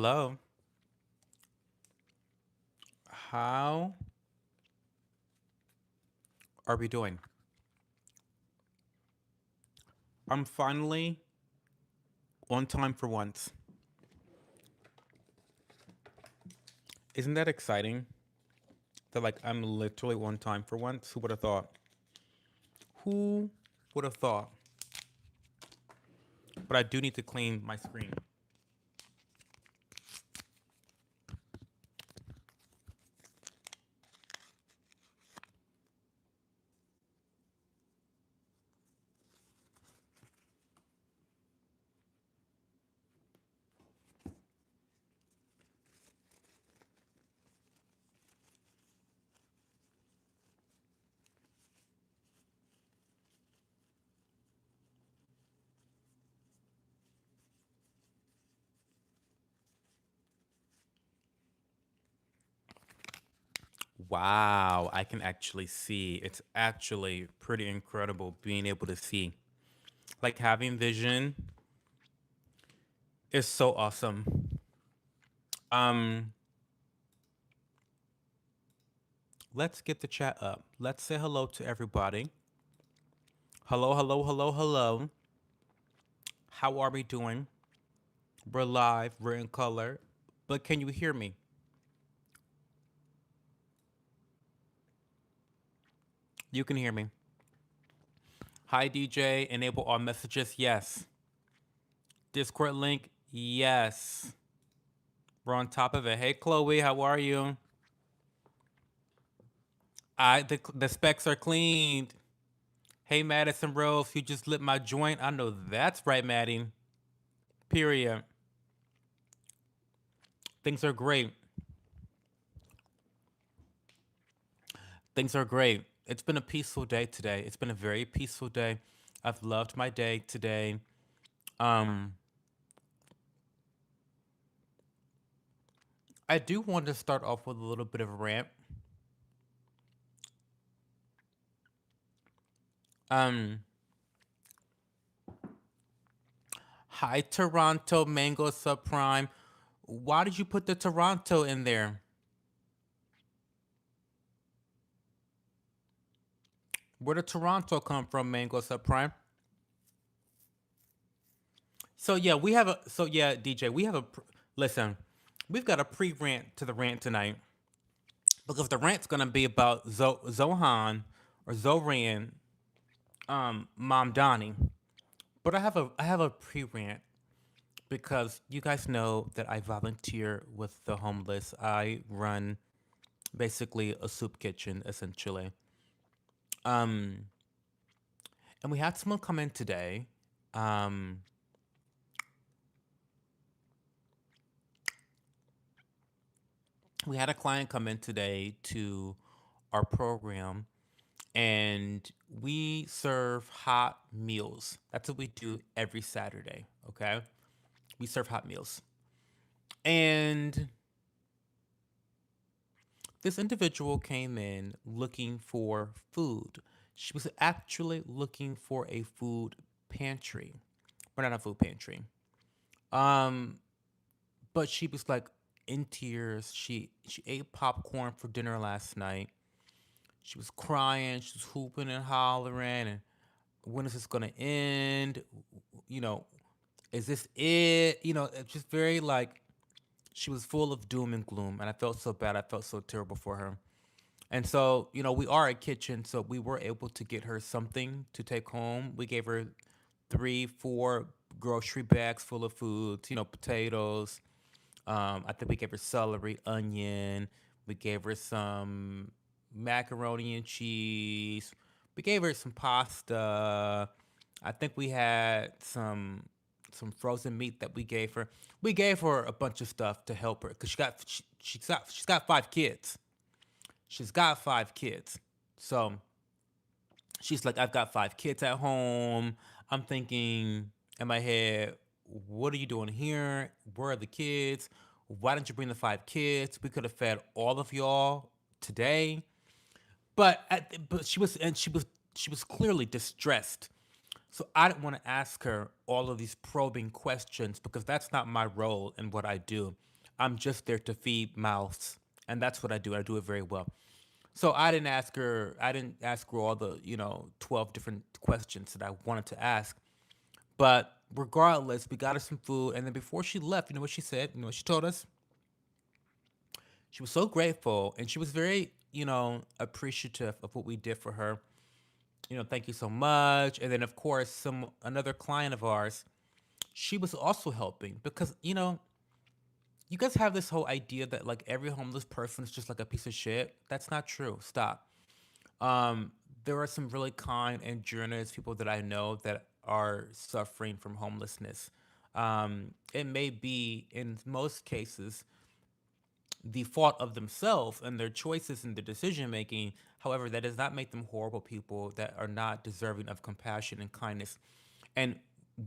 Hello. How are we doing? I'm finally on time for once. Isn't that exciting? That like I'm literally on time for once? Who would have thought? Who would have thought? But I do need to clean my screen. Wow, I can actually see. It's actually pretty incredible being able to see. Like having vision is so awesome. Um, let's get the chat up. Let's say hello to everybody. Hello, hello, hello, hello. How are we doing? We're live, we're in color. But can you hear me? You can hear me. Hi, DJ. Enable all messages. Yes. Discord link. Yes. We're on top of it. Hey, Chloe. How are you? The specs are cleaned. Hey, Madison Rose. You just lit my joint. I know that's right, Maddie. Period. Things are great. Things are great. It's been a peaceful day today. It's been a very peaceful day. I've loved my day today. Um, I do want to start off with a little bit of a rant. Um, Hi, Toronto Mango Subprime. Why did you put the Toronto in there? Where did Toronto come from, Mango Subprime? So yeah, we have a. So yeah, DJ, we have a. Listen, we've got a pre-rant to the rant tonight because the rant's gonna be about Zohan or Zoran, Mamdani. But I have a pre-rant because you guys know that I volunteer with the homeless. I run basically a soup kitchen essentially. Um, and we had someone come in today. Um, we had a client come in today to our program, and we serve hot meals. That's what we do every Saturday. Okay, we serve hot meals, and this individual came in looking for food. She was actually looking for a food pantry, or not a food pantry. Um, but she was like in tears. She ate popcorn for dinner last night. She was crying. She was hooping and hollering. And when is this gonna end? You know, is this it? It's just very like she was full of doom and gloom, and I felt so bad. I felt so terrible for her. And so, we are a kitchen, so we were able to get her something to take home. We gave her 3, 4 grocery bags full of foods, potatoes. I think we gave her celery, onion. We gave her some macaroni and cheese. We gave her some pasta. I think we had some frozen meat that we gave her. We gave her a bunch of stuff to help her because she's got 5 kids. She's got 5 kids. So she's like, I've got 5 kids at home. I'm thinking in my head, what are you doing here? Where are the kids? Why didn't you bring the 5 kids? We could have fed all of y'all today. But she was clearly distressed. So I didn't want to ask her all of these probing questions because that's not my role in what I do. I'm just there to feed mouths, and that's what I do. I do it very well. So I didn't ask her. I didn't ask her all the 12 different questions that I wanted to ask. But regardless, we got her some food, and then before she left, you know what she said? You know what she told us? She was so grateful, and she was very appreciative of what we did for her. Thank you so much. And then of course, some another client of ours, she was also helping because you guys have this whole idea that like every homeless person is just like a piece of shit. That's not true. Stop. Um, there are some really kind and generous people that I know that are suffering from homelessness. It may be in most cases the fault of themselves and their choices and their decision making. However, that does not make them horrible people that are not deserving of compassion and kindness. And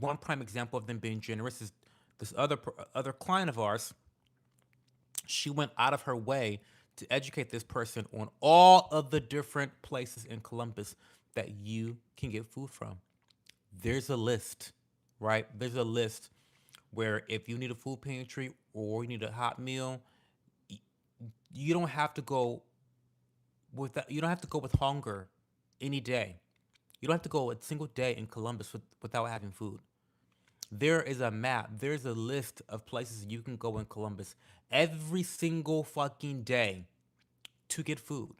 one prime example of them being generous is this other client of ours. She went out of her way to educate this person on all of the different places in Columbus that you can get food from. There's a list, right? There's a list where if you need a food pantry or you need a hot meal, you don't have to go with that. You don't have to go with hunger any day. You don't have to go a single day in Columbus without having food. There is a map. There's a list of places you can go in Columbus every single fucking day to get food.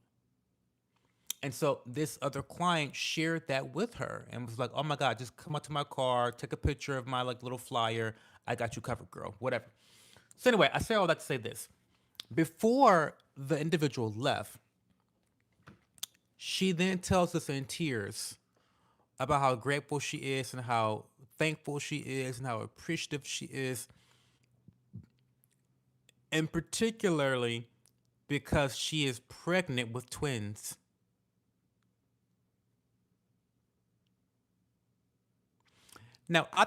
And so this other client shared that with her and was like, "Oh my god, just come out to my car, take a picture of my like little flyer. I got you covered, girl. Whatever." So anyway, I say all that to say this. Before the individual left, she then tells us in tears about how grateful she is and how thankful she is and how appreciative she is, and particularly because she is pregnant with twins. Now, I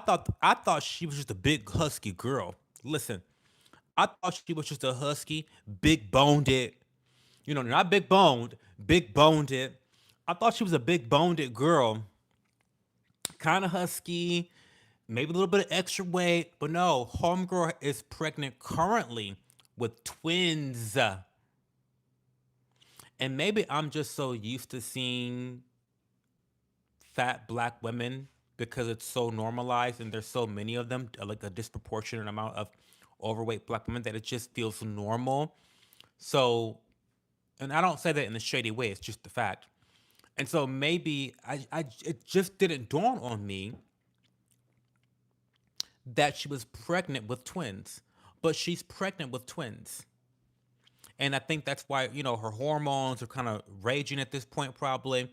thought she was just a big husky girl. Listen, I thought she was just a husky, big boned it. Not big boned, big boned it. I thought she was a big boned it girl, kind of husky, maybe a little bit of extra weight, but no, homegirl is pregnant currently with twins. And maybe I'm just so used to seeing fat black women because it's so normalized and there's so many of them, like a disproportionate amount of overweight black women that it just feels normal. So, and I don't say that in a shady way, it's just the fact. And so maybe it just didn't dawn on me that she was pregnant with twins, but she's pregnant with twins. And I think that's why, her hormones are kind of raging at this point, probably.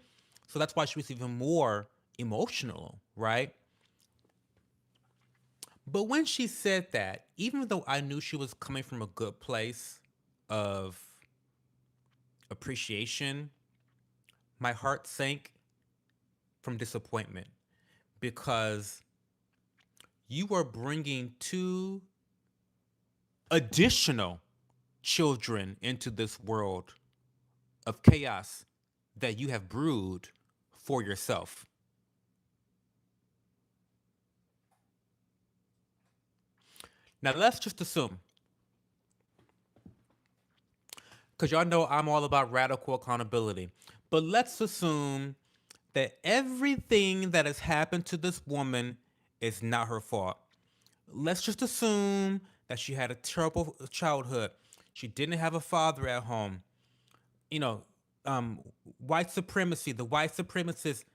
So that's why she was even more emotional, right? But when she said that, even though I knew she was coming from a good place of appreciation, my heart sank from disappointment because you are bringing two additional children into this world of chaos that you have brewed for yourself. Now, let's just assume, because y'all know I'm all about radical accountability, but let's assume that everything that has happened to this woman is not her fault. Let's just assume that she had a terrible childhood. She didn't have a father at home. You know, um, white supremacy, the white supremacists,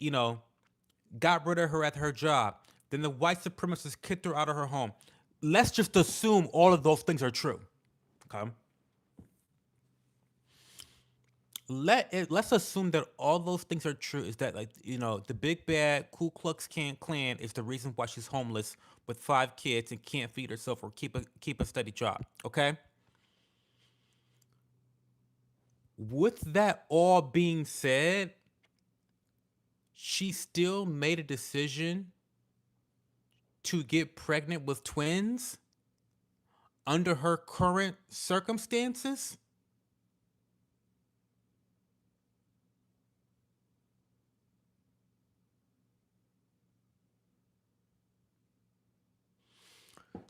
you know, got rid of her at her job. Then the white supremacists kicked her out of her home. Let's just assume all of those things are true. Okay. Let's assume that all those things are true. Is that like the big bad Ku Klux Klan is the reason why she's homeless with 5 kids and can't feed herself or keep a steady job. Okay. With that all being said, she still made a decision to get pregnant with twins under her current circumstances.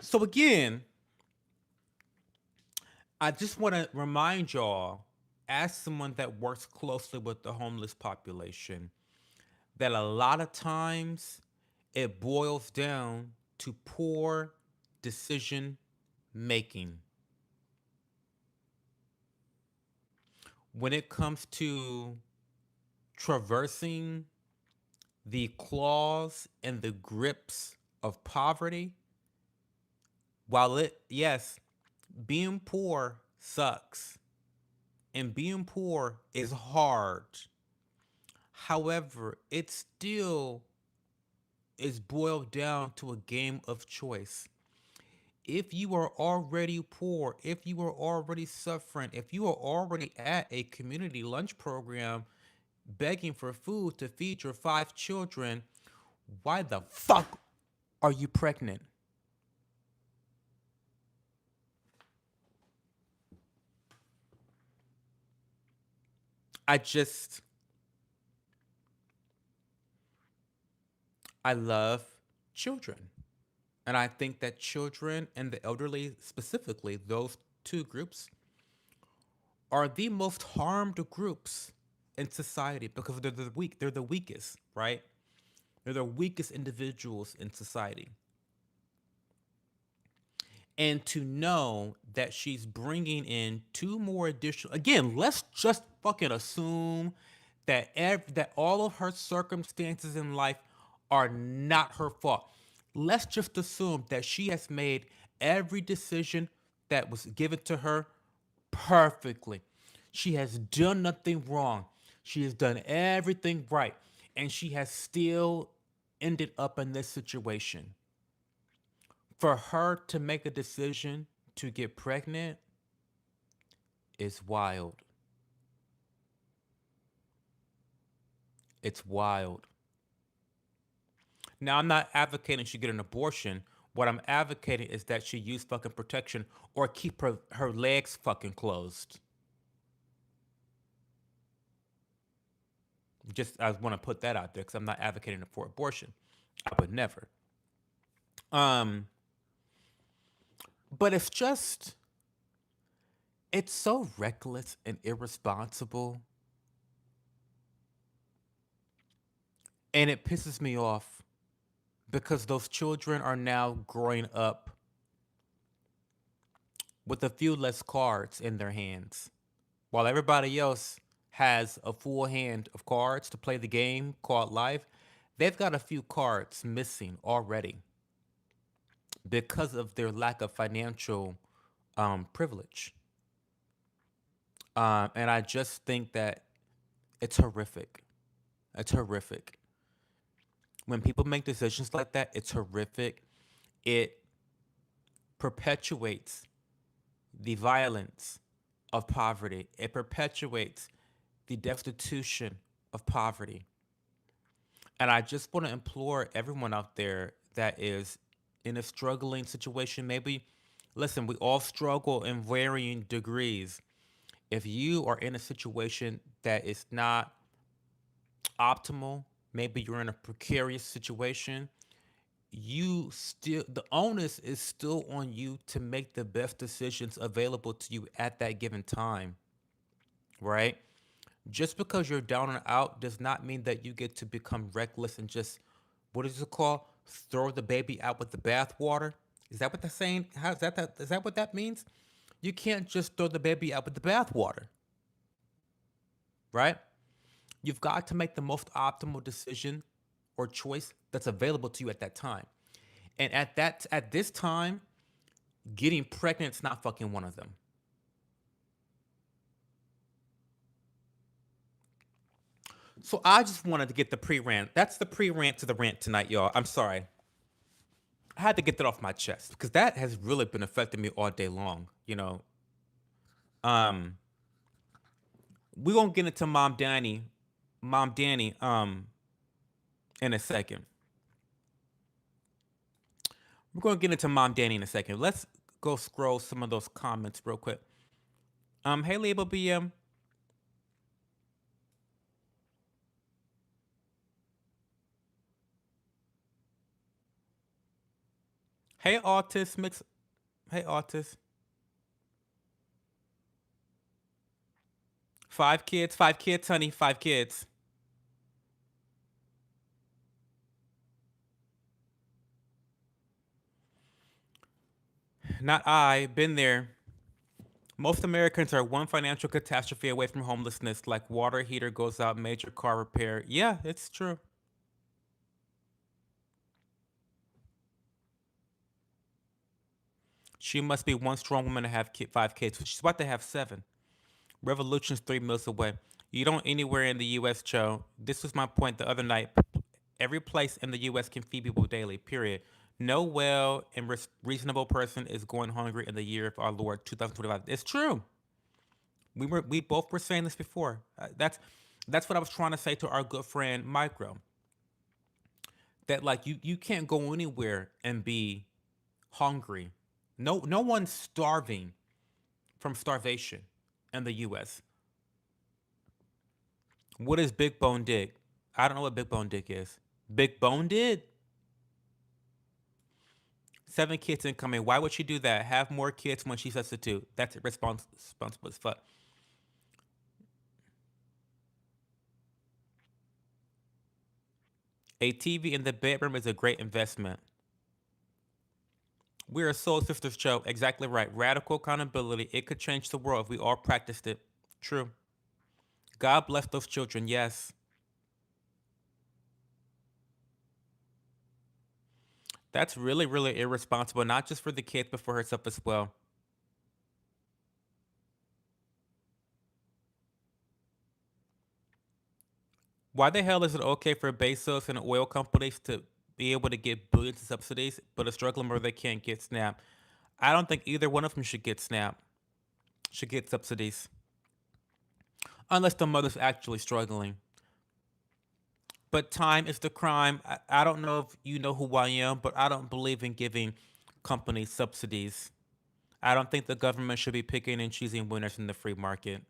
So again, I just want to remind y'all, as someone that works closely with the homeless population, that a lot of times it boils down to poor decision making. When it comes to traversing the claws and the grips of poverty, while it, yes, being poor sucks and being poor is hard. However, it still is boiled down to a game of choice. If you are already poor, if you are already suffering, if you are already at a community lunch program begging for food to feed your 5 children, why the fuck are you pregnant? I just, I love children. And I think that children and the elderly, specifically, those two groups, are the most harmed groups in society because they're the weak. They're the weakest, right? They're the weakest individuals in society. And to know that she's bringing in two more additional, again, let's just fucking assume that that all of her circumstances in life are not her fault. Let's just assume that she has made every decision that was given to her perfectly. She has done nothing wrong. She has done everything right, and she has still ended up in this situation. For her to make a decision to get pregnant is wild. It's wild. Now, I'm not advocating she get an abortion. What I'm advocating is that she use fucking protection or keep her legs fucking closed. Just, I want to put that out there because I'm not advocating for abortion. I would never. Um, but it's so reckless and irresponsible, and it pisses me off because those children are now growing up with a few less cards in their hands. While everybody else has a full hand of cards to play the game called life, they've got a few cards missing already because of their lack of financial privilege. And I just think that it's horrific. It's horrific. When people make decisions like that, it's horrific. It perpetuates the violence of poverty, it perpetuates the destitution of poverty. And I just want to implore everyone out there that is in a struggling situation. Maybe, listen, we all struggle in varying degrees. If you are in a situation that is not optimal, maybe you're in a precarious situation, you still, the onus is still on you to make the best decisions available to you at that given time, right? Just because you're down and out does not mean that you get to become reckless and just, what is it called? Throw the baby out with the bathwater. Is that what they're saying? How is that? Is that what that means? You can't just throw the baby out with the bathwater, right? You've got to make the most optimal decision or choice that's available to you at that time. And at this time, getting pregnant is not fucking one of them. So I just wanted to get the pre-rant. That's the pre-rant to the rant tonight, y'all. I'm sorry. I had to get that off my chest because that has really been affecting me all day long. Um, we're gonna get into Mom Danny, in a second. We're gonna get into Mom Danny in a second. Let's go scroll some of those comments real quick. Hey Label BM. Hey Artist Mix. Hey Artist. Five kids, honey, five kids. Not I, been there. Most Americans are one financial catastrophe away from homelessness, like water heater goes out, major car repair. Yeah, it's true. She must be one strong woman to have five kids. She's about to have seven. Revolution's 3 meals away. You don't anywhere in the U.S., Joe. This was my point the other night. Every place in the U.S. can feed people daily, period. No well and reasonable person is going hungry in the year of our Lord 2025. It's true. We both were saying this before. That's what I was trying to say to our good friend Micro. That like you can't go anywhere and be hungry. No one's starving from starvation in the U.S. What is Big Bone Dick? I don't know what Big Bone Dick is. Big Bone did 7 kids incoming. Why would she do that? Have more kids when she substitute. That's responsible as fuck. A TV in the bedroom is a great investment. We're a soul sisters show. Exactly right. Radical accountability. It could change the world if we all practiced it. True. God bless those children. Yes. That's really, really irresponsible, not just for the kids, but for herself as well. Why the hell is it okay for Bezos and oil companies to be able to get billions in subsidies, but a struggling mother can't get SNAP? I don't think either one of them should get SNAP, should get subsidies, unless the mother's actually struggling. But time is the crime. I don't know if you know who I am, but I don't believe in giving companies subsidies. I don't think the government should be picking and choosing winners in the free market.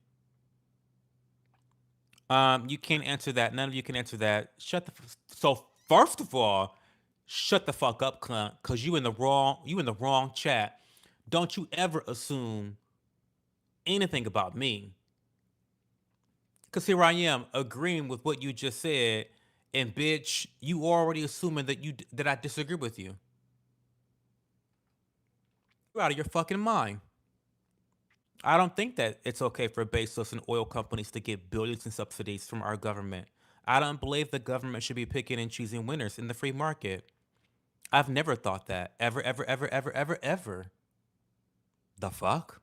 You can't answer that. None of you can answer that. So first of all, shut the fuck up, cunt, cause you in the wrong chat. Don't you ever assume anything about me. Cause here I am agreeing with what you just said, and bitch, you already assuming that I disagree with you. You're out of your fucking mind. I don't think that it's okay for Bezos and oil companies to get billions in subsidies from our government. I don't believe the government should be picking and choosing winners in the free market. I've never thought that. Ever, ever, ever, ever, ever, ever. The fuck?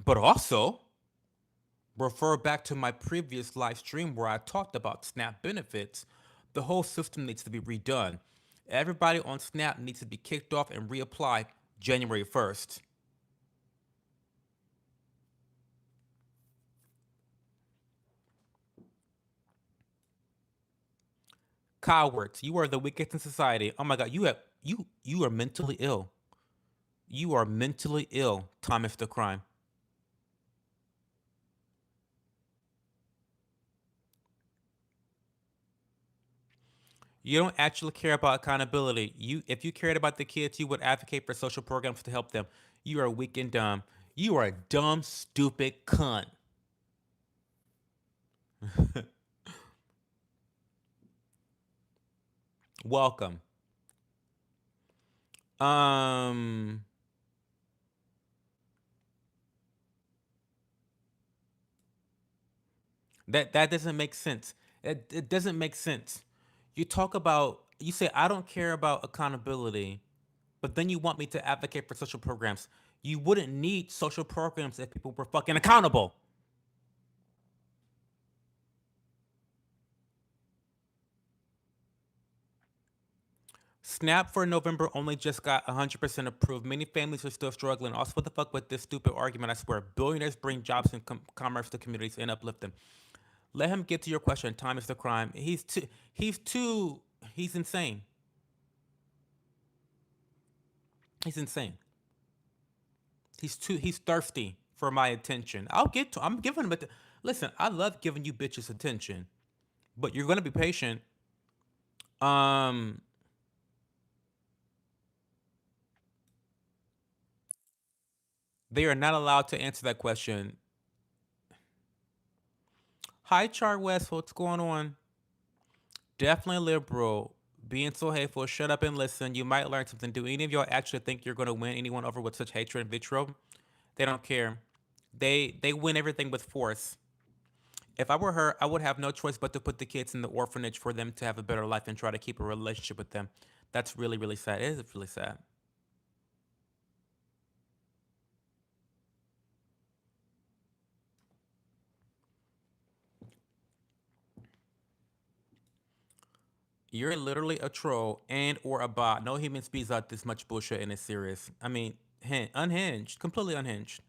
But also, refer back to my previous live stream where I talked about SNAP benefits. The whole system needs to be redone. Everybody on SNAP needs to be kicked off and reapplied January 1st. Cowards, you are the weakest in society. Oh my god, you are mentally ill. You are mentally ill, Thomas the Crime. You don't actually care about accountability. If you cared about the kids, you would advocate for social programs to help them. You are weak and dumb. You are a dumb, stupid cunt. Welcome. Um, that doesn't make sense. It doesn't make sense. You say I don't care about accountability, but then you want me to advocate for social programs. You wouldn't need social programs if people were fucking accountable. Snap for November only just got 100% approved. Many families are still struggling. Also, what the fuck with this stupid argument? I swear, billionaires bring jobs and commerce to communities and uplift them. Let him get to your question. Time is the crime. He's insane. He's insane. He's thirsty for my attention. I'm giving him listen, I love giving you bitches attention, but you're gonna be patient. Um, they are not allowed to answer that question. Hi, Char West. What's going on? Definitely liberal. Being so hateful. Shut up and listen. You might learn something. Do any of y'all actually think you're going to win anyone over with such hatred and vitriol? They don't care. They win everything with force. If I were her, I would have no choice but to put the kids in the orphanage for them to have a better life and try to keep a relationship with them. That's really, really sad. It is really sad. You're literally a troll and or a bot. No human speaks out this much bullshit and it's serious. I mean, unhinged, completely unhinged.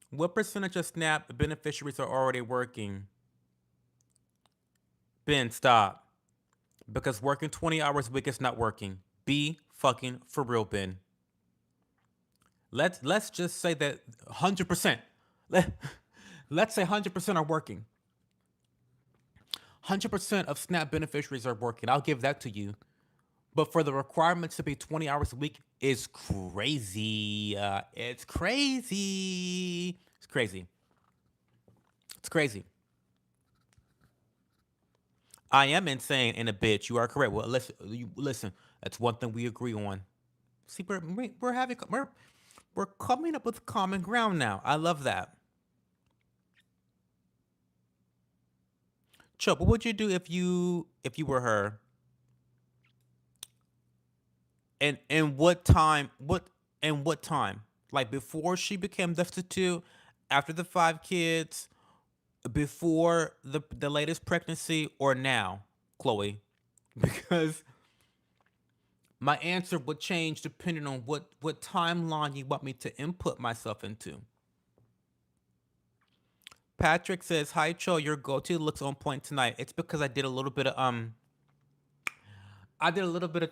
What percentage of SNAP beneficiaries are already working? Ben, stop. Because working 20 hours a week is not working. Be fucking for real, Ben. Let's just say that 100%. Let, let's say 100% are working. 100% of SNAP beneficiaries are working. I'll give that to you. But for the requirement to be 20 hours a week is crazy. It's crazy. It's crazy. It's crazy. I am insane and a bitch. You are correct. Well, listen. That's one thing we agree on. See, we're coming up with common ground now. I love that. Chuck, what would you do if you were her? And what time? What time? Like before she became destitute, after the five kids, before the latest pregnancy, or now, Chloe? Because my answer would change depending on what timeline you want me to input myself into. Patrick says, "Hi, Cho. Your go-to looks on point tonight. It's because I did a little bit of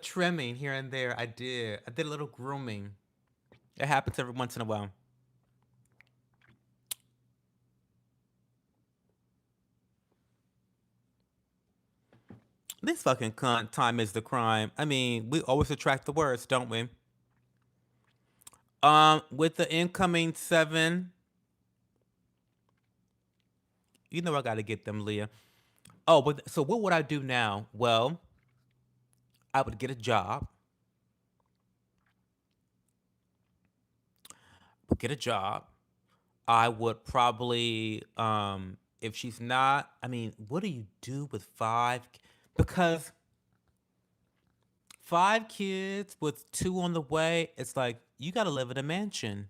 trimming here and there. I did. I did a little grooming. It happens every once in a while. This fucking cunt time is the crime. I mean, we always attract the worst, don't we? With the incoming seven, you know I gotta get them, Leah. Oh, but so what would I do now? Well, I would get a job. Would get a job. I would probably, if she's not, I mean, what do you do with five? Because five kids with two on the way, it's like you gotta live in a mansion.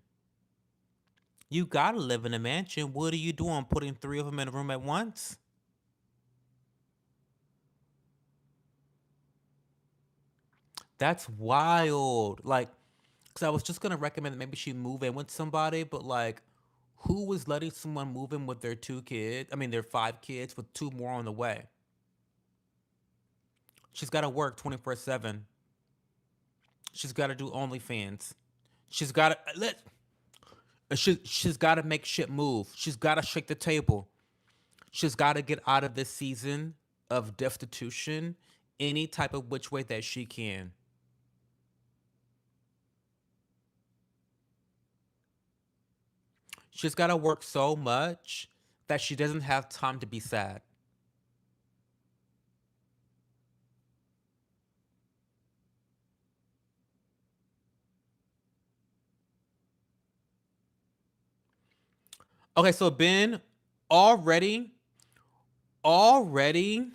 You gotta live in a mansion. What are you doing putting three of them in a room at once? That's wild. Like, because I was just gonna recommend that maybe she move in with somebody, but like, who was letting someone move in with their two kids? I mean, their five kids with two more on the way. She's got to work 24/7. She's got to do OnlyFans. She's got to let. She's got to make shit move. She's got to shake the table. She's got to get out of this season of destitution any type of which way that she can. She's got to work so much that she doesn't have time to be sad. Okay, so Ben, already, already,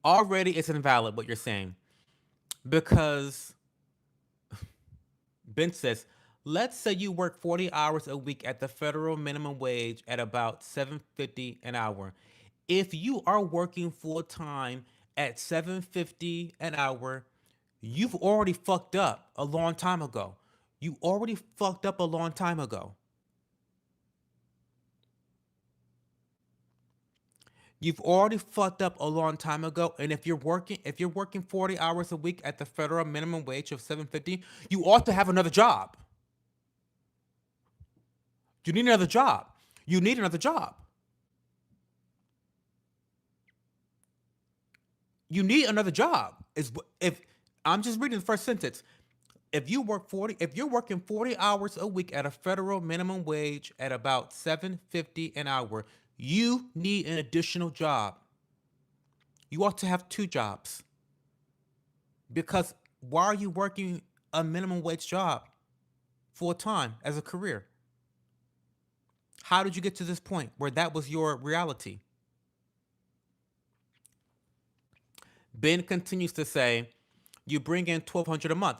already it's invalid what you're saying because Ben says, let's say you work 40 hours a week at the federal minimum wage at about 750 an hour. If you are working full time at 750 an hour, you've already fucked up a long time ago. You already fucked up a long time ago. You've already fucked up a long time ago. And if you're working 40 hours a week at the federal minimum wage of 750, you ought to have another job. You need another job. You need another job. You need another job. Is if I'm just reading the first sentence. If you're working 40 hours a week at a federal minimum wage at about 7.50 an hour, you need an additional job. You ought to have two jobs because why are you working a minimum wage job full time as a career? How did you get to this point where that was your reality? Ben continues to say, you bring in 1,200 a month.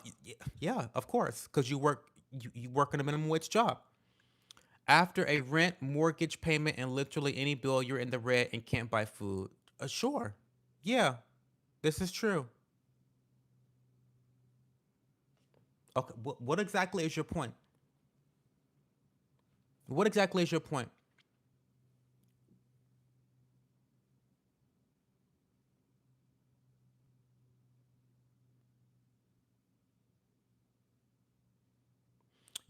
Yeah, of course, because you work in a minimum wage job. After a rent, mortgage payment, and literally any bill, you're in the red and can't buy food. Sure. Yeah, this is true. Okay, what exactly is your point? What exactly is your point?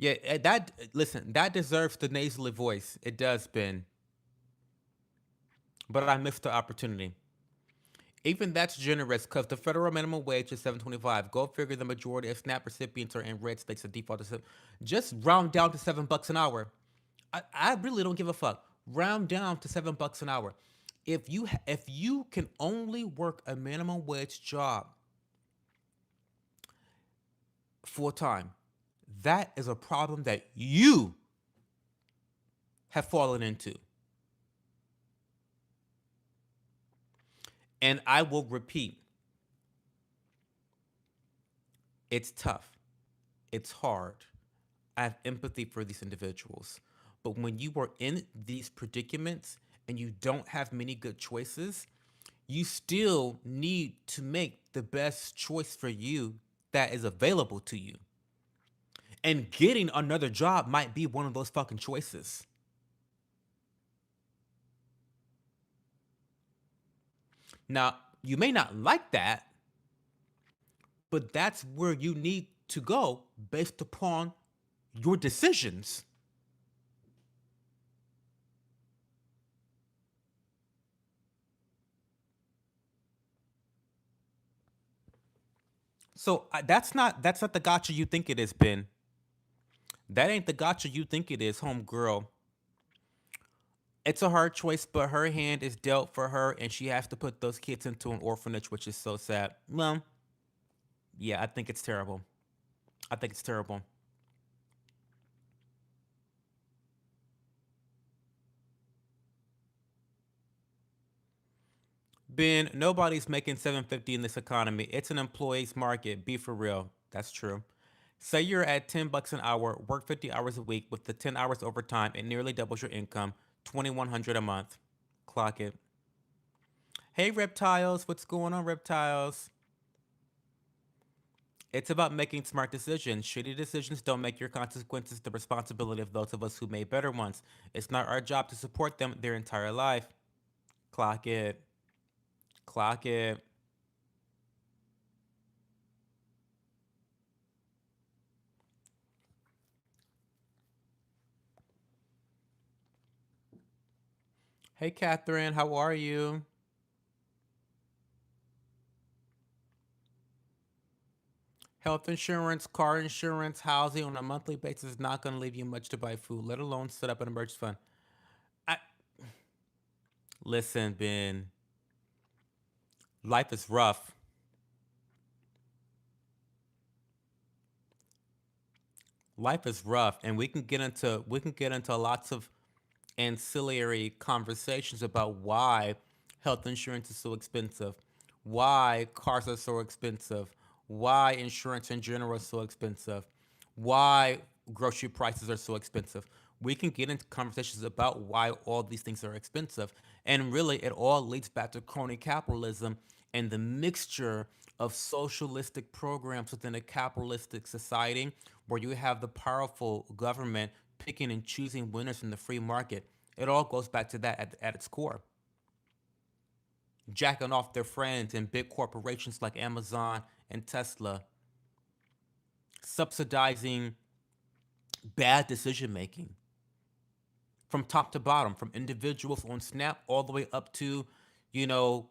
Yeah, that listen, that deserves the nasally voice. It does, Ben, but I missed the opportunity. Even that's generous because the federal minimum wage is 7.25. Go figure the majority of SNAP recipients are in red states. The default is just round down to $7 an hour. I really don't give a fuck. Round down to $7 an hour. If you can only work a minimum wage job full time, that is a problem that you have fallen into. And I will repeat, it's tough. It's hard. I have empathy for these individuals. But when you are in these predicaments and you don't have many good choices, you still need to make the best choice for you that is available to you. And getting another job might be one of those fucking choices. Now, you may not like that, but that's where you need to go based upon your decisions. So that's not the gotcha you think it is, Ben. That ain't the gotcha you think it is, home girl. It's a hard choice, but her hand is dealt for her, and she has to put those kids into an orphanage, which is so sad. Well, yeah, I think it's terrible. I think it's terrible. Ben, nobody's making 750 in this economy. It's an employee's market. Be for real. That's true. Say you're at $10 an hour, work 50 hours a week with the 10 hours overtime, it nearly doubles your income, 2,100 a month. Clock it. Hey reptiles, what's going on, reptiles? It's about making smart decisions. Shitty decisions don't make your consequences the responsibility of those of us who made better ones. It's not our job to support them their entire life. Clock it. Clock it. Hey Catherine, how are you? Health insurance, car insurance, housing on a monthly basis is not going to leave you much to buy food, let alone set up an emergency fund. I listen, Ben. Life is rough. Life is rough, and we can get into lots of ancillary conversations about why health insurance is so expensive, why cars are so expensive, why insurance in general is so expensive, why grocery prices are so expensive. We can get into conversations about why all these things are expensive. And really, it all leads back to crony capitalism and the mixture of socialistic programs within a capitalistic society where you have the powerful government picking and choosing winners in the free market. It all goes back to that at its core. Jacking off their friends and big corporations like Amazon and Tesla, subsidizing bad decision making from top to bottom, from individuals on Snap all the way up to,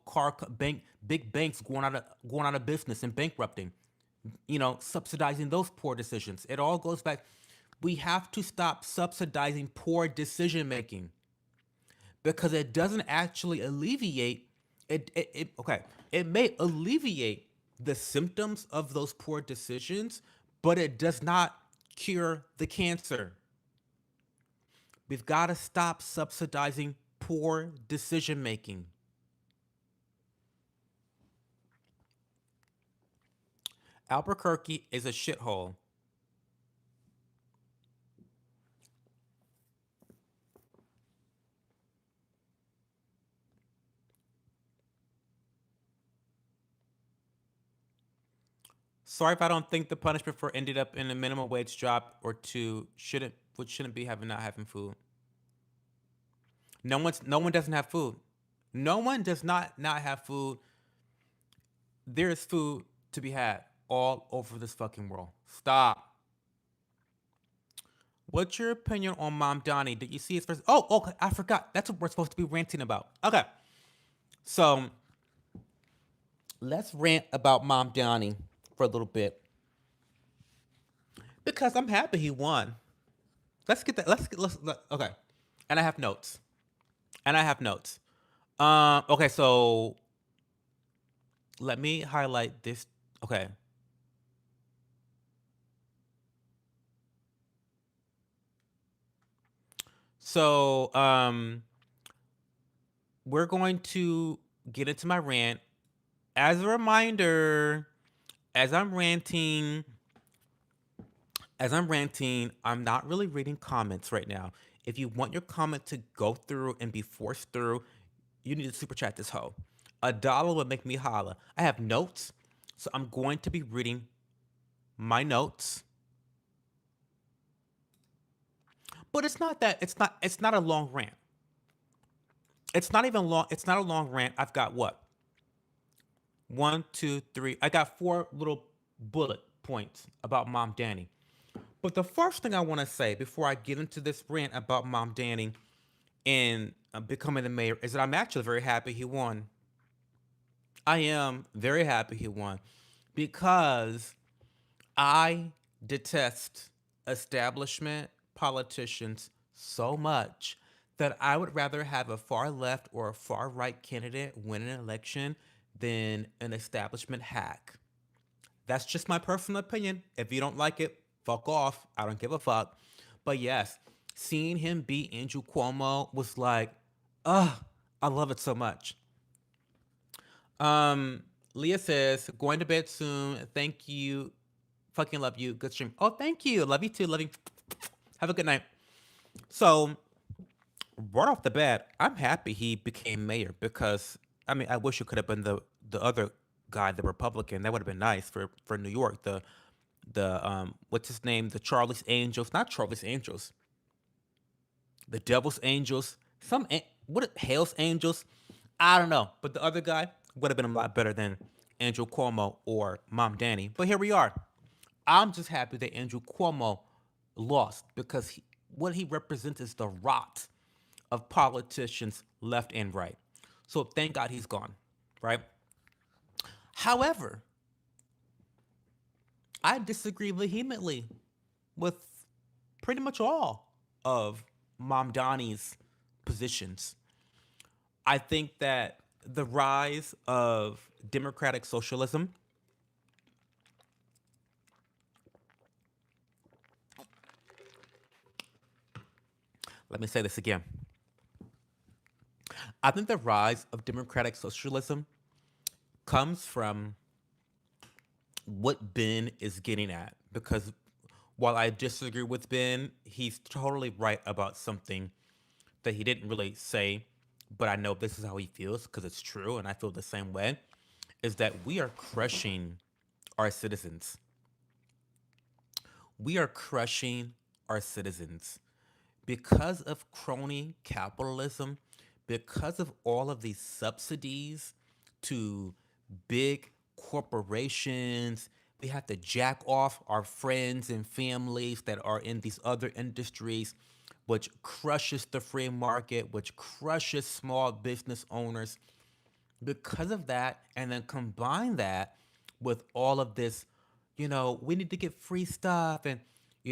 car bank big banks going out of business and bankrupting. subsidizing those poor decisions. It all goes back. We have to stop subsidizing poor decision making because it doesn't actually alleviate okay, it may alleviate the symptoms of those poor decisions, but it does not cure the cancer. We've got to stop subsidizing poor decision making. Albuquerque is a shithole. Sorry if I don't think the punishment for ended up in a minimum wage job or two shouldn't be having not having food. No one doesn't have food. No one does not have food. There is food to be had all over this fucking world. Stop. What's your opinion on Mamdani? Did you see his first? Oh, okay. I forgot. That's what we're supposed to be ranting about. Okay. So let's rant about Mamdani for a little bit because I'm happy he won. Let's get that. Okay. And I have notes. And I have notes. Okay. So let me highlight this. Okay. So we're going to get into my rant. As a reminder, as I'm ranting, I'm not really reading comments right now. If you want your comment to go through and be forced through, you need to super chat this hoe. $1 would make me holla. I have notes, so I'm going to be reading my notes. But it's not a long rant. It's not even long. It's not a long rant. I've got what? One, two, three. I got four little bullet points about Mamdani. But the first thing I want to say before I get into this rant about Mamdani and becoming the mayor is that I'm actually very happy he won. I am very happy he won because I detest establishment politicians so much that I would rather have a far left or a far right candidate win an election than an establishment hack. That's just my personal opinion. If you don't like it, fuck off. I don't give a fuck. But yes, seeing him beat Andrew Cuomo was like, ugh, I love it so much. Um, Leah says, going to bed soon. Thank you. Fucking love you. Good stream. Oh, thank you. Love you too. Love you. Have a good night. So, right off the bat, I'm happy he became mayor because I mean, I wish it could have been the other guy, the Republican. That would have been nice for New York. The what's his name? The Charlie's Angels, not Charlie's Angels, the Devil's Angels, what Hell's Angels. I don't know, but the other guy would have been a lot better than Andrew Cuomo or Mom Danny. But here we are. I'm just happy that Andrew Cuomo lost because what he represents is the rot of politicians left and right. So thank God he's gone, right? However, I disagree vehemently with pretty much all of Mamdani's positions. I think that the rise of democratic socialism, let me say this again. I think the rise of democratic socialism comes from what Ben is getting at. Because while I disagree with Ben, he's totally right about something that he didn't really say, but I know this is how he feels because it's true, and I feel the same way. Is that we are crushing our citizens. We are crushing our citizens because of crony capitalism, because of all of these subsidies to big corporations. We have to jack off our friends and families that are in these other industries, which crushes the free market, which crushes small business owners. Because of that, and then combine that with all of this, we need to get free stuff, and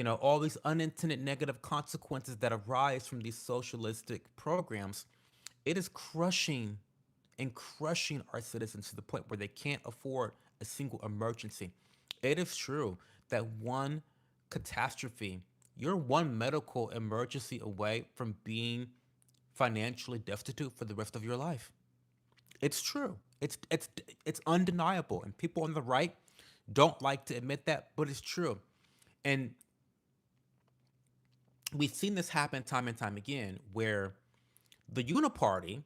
all these unintended negative consequences that arise from these socialistic programs. It is crushing and crushing our citizens to the point where they can't afford a single emergency. It is true that one catastrophe, you're one medical emergency away from being financially destitute for the rest of your life. It's true. It's undeniable, and people on the right don't like to admit that, but it's true. And we've seen this happen time and time again, where the uniparty,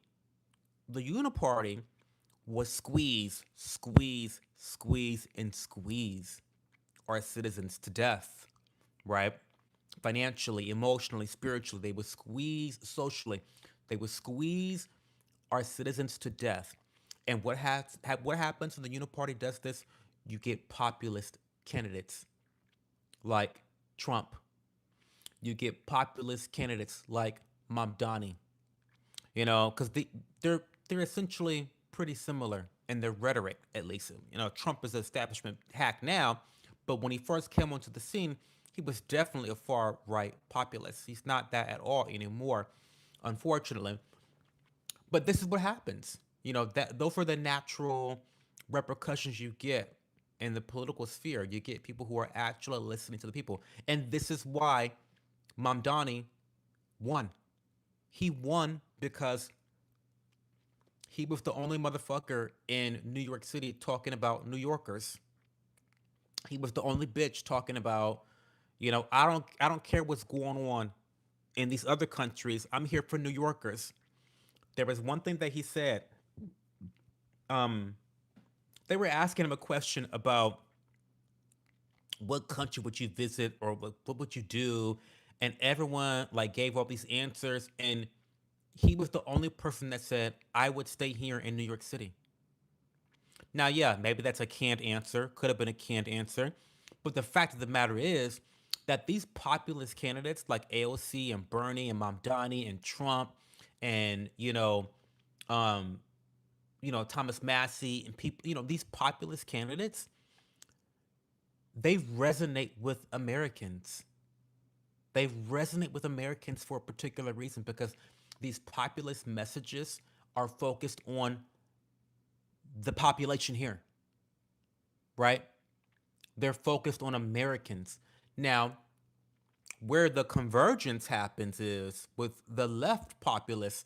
the uniparty was squeeze, squeeze, squeeze, and squeeze our citizens to death, right? Financially, emotionally, spiritually, they would squeeze socially, they would squeeze our citizens to death. And what happens when the uniparty does this? You get populist candidates like Trump. You get populist candidates like Mamdani. Because they're essentially pretty similar in their rhetoric, at least. Trump is an establishment hack now, but when he first came onto the scene, he was definitely a far right populist. He's not that at all anymore, unfortunately. But this is what happens. That those are the natural repercussions you get in the political sphere. You get people who are actually listening to the people, and this is why Mamdani won. He won because he was the only motherfucker in New York City talking about New Yorkers. He was the only bitch talking about, I don't care what's going on in these other countries. I'm here for New Yorkers. There was one thing that he said. Um, they were asking him a question about what country would you visit, or what would you do, and everyone like gave all these answers, and he was the only person that said, I would stay here in New York City. Now, yeah, maybe that's a canned answer, could have been a canned answer, but the fact of the matter is that these populist candidates like AOC and Bernie and Mamdani and Trump and um, Thomas Massey and people, these populist candidates, they resonate with Americans. They resonate with Americans for a particular reason, because these populist messages are focused on the population here, right? They're focused on Americans. Now, where the convergence happens is with the left populists.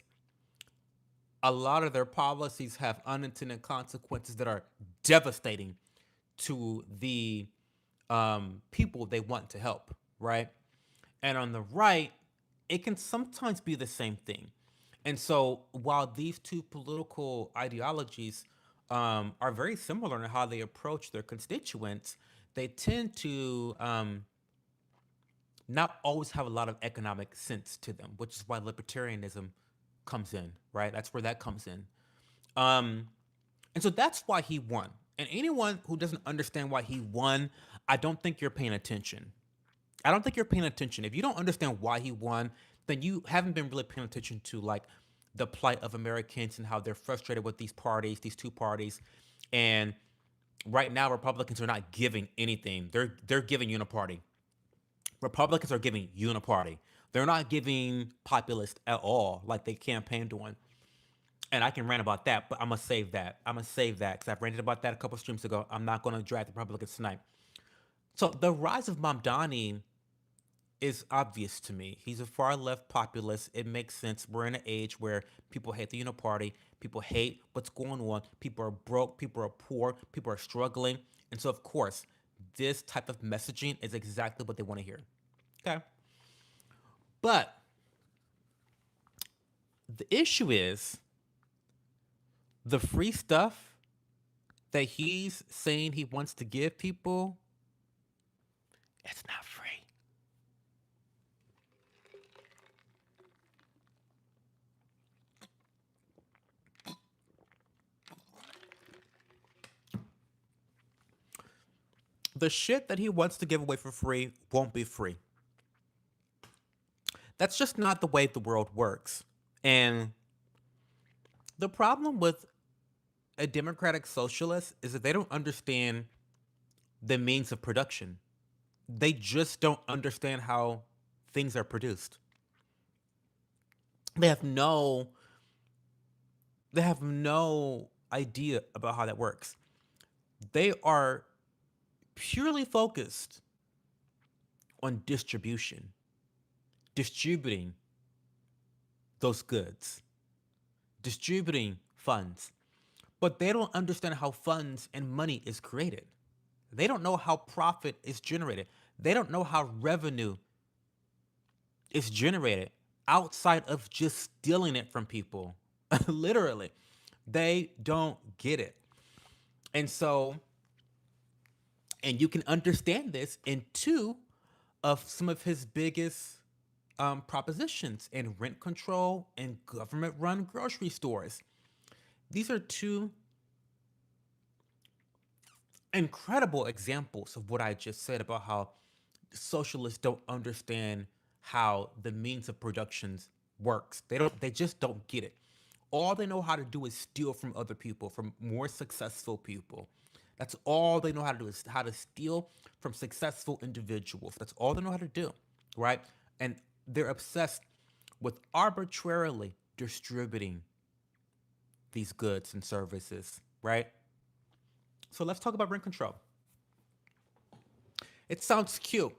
A lot of their policies have unintended consequences that are devastating to the people they want to help, right? And on the right, it can sometimes be the same thing. And so, while these two political ideologies are very similar in how they approach their constituents, they tend to not always have a lot of economic sense to them, which is why libertarianism comes in, right? That's where that comes in. Um, and so that's why he won. And anyone who doesn't understand why he won, I don't think you're paying attention. I don't think you're paying attention. If you don't understand why he won, then you haven't been really paying attention to like the plight of Americans and how they're frustrated with these parties, these two parties. And right now Republicans are not giving anything. They're giving uniparty. Republicans are giving uniparty. They're not giving populist at all, like they campaigned on. And I can rant about that, but I'm gonna save that. I'm gonna save that because I've ranted about that a couple streams ago. I'm not gonna drag the Republicans tonight. So the rise of Mamdani is obvious to me. He's a far left populist. It makes sense. We're in an age where people hate the Uniparty. People hate what's going on. People are broke. People are poor. People are struggling. And so, of course, this type of messaging is exactly what they want to hear. Okay. But the issue is the free stuff that he's saying he wants to give people, it's not free. The shit that he wants to give away for free won't be free. That's just not the way the world works. And the problem with a democratic socialist is that they don't understand the means of production. They just don't understand how things are produced. They have no they have no idea about how that works. They are purely focused on distribution, distributing those goods, distributing funds. But they don't understand how funds and money is created. They don't know how profit is generated. They don't know how revenue is generated outside of just stealing it from people. Literally. They don't get it. And so, and you can understand this in two of some of his biggest propositions in rent control and government run grocery stores. These are two incredible examples of what I just said about how socialists don't understand how the means of productions works. They just don't get it. All they know how to do is steal from other people, from more successful people. That's all they know how to do is how to steal from successful individuals. That's all they know how to do, right? And they're obsessed with arbitrarily distributing these goods and services, right? So let's talk about rent control. It sounds cute,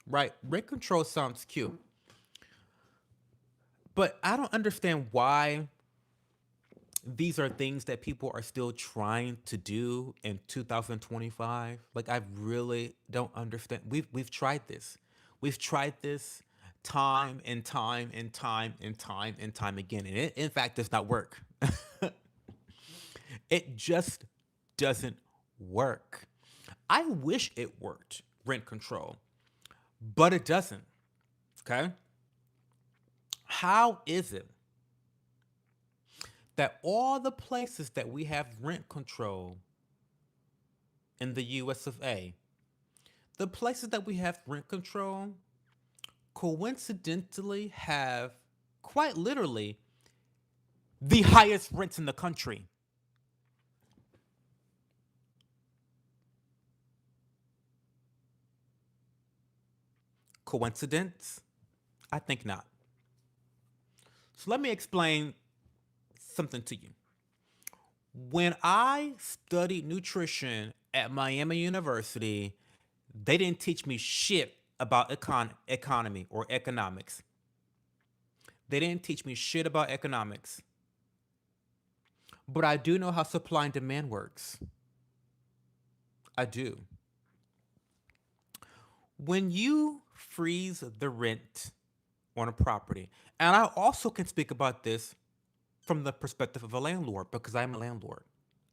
right? Rent control sounds cute. But I don't understand why these are things that people are still trying to do in 2025. Like I really don't understand. We've tried this. We've tried this time and time and time and time and time again. And it in fact does not work. It just doesn't work. I wish it worked, rent control, but it doesn't. Okay? How is it that all the places that we have rent control in the US of A, the places that we have rent control coincidentally have quite literally the highest rents in the country? Coincidence? I think not. So let me explain something to you. When I studied nutrition at Miami University, they didn't teach me shit about economy or economics. They didn't teach me shit about economics. But I do know how supply and demand works. I do. When you freeze the rent on a property, and I also can speak about this from the perspective of a landlord because I'm a landlord.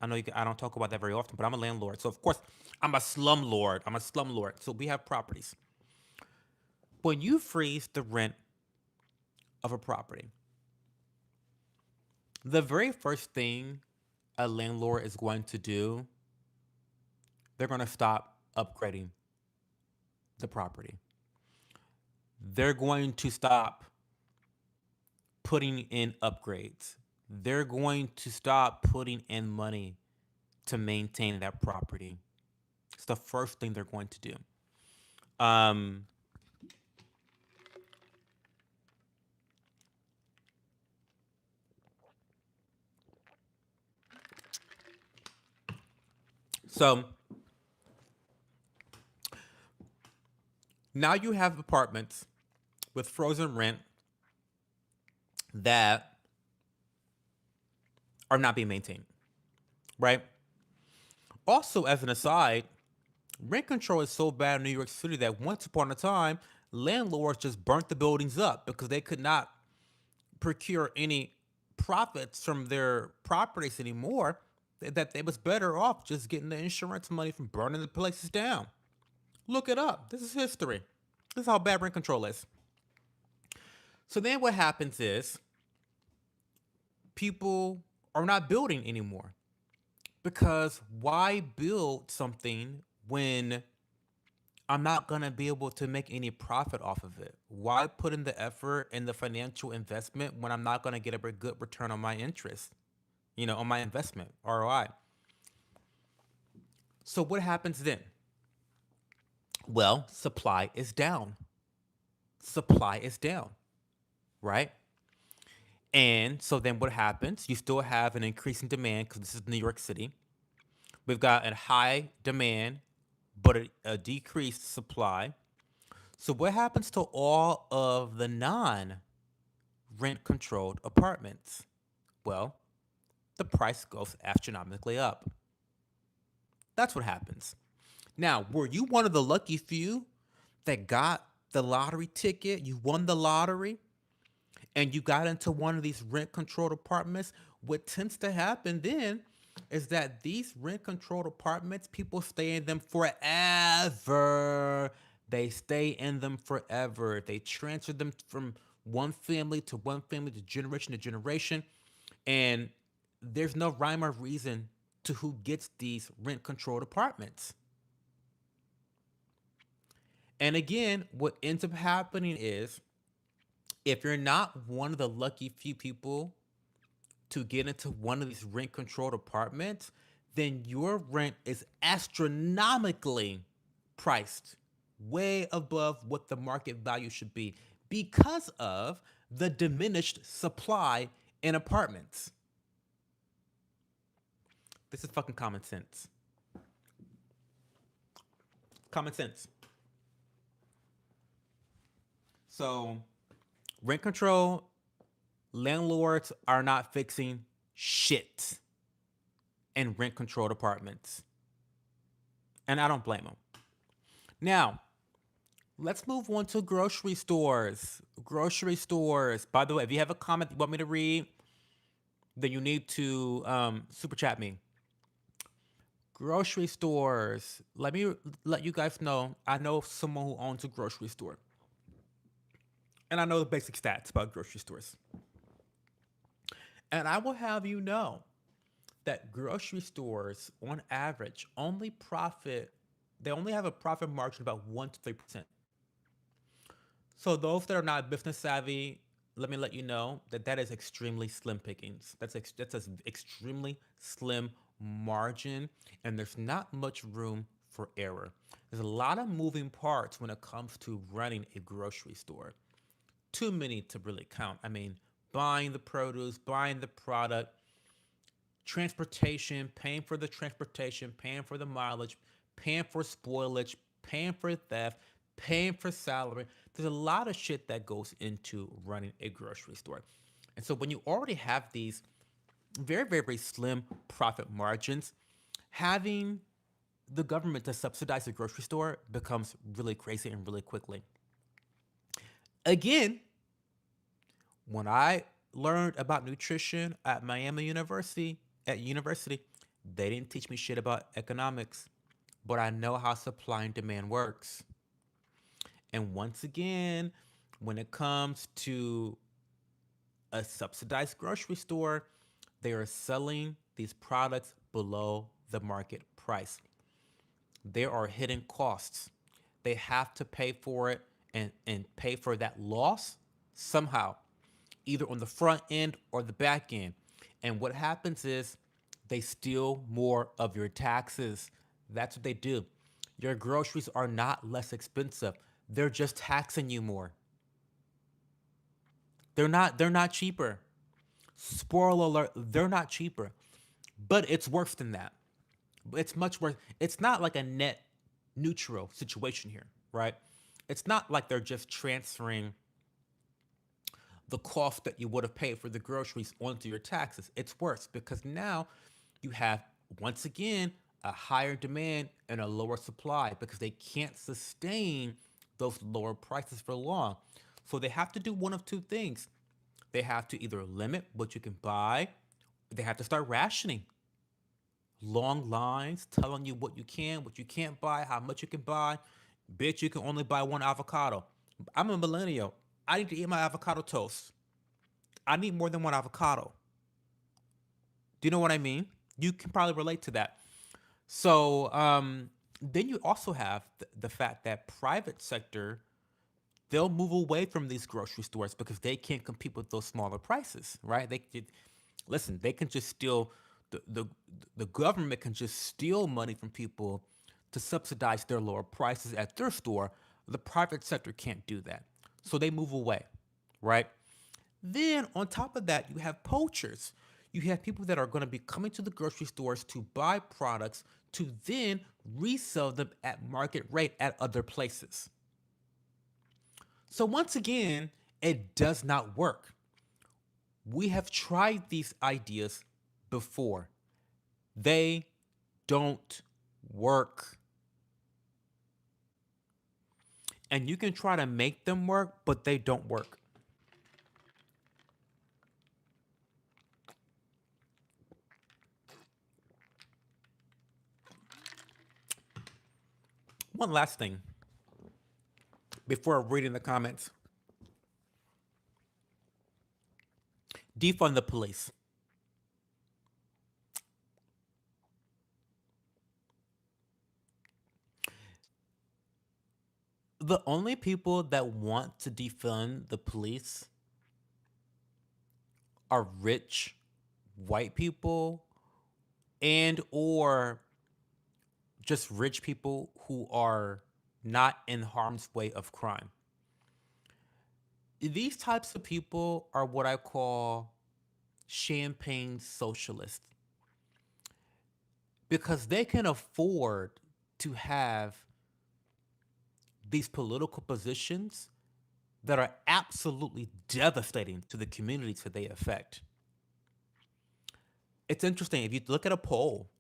I know I don't talk about that very often, but I'm a landlord. So of course, I'm a slumlord. I'm a slumlord. So we have properties. When you freeze the rent of a property, the very first thing a landlord is going to do, they're going to stop upgrading the property. They're going to stop putting in upgrades. They're going to stop putting in money to maintain that property. It's the first thing they're going to do. Um, so now you have apartments with frozen rent that are not being maintained, right? Also, as an aside, rent control is so bad in New York City that once upon a time, landlords just burnt the buildings up because they could not procure any profits from their properties anymore. That it was better off just getting the insurance money from burning the places down. Look it up. This is history. This is how bad rent control is. So then what happens is people are not building anymore because why build something when I'm not going to be able to make any profit off of it? Why put in the effort and the financial investment when I'm not going to get a good return on my interest, on my investment, ROI? So what happens then? Well, supply is down. Supply is down, right? And so then what happens? You still have an increasing demand because this is New York City. We've got a high demand, but a decreased supply. So what happens to all of the non rent controlled apartments? Well, the price goes astronomically up. That's what happens. Now, were you one of the lucky few that got the lottery ticket? You won the lottery and you got into one of these rent controlled apartments. What tends to happen then is that these rent controlled apartments, people stay in them forever. They stay in them forever. They transfer them from one family to one family to generation. And there's no rhyme or reason to who gets these rent controlled apartments. And again, what ends up happening is if you're not one of the lucky few people to get into one of these rent controlled apartments, then your rent is astronomically priced, way above what the market value should be because of the diminished supply in apartments. This is fucking common sense. Common sense. So, rent control, landlords are not fixing shit in rent controlled apartments. And I don't blame them. Now, let's move on to grocery stores. Grocery stores. By the way, if you have a comment you want me to read, then you need to super chat me. Grocery stores. Let me let you guys know. I know someone who owns a grocery store. And I know the basic stats about grocery stores. And I will have you know that grocery stores, on average, they only have a profit margin about 1 to 3%. So those that are not business savvy, let me let you know that that is extremely slim pickings. That's an extremely slim margin, and there's not much room for error. There's a lot of moving parts when it comes to running a grocery store. Too many to really count. I mean, buying the produce, buying the product, transportation, paying for the transportation, paying for the mileage, paying for spoilage, paying for theft, paying for salary. There's a lot of shit that goes into running a grocery store. And so when you already have these very, very, very slim profit margins, having the government to subsidize the grocery store becomes really crazy and really quickly. Again, when I learned about nutrition at Miami University, they didn't teach me shit about economics, but I know how supply and demand works. And once again, when it comes to a subsidized grocery store, they are selling these products below the market price. There are hidden costs. They have to pay for it and pay for that loss somehow, either on the front end or the back end. And what happens is they steal more of your taxes. That's what they do. Your groceries are not less expensive. They're just taxing you more. They're not cheaper. Spoiler alert, they're not cheaper. But it's worse than that. It's much worse. It's not like a net neutral situation here, right? It's not like they're just transferring the cost that you would have paid for the groceries onto your taxes. It's worse because now you have, once again, a higher demand and a lower supply because they can't sustain those lower prices for long. So they have to do one of two things. They have to either limit what you can buy, they have to start rationing. Long lines telling you what you can, what you can't buy, how much you can buy. Bitch, you can only buy one avocado. I'm a millennial. I need to eat my avocado toast. I need more than one avocado. Do you know what I mean? You can probably relate to that. So then you also have the fact that private sector, they'll move away from these grocery stores because they can't compete with those smaller prices, right? Listen. They can just steal the government can just steal money from people to subsidize their lower prices at their store. The private sector can't do that. So they move away, right? Then on top of that, you have poachers. You have people that are going to be coming to the grocery stores to buy products to then resell them at market rate at other places. So once again, it does not work. We have tried these ideas before. They don't work. And you can try to make them work, but they don't work. One last thing before reading the comments: defund the police. The only people that want to defund the police are rich white people and or just rich people who are not in harm's way of crime. These types of people are what I call champagne socialists because they can afford to have these political positions that are absolutely devastating to the communities that they affect. It's interesting if you look at a poll,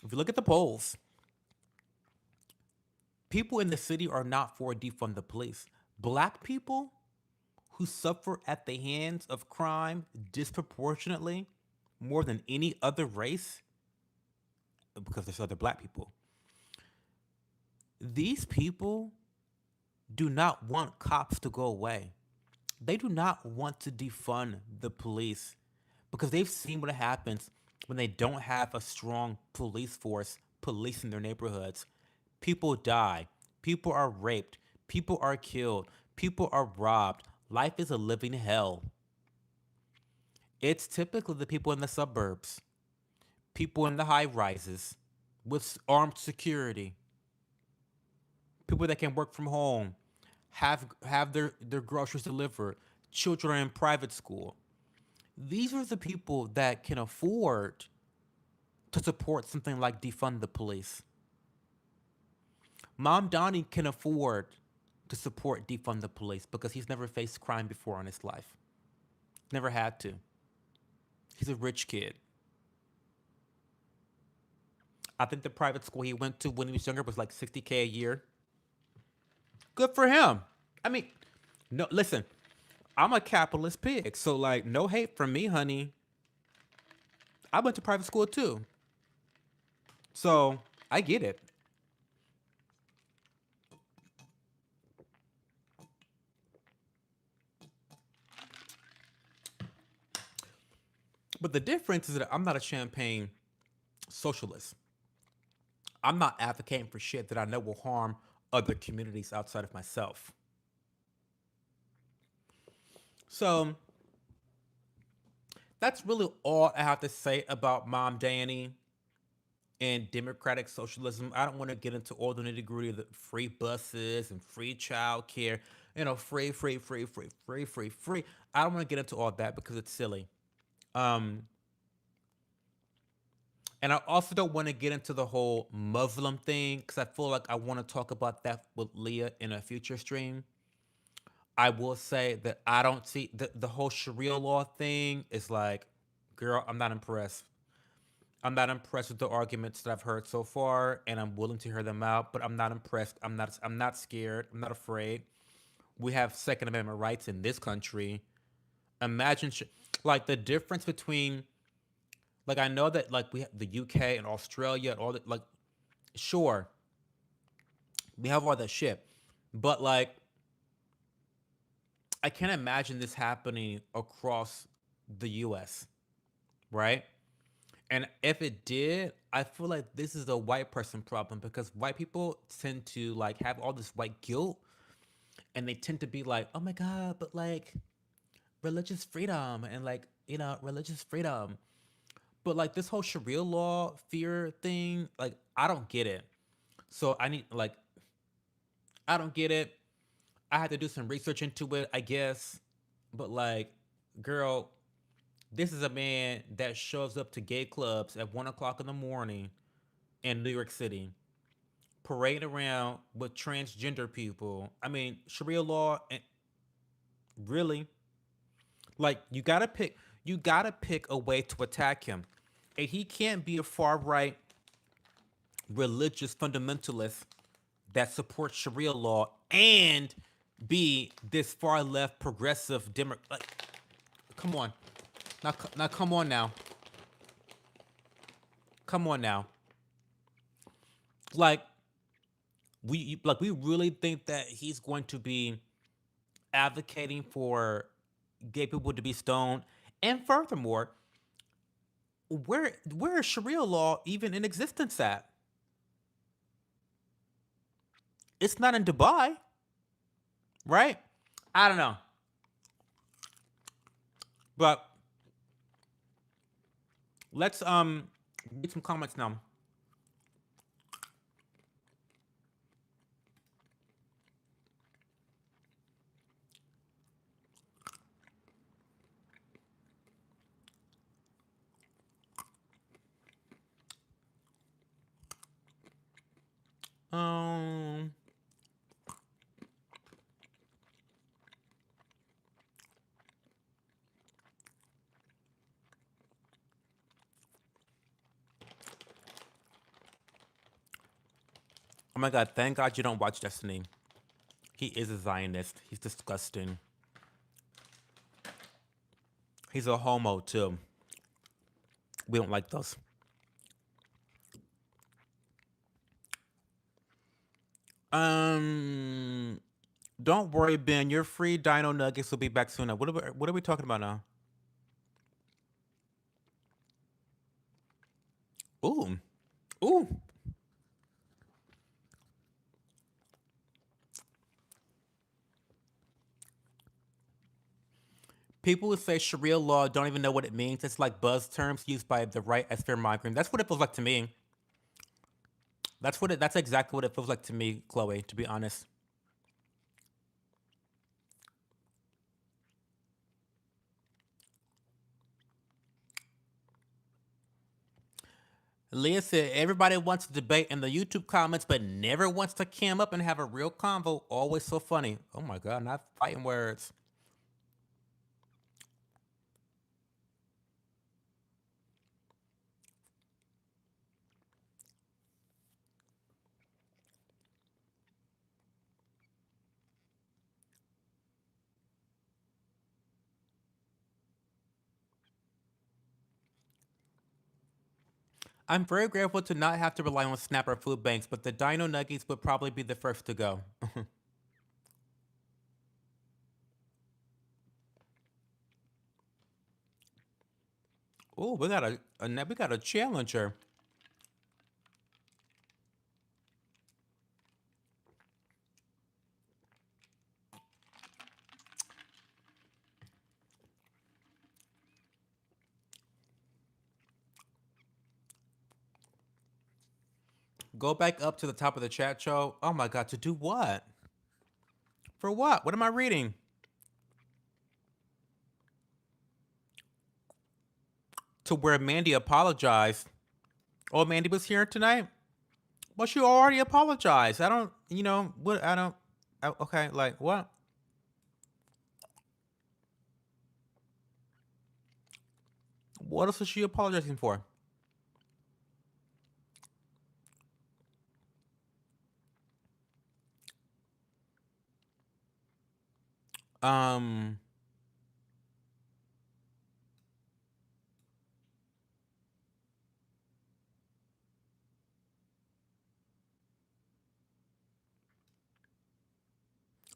if you look at the polls, people in the city are not for defund the police. Black people who suffer at the hands of crime disproportionately more than any other race, because there's other black people, these people do not want cops to go away. They do not want to defund the police because they've seen what happens when they don't have a strong police force policing their neighborhoods. People die, people are raped, people are killed, people are robbed. Life is a living hell. It's typically the people in the suburbs, people in the high rises with armed security, people that can work from home, have their groceries delivered, children are in private school. These are the people that can afford to support something like defund the police. Mamdani can afford to support defund the police because he's never faced crime before in his life. Never had to. He's a rich kid. I think the private school he went to when he was younger was like 60K a year. Good for him. I mean, no, listen, I'm a capitalist pig, so like, no hate from me, honey. I went to private school too, so I get it. But the difference is that I'm not a champagne socialist. I'm not advocating for shit that I know will harm other communities outside of myself. So that's really all I have to say about Mom Danny and democratic socialism. I don't want to get into all the nitty gritty of the free buses and free childcare, free. I don't want to get into all that because it's silly. Um, and I also don't want to get into the whole Muslim thing because I feel like I want to talk about that with Leah in a future stream. I will say that I don't see the whole Sharia law thing is like, girl, I'm not impressed. I'm not impressed with the arguments that I've heard so far, and I'm willing to hear them out. But I'm not impressed. I'm not scared. I'm not afraid. We have Second Amendment rights in this country. Imagine, like the difference between, like I know that like we have the UK and Australia and all that. Like, sure, we have all that shit, but like I can't imagine this happening across the US, right? And if it did, I feel like this is a white person problem because white people tend to like have all this white guilt and they tend to be like, "Oh my god, but like religious freedom and like, religious freedom." But like this whole Sharia law fear thing, like I don't get it. So I need like I don't get it. I had to do some research into it, I guess. But like, girl, this is a man that shows up to gay clubs at 1 o'clock in the morning in New York City, parading around with transgender people. I mean, Sharia law, really, like you gotta pick a way to attack him, and he can't be a far right religious fundamentalist that supports Sharia law and be this far left progressive Demo. Like, come on, now, come on now, come on now. Like we really think that he's going to be advocating for gay people to be stoned, and furthermore, where is Sharia law even in existence at? It's not in Dubai, right? I don't know, but let's read some comments now. Um, oh my God, thank God you don't watch Destiny. He is a Zionist. He's disgusting. He's a homo too. We don't like those. Um, don't worry, Ben. Your free Dino Nuggets will be back soon. Now, what are we talking about now? Ooh, ooh. People who say Sharia law don't even know what it means. It's like buzz terms used by the right as fear mongering. That's what it feels like to me. That's exactly what it feels like to me, Chloe. To be honest, Leah said everybody wants to debate in the YouTube comments, but never wants to cam up and have a real convo. Always so funny. Oh my God, not fighting words. I'm very grateful to not have to rely on Snapper food banks, but the Dino Nuggies would probably be the first to go. Oh, we got a challenger. Go back up to the top of the chat show. Oh my God, to do what? For what? What am I reading? To where Mandy apologized. Oh, Mandy was here tonight? Well, she already apologized. I don't, what, I don't, okay, like, what? What else is she apologizing for? Um,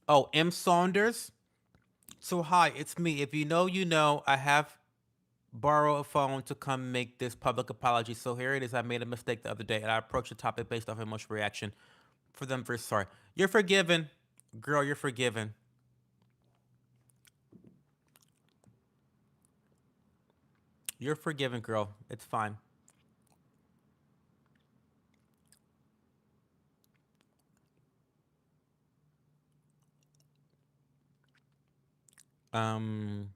oh, M. Saunders. So, hi, it's me. If you know, you know, I have borrow a phone to come make this public apology. So here it is. I made a mistake the other day, and I approached the topic based off emotional reaction. For them, very sorry. You're forgiven, girl. You're forgiven. You're forgiven, girl. It's fine. Um,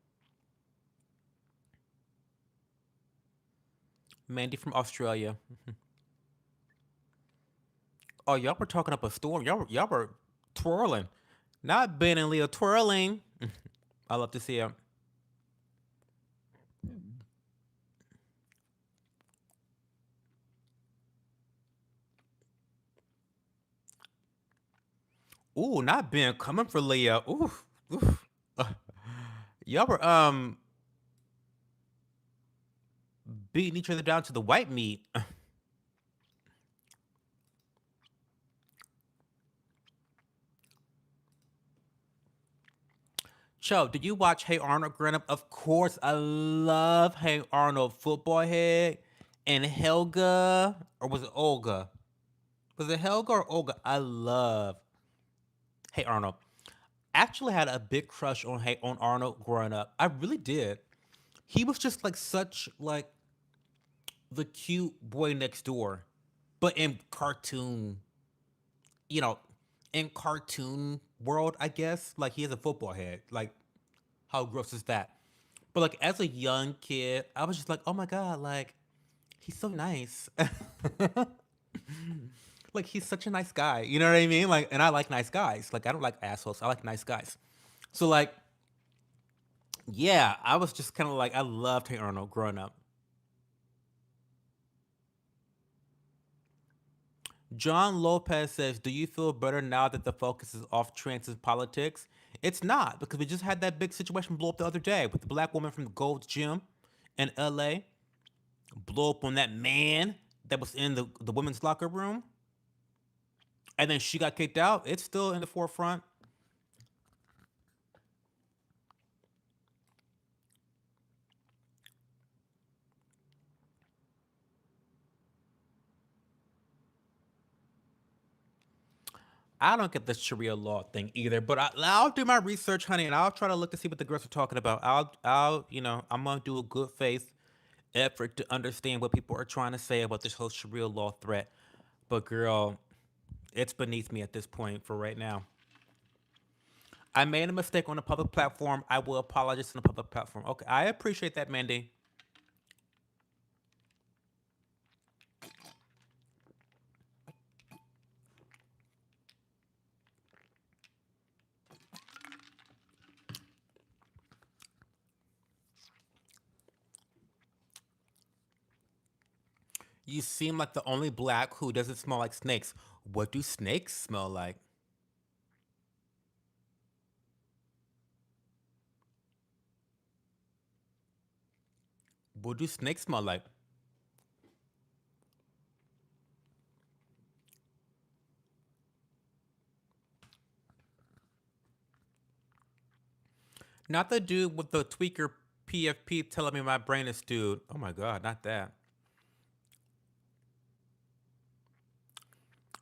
Mandy from Australia. Oh, y'all were talking up a storm. Y'all were twirling. Not Ben and Leah twirling. I love to see it. Ooh, not Ben coming for Leah. Ooh, ooh. Uh, y'all were beating each other down to the white meat. Cho, did you watch Hey Arnold growing up? Of course, I love Hey Arnold, football head, and Helga, or was it Olga? Was it Helga or Olga? I love Hey Arnold. Actually, had a big crush on on Arnold growing up. I really did. He was just like such like the cute boy next door, but in cartoon, you know, in cartoon world, I guess. Like he has a football head. Like how gross is that? But like as a young kid, I was just like, oh my god, like he's so nice. Like he's such a nice guy. You know what I mean? Like, and I like nice guys. Like I don't like assholes. I like nice guys. So like, yeah, I was just kind of like I loved Hey Arnold growing up. John Lopez says, "Do you feel better now that the focus is off trans and politics?" It's not because we just had that big situation blow up the other day with the black woman from the Gold's Gym in L.A. blow up on that man that was in the women's locker room, and then she got kicked out. It's still in the forefront. I don't get the Sharia law thing either, but I'll do my research, honey, and I'll try to look to see what the girls are talking about. I'm gonna do a good faith effort to understand what people are trying to say about this whole Sharia law threat. But girl, it's beneath me at this point for right now. I made a mistake on a public platform. I will apologize on a public platform. Okay, I appreciate that, Mandy. You seem like the only black who doesn't smell like snakes. What do snakes smell like? What do snakes smell like? Not the dude with the tweaker PFP telling me my brain is stewed. Oh my god, not that.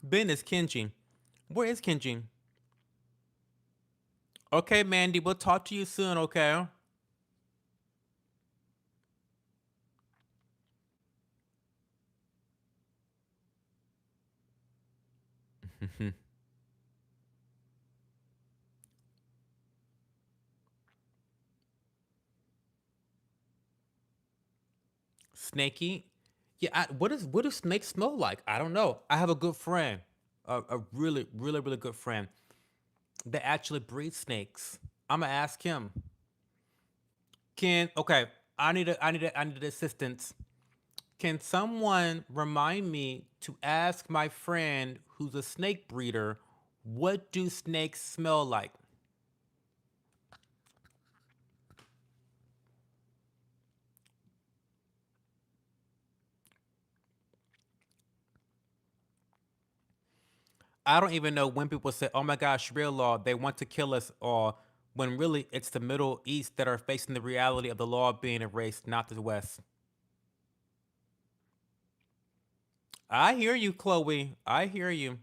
Ben is Kenji. Where is Kenji? Okay, Mandy, we'll talk to you soon, okay? Snaky? Yeah, what do snakes smell like? I don't know. I have a good friend, a really good friend that actually breeds snakes. I'm gonna ask him. Can okay? I need assistance. Can someone remind me to ask my friend who's a snake breeder, what do snakes smell like? I don't even know when people say, "Oh my gosh, real law, they want to kill us all," when really it's the Middle East that are facing the reality of the law being erased, not the West. I hear you, Chloe. I hear you.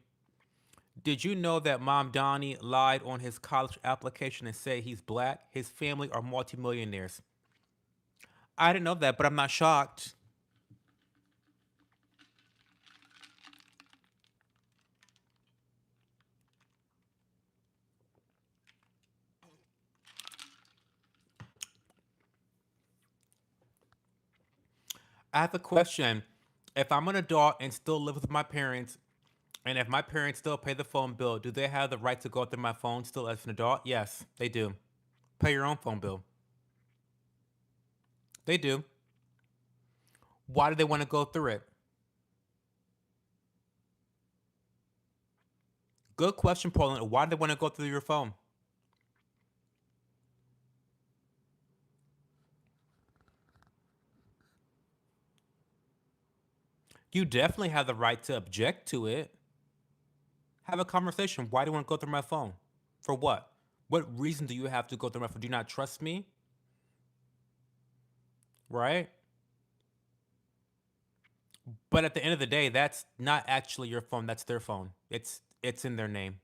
Did you know that Mamdani lied on his college application and said he's black? His family are multimillionaires. I didn't know that, but I'm not shocked. I have a question. If I'm an adult and still live with my parents, and if my parents still pay the phone bill, do they have the right to go through my phone still as an adult? Yes, they do. Pay your own phone bill. They do. Why do they want to go through it? Good question, Poland. Why do they want to go through your phone? You definitely have the right to object to it. Have a conversation. Why do you want to go through my phone? For what? What reason do you have to go through my phone? Do you not trust me? Right? But at the end of the day, that's not actually your phone. That's their phone. It's in their name.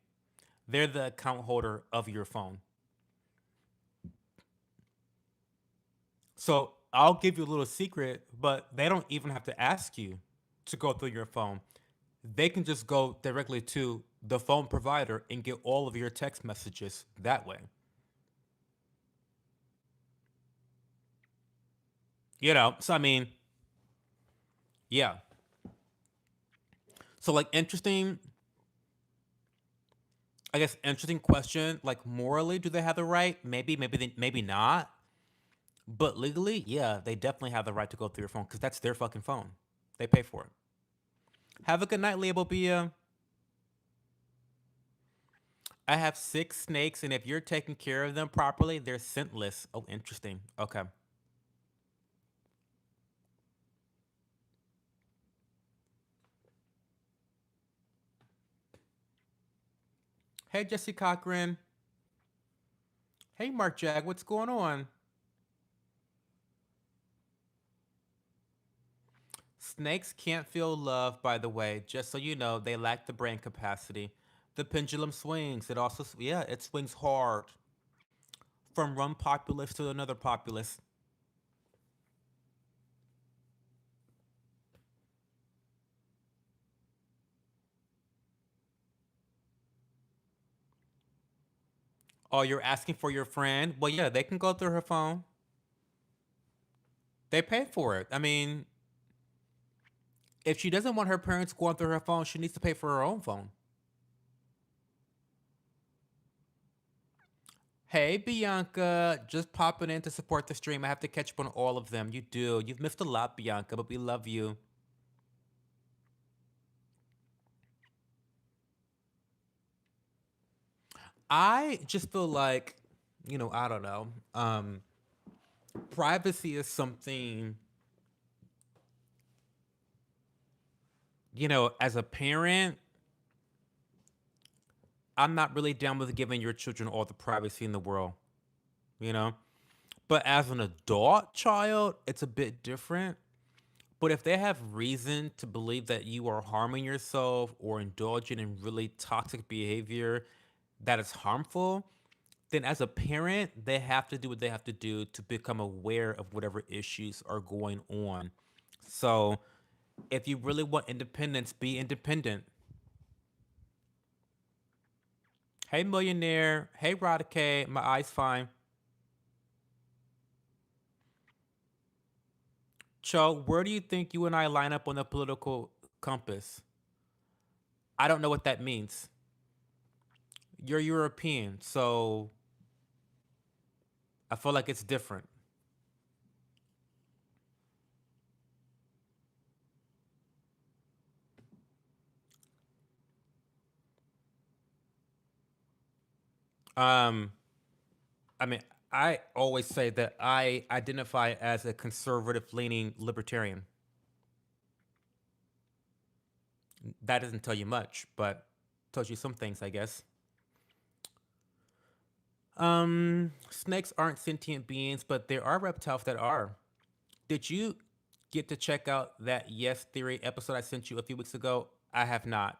They're the account holder of your phone. So I'll give you a little secret, but they don't even have to ask you to go through your phone. They can just go directly to the phone provider and get all of your text messages that way. So I mean, yeah. So like interesting, I guess interesting question. Like morally, do they have the right? Maybe not. But legally, yeah, they definitely have the right to go through your phone because that's their fucking phone. They pay for it. Have a good night, Label Bia. I have six snakes, and if you're taking care of them properly, they're scentless. Oh, interesting. Okay. Hey, Jesse Cochran. Hey, Mark Jag. What's going on? Snakes can't feel love, by the way. Just so you know, they lack the brain capacity. The pendulum swings. It also, yeah, it swings hard from one populace to another populace. Oh, you're asking for your friend? Well, yeah, they can go through her phone. They pay for it. I mean, if she doesn't want her parents going through her phone, she needs to pay for her own phone. Hey, Bianca, just popping in to support the stream. I have to catch up on all of them. You do. You've missed a lot, Bianca, but we love you. I just feel like, I don't know. Privacy is something, as a parent, I'm not really down with giving your children all the privacy in the world, you know? But as an adult child, it's a bit different. But if they have reason to believe that you are harming yourself or indulging in really toxic behavior that is harmful, then as a parent, they have to do what they have to do to become aware of whatever issues are going on. So if you really want independence, be independent. Hey, millionaire. Hey, Rodake. My eye's fine. Cho, where do you think you and I line up on the political compass? I don't know what that means. You're European, so I feel like it's different. Um, I mean, I always say that I identify as a conservative leaning libertarian. That doesn't tell you much, but tells you some things, I guess. Snakes aren't sentient beings, but there are reptiles that are. Did you get to check out that Yes Theory episode I sent you a few weeks ago? I have not.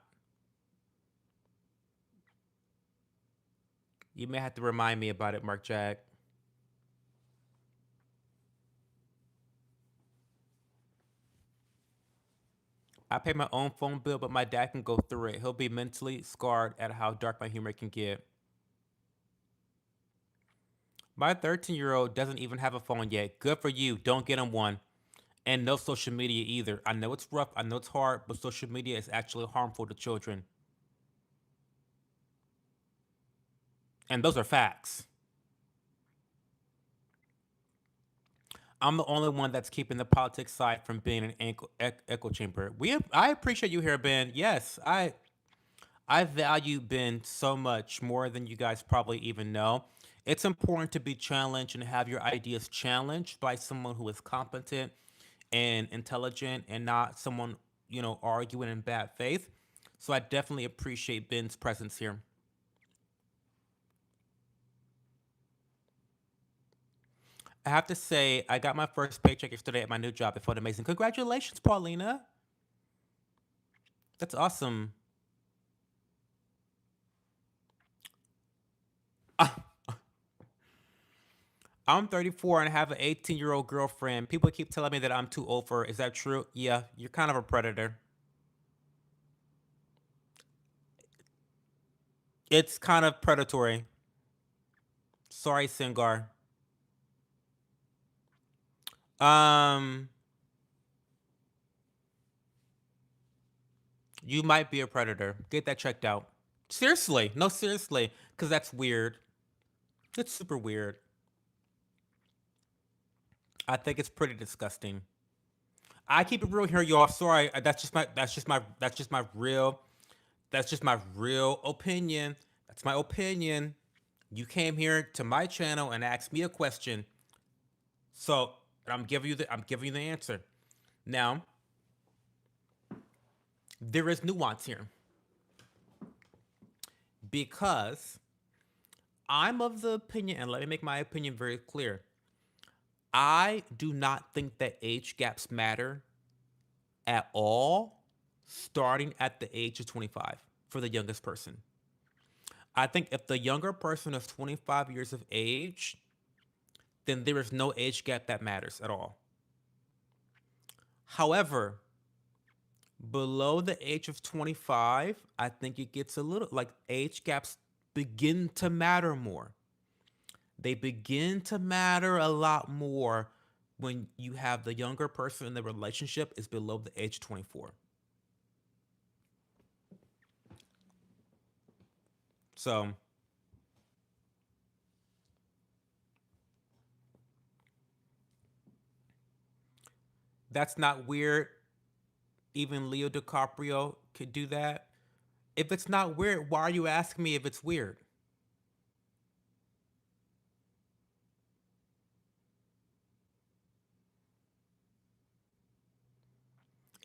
You may have to remind me about it, Mark Jack. I pay my own phone bill, but my dad can go through it. He'll be mentally scarred at how dark my humor can get. My 13-year-old doesn't even have a phone yet. Good for you. Don't get him one. And no social media either. I know it's rough. I know it's hard, but social media is actually harmful to children. And those are facts. I'm the only one that's keeping the politics side from being an echo chamber. I appreciate you here, Ben. Yes, I value Ben so much more than you guys probably even know. It's important to be challenged and have your ideas challenged by someone who is competent and intelligent and not someone, arguing in bad faith. So I definitely appreciate Ben's presence here. I have to say, I got my first paycheck yesterday at my new job. It felt amazing. Congratulations, Paulina. That's awesome. I'm 34 and I have an 18-year-old girlfriend. People keep telling me that I'm too old for her. Is that true? Yeah, you're kind of a predator. It's kind of predatory. Sorry, Singar. Um, you might be a predator. Get that checked out. Seriously. No, seriously. Because that's weird. It's super weird. I think it's pretty disgusting. I keep it real here, y'all. Sorry. That's just my real opinion. That's my opinion. You came here to my channel and asked me a question. So I'm giving you the answer. Now, there is nuance here because I'm of the opinion, and let me make my opinion very clear. I do not think that age gaps matter at all starting at the age of 25 for the youngest person. I think if the younger person is 25 years of age, then there is no age gap that matters at all. However, below the age of 25, I think it gets a little like age gaps begin to matter more. They begin to matter a lot more when you have the younger person in the relationship is below the age of 24. So that's not weird. Even Leo DiCaprio could do that. If it's not weird, why are you asking me if it's weird?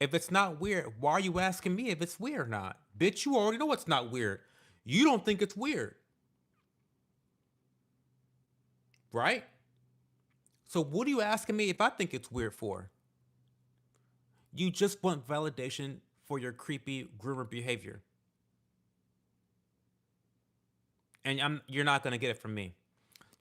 If it's not weird, why are you asking me if it's weird or not? Bitch, you already know it's not weird. You don't think it's weird, right? So what are you asking me if I think it's weird for? You just want validation for your creepy groomer behavior. And you're not gonna get it from me.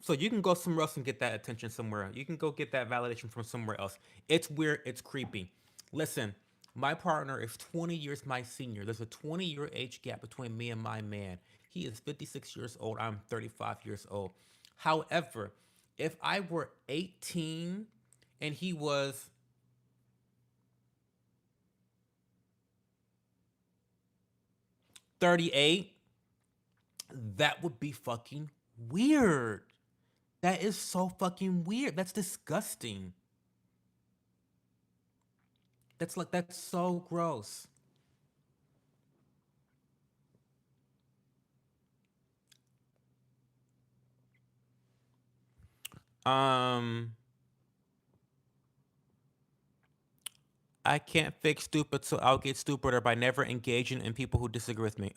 So you can go somewhere else and get that attention somewhere else. You can go get that validation from somewhere else. It's weird, it's creepy. Listen, my partner is 20 years my senior. There's a 20-year age gap between me and my man. He is 56 years old. I'm 35 years old. However, if I were 18 and he was 38, that would be fucking weird. That is so fucking weird. That's disgusting. That's so gross. Um, I can't fix stupid, so I'll get stupider by never engaging in people who disagree with me.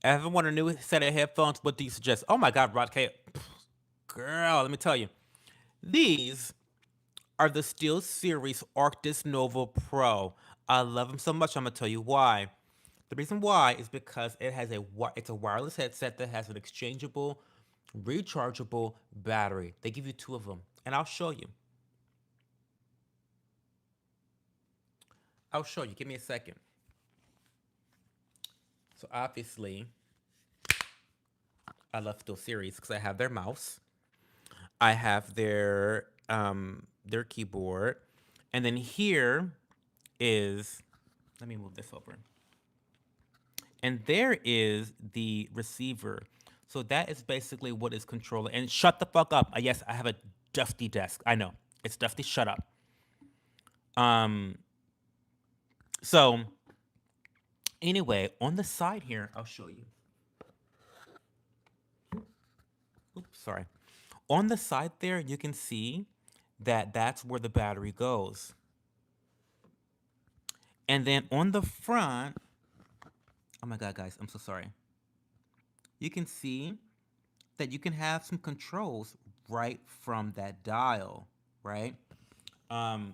If I want a new set of headphones, what do you suggest? Oh my God, Rod K. Girl, let me tell you. These are the Steel Series Arctis Nova Pro. I love them so much, I'm going to tell you why. The reason why is because it's a wireless headset that has an exchangeable, rechargeable battery. They give you two of them, and I'll show you. I'll show you. Give me a second. So obviously, I love Steel Series because I have their mouse, I have their keyboard, and then here is, let me move this over. And there is the receiver. So that is basically what is controlling. And shut the fuck up. Yes, I have a dusty desk. I know. It's dusty. Shut up. Um so anyway, on the side here, I'll show you. Oops, sorry. On the side there, you can see that that's where the battery goes. And then on the front, oh my god, guys, I'm so sorry. You can see that you can have some controls right from that dial, right? Um,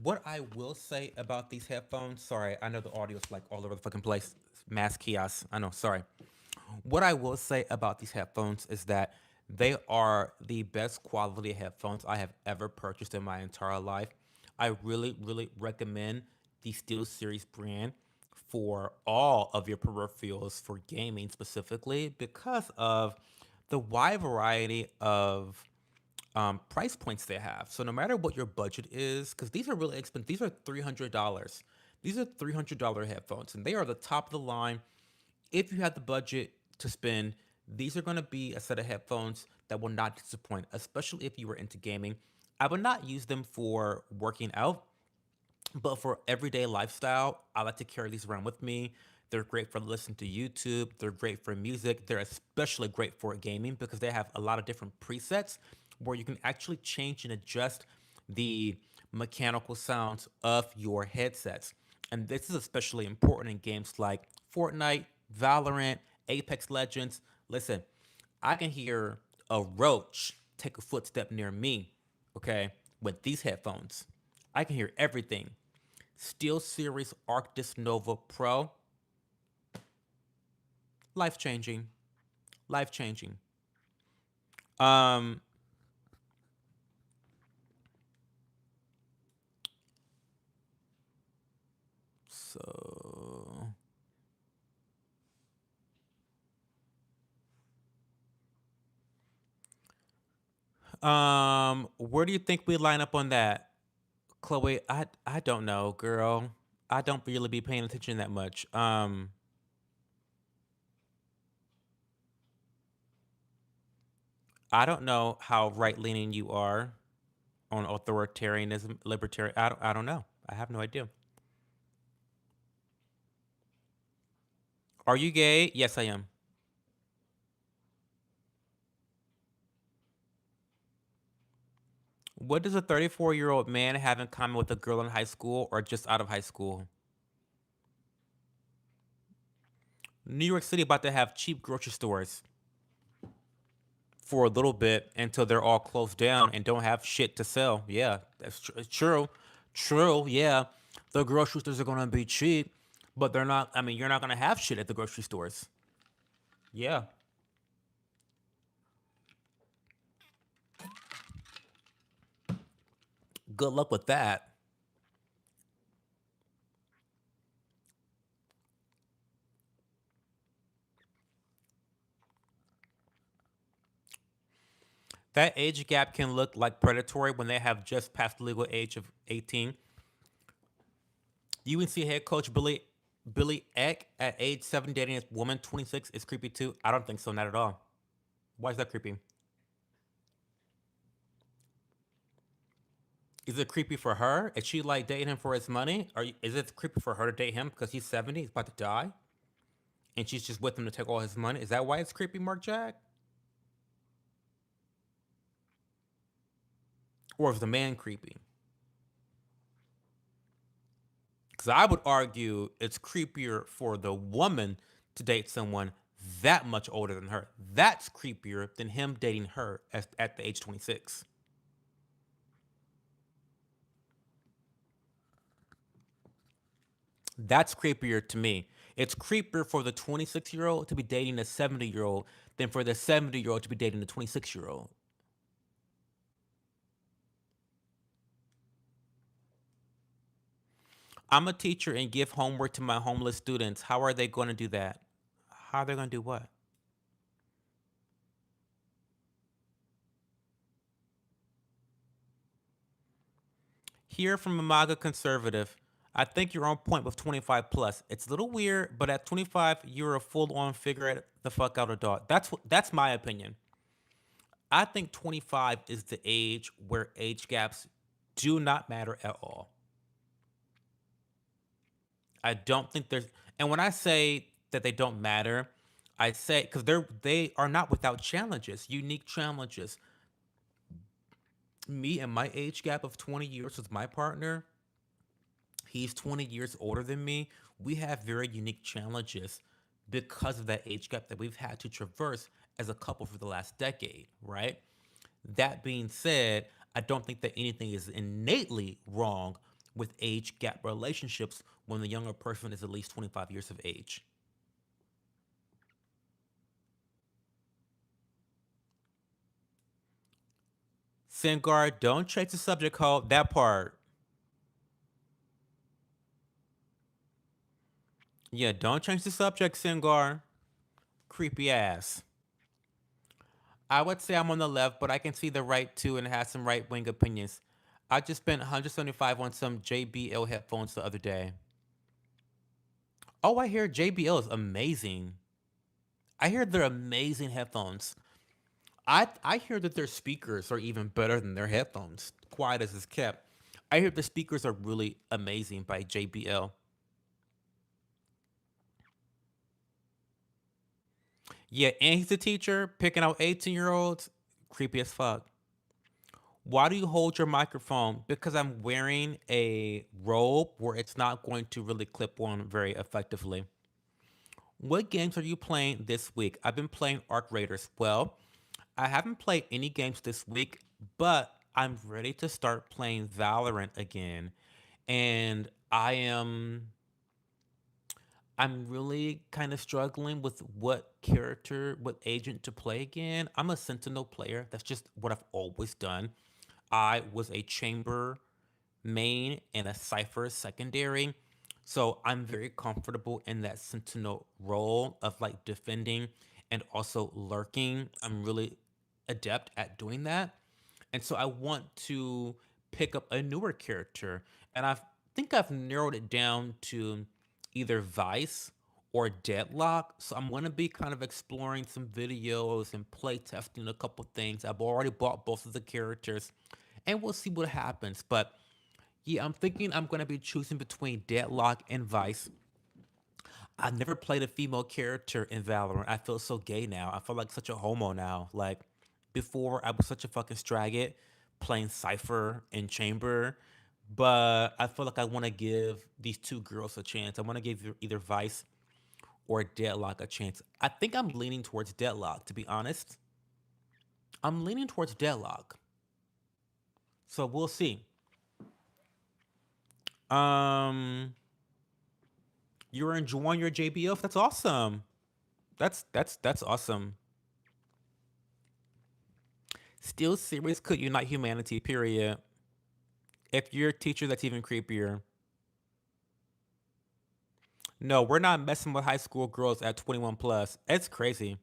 what I will say about these headphones, sorry, I know the audio is like all over the fucking place, mass chaos. I know, sorry. What I will say about these headphones is that they are the best quality headphones I have ever purchased in my entire life. I really, really recommend the SteelSeries brand for all of your peripherals for gaming specifically because of the wide variety of price points they have. So no matter what your budget is, because these are really expensive, these are $300. These are $300 headphones, and they are the top of the line. If you have the budget to spend, these are going to be a set of headphones that will not disappoint, especially if you were into gaming. I would not use them for working out, but for everyday lifestyle, I like to carry these around with me. They're great for listening to YouTube. They're great for music. They're especially great for gaming because they have a lot of different presets where you can actually change and adjust the mechanical sounds of your headsets. And this is especially important in games like Fortnite, Valorant, Apex Legends. Listen, I can hear a roach take a footstep near me, okay, with these headphones. I can hear everything. Steel Series Arctis Nova Pro, life changing, life changing. Um, so, where do you think we line up on that, Chloe? I don't know, girl. I don't really be paying attention that much. I don't know how right leaning you are on authoritarianism, libertarian. I don't know. I have no idea. Are you gay? Yes, I am. What does a 34-year-old man have in common with a girl in high school or just out of high school? New York City about to have cheap grocery stores for a little bit until they're all closed down and don't have shit to sell. Yeah, that's true. True, yeah. The grocery stores are going to be cheap, but they're not, I mean, you're not going to have shit at the grocery stores. Yeah. Good luck with that. That age gap can look like predatory when they have just passed the legal age of 18. UNC head coach Billy Eck at age 7 dating a woman 26 is creepy too. I don't think so, not at all. Why is that creepy? Is it creepy for her? Is she like dating him for his money? Is it creepy for her to date him because he's 70, he's about to die, and she's just with him to take all his money? Is that why it's creepy, Mark Jack? Or is the man creepy? Because I would argue it's creepier for the woman to date someone that much older than her. That's creepier than him dating her at the age 26. That's creepier to me. It's creepier for the 26-year-old to be dating a 70-year-old than for the 70-year-old to be dating a 26-year-old. I'm a teacher and give homework to my homeless students. How are they going to do that? How are they going to do what? Here from a MAGA conservative, I think you're on point with 25 plus. It's a little weird, but at 25, you're a full on figure it the fuck out adult. That's my opinion. I think 25 is the age where age gaps do not matter at all. I don't think there's, and when I say that they don't matter, I say because they are not without challenges, unique challenges. Me and my age gap of 20 years with my partner, he's 20 years older than me. We have very unique challenges because of that age gap that we've had to traverse as a couple for the last decade, right? That being said, I don't think that anything is innately wrong with age gap relationships when the younger person is at least 25 years of age. Singard, don't chase the subject hold. That part. Yeah, don't change the subject, Singar. Creepy ass. I would say I'm on the left, but I can see the right too and have some right wing opinions. I just spent 175 on some JBL headphones the other day. Oh, I hear JBL is amazing. I hear they're amazing headphones. I hear that their speakers are even better than their headphones. Quiet as it's kept. I hear the speakers are really amazing by JBL. Yeah, and he's a teacher picking out 18-year-olds. Creepy as fuck. Why do you hold your microphone? Because I'm wearing a robe where it's not going to really clip on very effectively. What games are you playing this week? I've been playing Arc Raiders. Well, I haven't played any games this week, but I'm ready to start playing Valorant again. And I'm really kind of struggling with what character, what agent to play again. I'm a Sentinel player. That's just what I've always done. I was a chamber main and a cipher secondary. So I'm very comfortable in that sentinel role of like defending and also lurking. I'm really adept at doing that. And so I want to pick up a newer character. And think I've narrowed it down to either Vice or Deadlock. So I'm going to be kind of exploring some videos and play testing a couple things. I've already bought both of the characters and we'll see what happens. But yeah, I'm thinking I'm going to be choosing between Deadlock and Vice. I've never played a female character in Valorant. I feel so gay now. I feel like such a homo now. Like before, I was such a fucking straggit playing Cypher and Chamber. But I feel like I want to give these two girls a chance. I want to give either Vice or Deadlock a chance. I think I'm leaning towards Deadlock, to be honest. I'm leaning towards Deadlock. So we'll see. Um, you're enjoying your JBF? That's awesome. That's awesome. Still serious could unite humanity, period. If you're a teacher, that's even creepier. No, we're not messing with high school girls at 21 plus. It's crazy.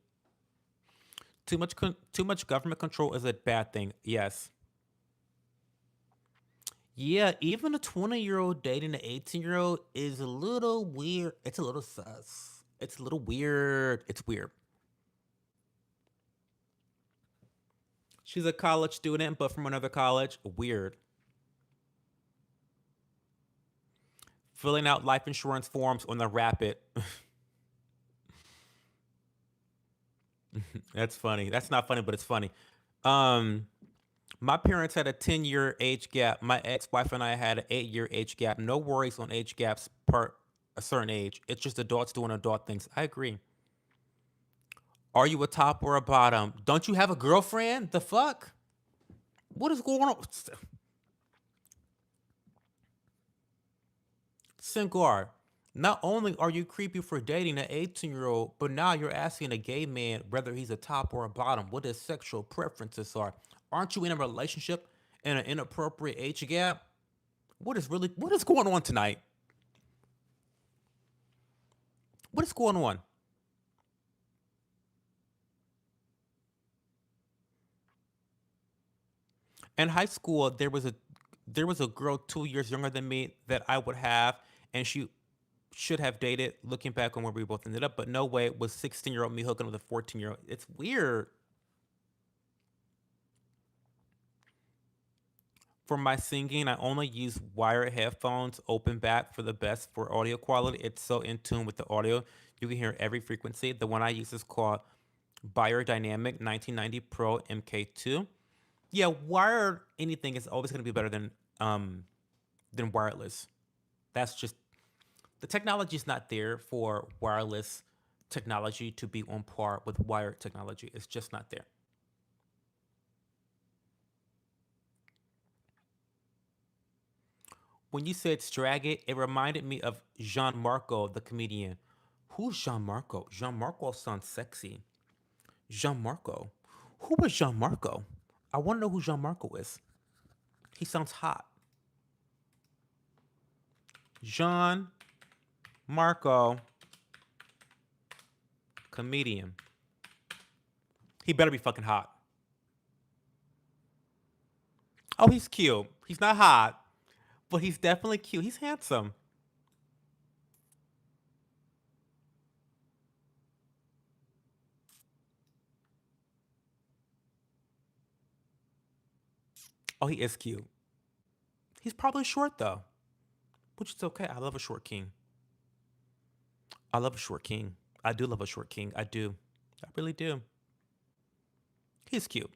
Too much government control is a bad thing. Yes. Yeah, even a 20-year-old dating an 18-year-old is a little weird. It's a little sus. It's a little weird. It's weird. She's a college student, but from another college. Weird. Filling out life insurance forms on the Rapid. That's funny. That's not funny, but it's funny. Um, my parents had a 10-year age gap. My ex-wife and I had an 8-year age gap. No worries on age gaps per a certain age. It's just adults doing adult things. I agree. Are you a top or a bottom? Don't you have a girlfriend? The fuck? What is going on? Singar, not only are you creepy for dating an 18-year-old, but now you're asking a gay man whether he's a top or a bottom, what his sexual preferences are. Aren't you in a relationship in an inappropriate age gap? What is going on tonight? What is going on? In high school, there was a girl 2 years younger than me that I would have, and she should have dated. Looking back on where we both ended up, but no way, it was 16-year-old me hooking with a 14-year-old. It's weird. For my singing, I only use wired headphones, open back for the best for audio quality. It's so in tune with the audio. You can hear every frequency. The one I use is called Biodynamic 1990 Pro MK2. Yeah, wired anything is always going to be better um than wireless. That's just the technology is not there for wireless technology to be on par with wired technology. It's just not there. When you said Stragget, it reminded me of Jean Marco, the comedian. Who's Jean Marco? Jean Marco sounds sexy. Jean Marco. Who is Jean Marco? I want to know who Jean Marco is. He sounds hot. Jean Marco, comedian. He better be fucking hot. Oh, he's cute. He's not hot, but he's definitely cute. He's handsome. Oh, he is cute. He's probably short though, which is okay. I love a short king. I love a short king. I do love a short king. I do. I really do. He's cute.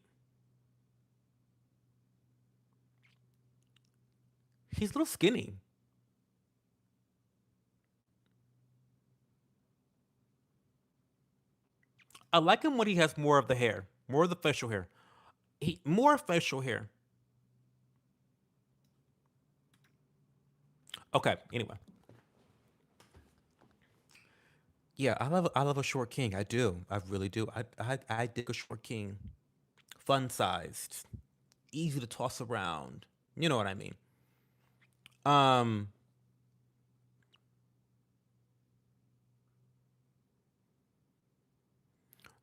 He's a little skinny. I like him when he has more of the hair, more of the facial hair. He more facial hair. Okay. Anyway, yeah, I love a short king. I do. I really do. I dig a short king. Fun sized, easy to toss around. You know what I mean? Um,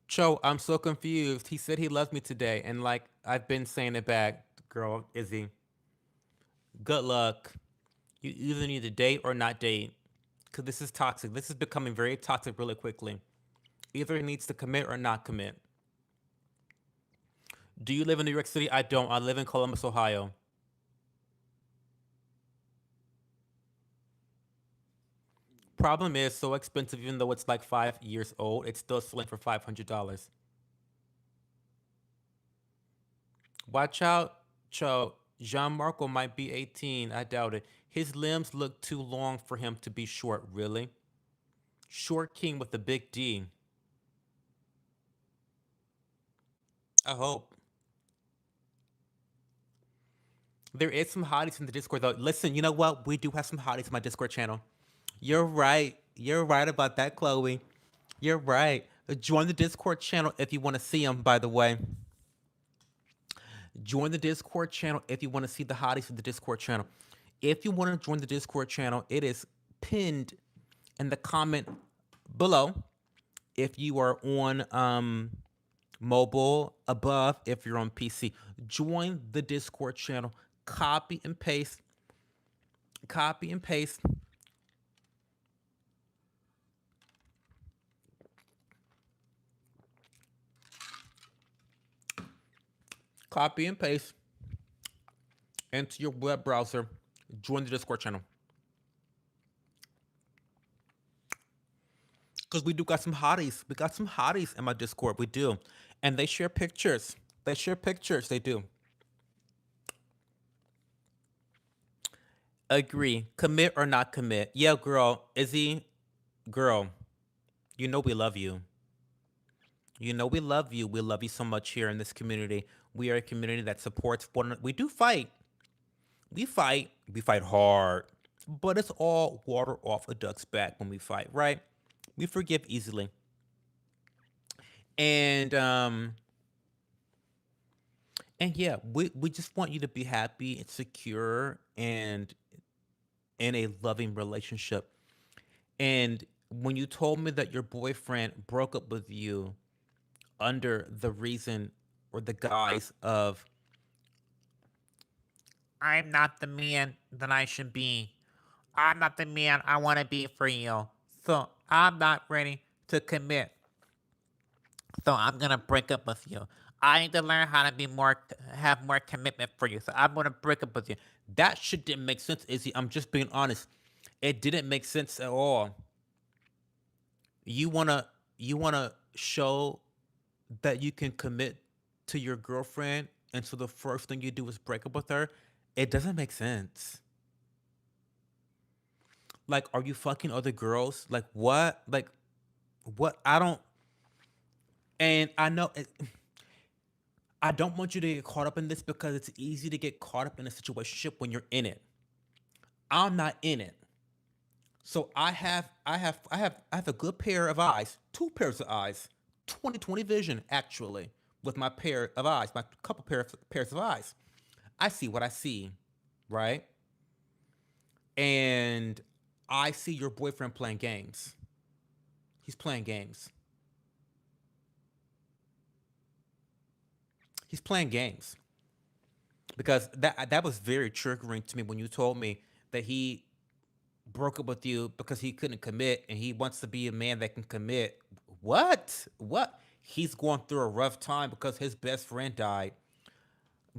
Cho, I'm so confused. He said he loves me today, and like I've been saying it back, girl, Izzy. Good luck. You either need to date or not date, because this is toxic. This is becoming very toxic really quickly. Either he needs to commit or not commit. Do you live in New York City? I don't. I live in Columbus, Ohio. Problem is, so expensive, even though it's like 5 years old, it's still selling for $500. Watch out, Cho. Jean Marco might be 18. I doubt it. His limbs look too long for him to be short, really. Short king with a big D. I hope. There is some hotties in the Discord, though. Listen, you know what? We do have some hotties in my Discord channel. You're right. You're right about that, Chloe. You're right. Join the Discord channel if you want to see them, by the way. Join the Discord channel if you want to see the hotties in the Discord channel. If you want to join the Discord channel, it is pinned in the comment below. If you are on mobile, above if you're on PC, join the Discord channel. Copy and paste. Copy and paste. Copy and paste into your web browser. Join the Discord channel. Because we do got some hotties. We got some hotties in my Discord. We do. And they share pictures. They share pictures. They do. Agree. Commit or not commit. Yeah, girl. Izzy, girl, you know we love you. You know we love you. We love you so much here in this community. We are a community that supports one. We do fight. We fight. We fight hard. But it's all water off a duck's back when we fight, right? We forgive easily. And yeah, we just want you to be happy and secure and in a loving relationship. And when you told me that your boyfriend broke up with you under the reason or the guise of I'm not the man that I should be. I'm not the man I want to be for you. So I'm not ready to commit. So I'm gonna break up with you. I need to learn how to be more, have more commitment for you. So I'm gonna break up with you. That shit didn't make sense, Izzy. I'm just being honest. It didn't make sense at all. You wanna you wanna show that you can commit to your girlfriend, and so the first thing you do is break up with her. It doesn't make sense. Like, are you fucking other girls? Like what? Like what? I don't. And I know I don't want you to get caught up in this because it's easy to get caught up in a situationship when you're in it. I'm not in it. So I have a good pair of eyes, two pairs of eyes, 20/20 vision actually with my pair of eyes, my couple pairs of eyes. I see what I see, right? And I see your boyfriend playing games. He's playing games. He's playing games because that was very triggering to me when you told me that he broke up with you because he couldn't commit and he wants to be a man that can commit. What? What? He's going through a rough time because his best friend died.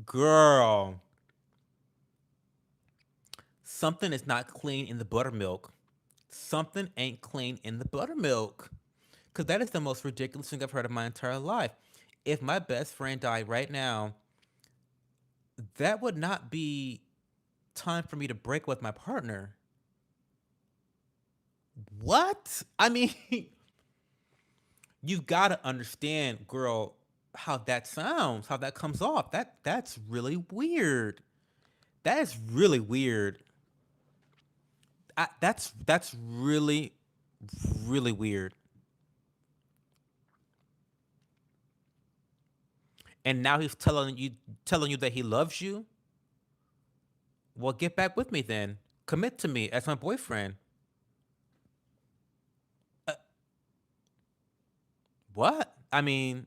Girl, something is not clean in the buttermilk. Something ain't clean in the buttermilk. Because that is the most ridiculous thing I've heard in my entire life. If my best friend died right now, that would not be time for me to break with my partner. What? I mean, you gotta understand, girl, how that sounds, how that comes off. That's really weird. That is really weird. That's really really weird. And now he's telling you that he loves you. Well, get back with me then. Commit to me as my boyfriend. Uh, what? I mean,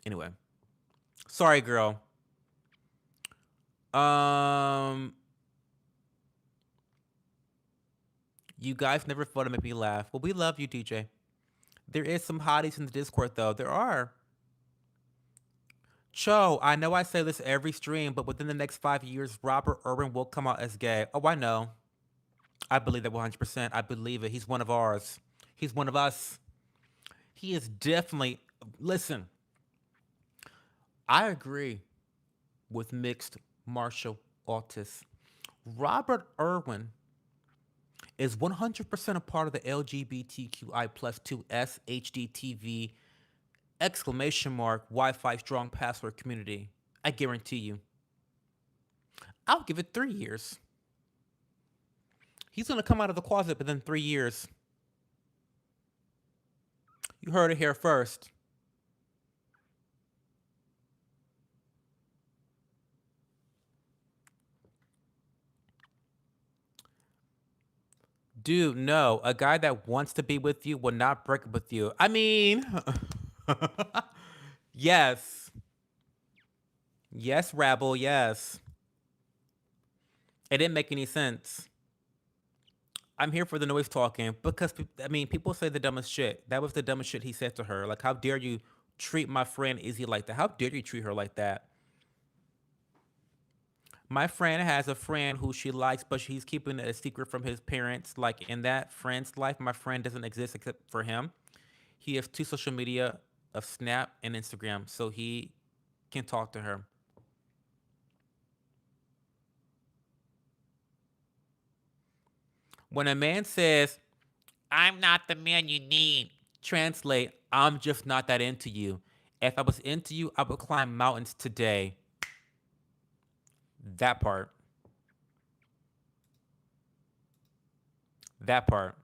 anyway. Sorry, girl. Um, you guys never fun to make me laugh. Well, we love you, DJ. There is some hotties in the Discord though. There are. Cho, I know I say this every stream, but within the next 5 years, Robert Irwin will come out as gay. Oh, I know. I believe that 100%. I believe it. He's one of ours. He's one of us. He is definitely. Listen, I agree with mixed martial artists. Robert Irwin is 100% a part of the LGBTQI plus 2S HDTV exclamation mark Wi-Fi strong password community. I guarantee you. I'll give it 3 years. He's gonna come out of the closet within 3 years. You heard it here first. Dude, no. A guy that wants to be with you will not break up with you. I mean, yes. Yes, Rabble, yes. It didn't make any sense. I'm here for the noise talking because, I mean, people say the dumbest shit. That was the dumbest shit he said to her. Like, how dare you treat my friend Izzy like that? How dare you treat her like that? My friend has a friend who she likes, but she's keeping it a secret from his parents. Like, in that friend's life, my friend doesn't exist except for him. He has two social media of Snap and Instagram, so he can talk to her. When a man says, I'm not the man you need, translate, I'm just not that into you. If I was into you, I would climb mountains today. That part. That part.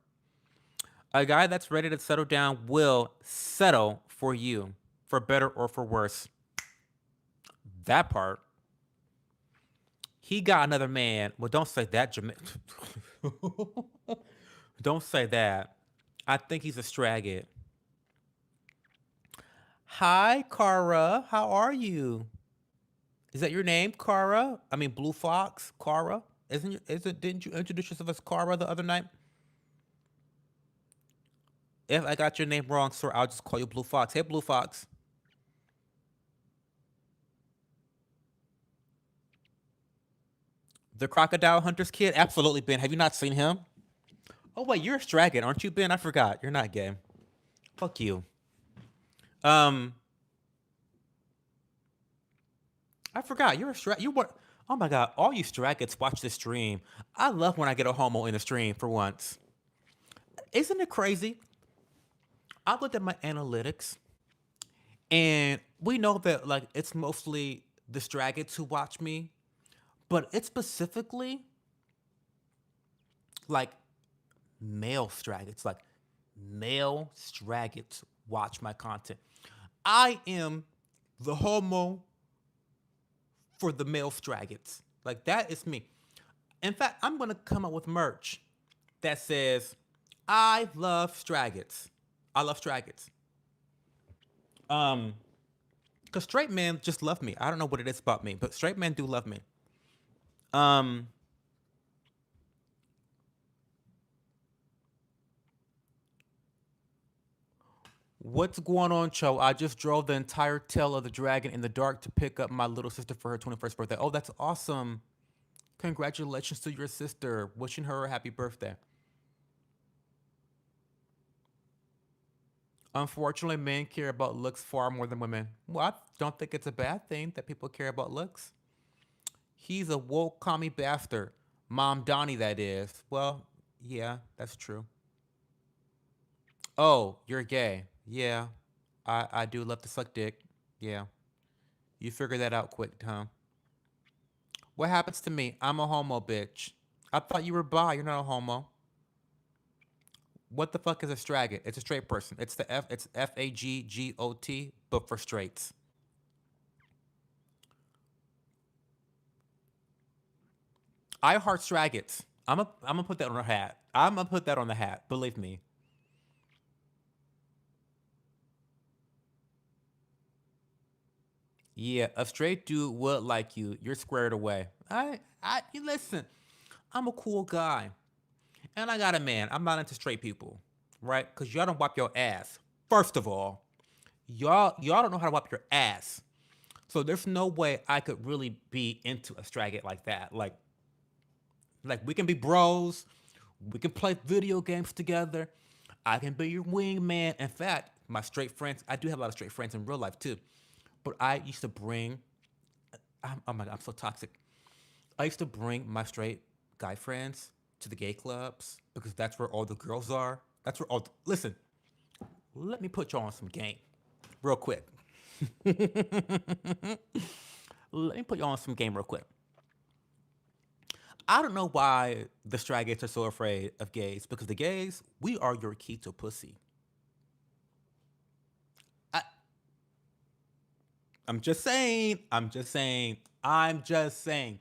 A guy that's ready to settle down will settle for you, for better or for worse. That part. He got another man. Well, don't say that, don't say that. I think he's a straggot. Hi, Kara. How are you? Is that your name, Kara? I mean, Blue Fox, Kara. Isn't you? Is it? Didn't you introduce yourself as Kara the other night? If I got your name wrong, sir, I'll just call you Blue Fox. Hey, Blue Fox. The Crocodile Hunter's kid? Absolutely, Ben. Have you not seen him? Oh, wait, you're a Straggin, aren't you, Ben? I forgot. You're not gay. Fuck you. Um, I forgot. You're a Strag. You what? Oh my God. All you Straggets watch this stream. I love when I get a homo in the stream for once. Isn't it crazy? I looked at my analytics and we know that like it's mostly the Straggets who watch me, but it's specifically like male Straggets. Like male Straggets watch my content. I am the homo for the male Straggets. Like that is me. In fact, I'm gonna come up with merch that says, "I love Straggets." I love Straggets. Um, cause straight men just love me. I don't know what it is about me, but straight men do love me. Um, what's going on, Cho? I just drove the entire tail of the dragon in the dark to pick up my little sister for her 21st birthday. Oh, that's awesome! Congratulations to your sister. Wishing her a happy birthday. Unfortunately, men care about looks far more than women. Well, I don't think it's a bad thing that people care about looks. He's a woke commie bastard. Mamdani, that is. Well, yeah, that's true. Oh, you're gay. Yeah, I do love to suck dick. Yeah, you figured that out quick, huh? What happens to me? I'm a homo, bitch. I thought you were bi. You're not a homo. What the fuck is a straggot? It's a straight person. It's the F. It's FAGGOT, but for straights. I heart straggots. I'm gonna put that on a hat. I'm gonna put that on the hat. Believe me. Yeah, a straight dude would like you. You're squared away. You listen. I'm a cool guy, and I got a man. I'm not into straight people, right? Cause y'all don't wipe your ass. First of all, y'all don't know how to wipe your ass. So there's no way I could really be into a straggot like that. Like we can be bros. We can play video games together. I can be your wingman. In fact, my straight friends, I do have a lot of straight friends in real life too. But I used to bring, oh my God, I'm so toxic. I used to bring my straight guy friends to the gay clubs because that's where all the girls are. That's where all, listen, let me put y'all on some game real quick. Let me put y'all on some game real quick. I don't know why the straight gays are so afraid of gays because the gays, we are your key to pussy. I, I'm just saying. I'm just saying. I'm just saying.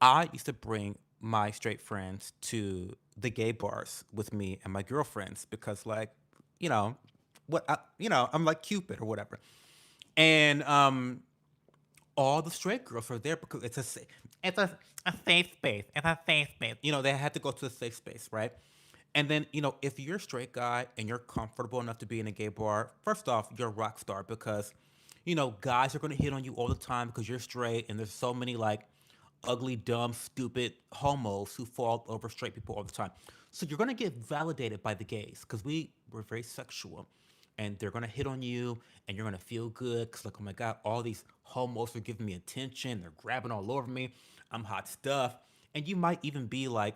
I used to bring my straight friends to the gay bars with me and my girlfriends because, like, you know, I'm like Cupid or whatever. And all the straight girls are there because it's a safe space. It's a safe space. They had to go to a safe space, right? And then, if you're a straight guy and you're comfortable enough to be in a gay bar, first off, you're a rock star because, guys are going to hit on you all the time because you're straight. And there's so many, like, ugly, dumb, stupid homos who fall over straight people all the time. So you're going to get validated by the gays because we're very sexual. And they're going to hit on you and you're going to feel good because, like, oh my God, all these homos are giving me attention. They're grabbing all over me. I'm hot stuff. And you might even be like,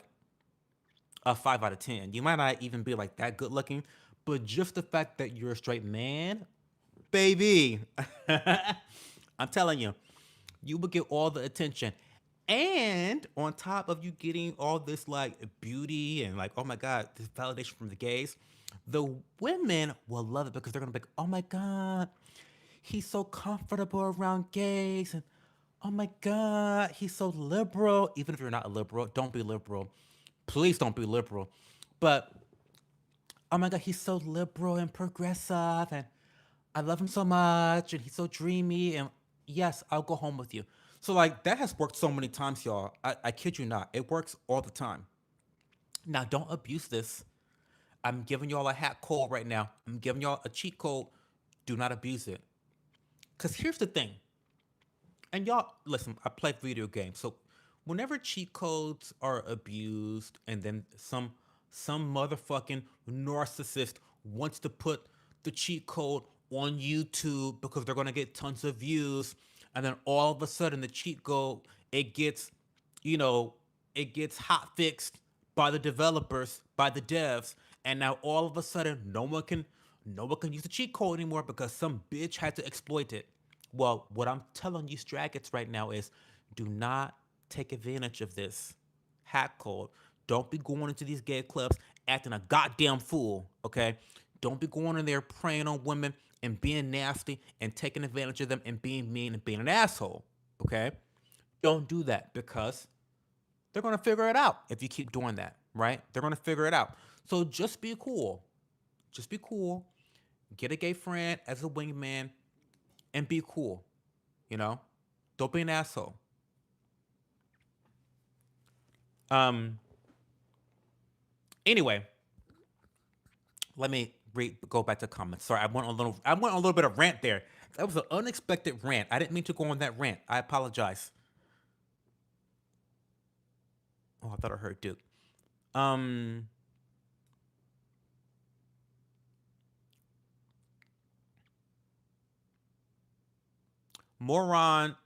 a 5 out of 10. You might not even be like that good looking, but just the fact that you're a straight man, baby, I'm telling you, you will get all the attention. And on top of you getting all this like beauty and like, oh my God, this validation from the gays, the women will love it because they're gonna be like, oh my God, he's so comfortable around gays and oh my God, he's so liberal. Even if you're not a liberal, don't be liberal. Please don't be liberal. But oh my God, he's so liberal and progressive, and I love him so much, and he's so dreamy, and yes, I'll go home with you. So like that has worked so many times, y'all. I kid you not, it works all the time. Now don't abuse this. I'm giving y'all a hack code right now. I'm giving y'all a cheat code. Do not abuse it. Cause here's the thing, and y'all listen. I play video games, so whenever cheat codes are abused, and then some motherfucking narcissist wants to put the cheat code on YouTube because they're gonna get tons of views, and then all of a sudden the cheat code it gets, you know, it gets hot fixed by the developers, by the devs, and now all of a sudden no one can use the cheat code anymore because some bitch had to exploit it. Well, what I'm telling you, Straggets, right now is do not take advantage of this hack code. Don't be going into these gay clubs acting a goddamn fool, okay? Don't be going in there preying on women and being nasty and taking advantage of them and being mean and being an asshole, okay? Don't do that because they're gonna figure it out if you keep doing that, right? They're gonna figure it out. So just be cool. Just be cool. Get a gay friend as a wingman and be cool. You know, don't be an asshole. Um. Anyway, let me go back to comments. Sorry, I went on a little bit of rant there. That was an unexpected rant. I didn't mean to go on that rant. I apologize. Oh, I thought I heard Duke. Um. Moron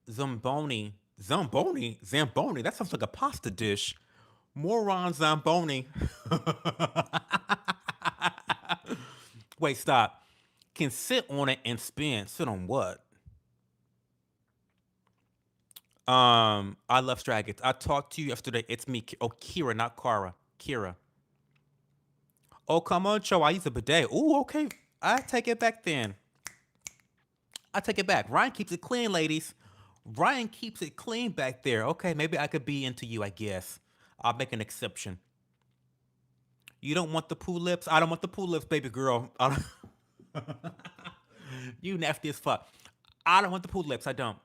Zamboni. Zamboni. That sounds like a pasta dish. Moron Zamboni. Wait, stop. Can sit on it and spin. Sit on what? I love Straggets. I talked to you yesterday. It's me. Oh, Kira, not Kara. Kira. Oh, come on, Joe. I use a bidet. Ooh, okay. I take it back then. I take it back. Ryan keeps it clean, ladies. Ryan keeps it clean back there. Okay, maybe I could be into you, I guess. I'll make an exception. You don't want the poo lips? I don't want the poo lips, baby girl. You nasty as fuck. I don't want the poo lips. I don't.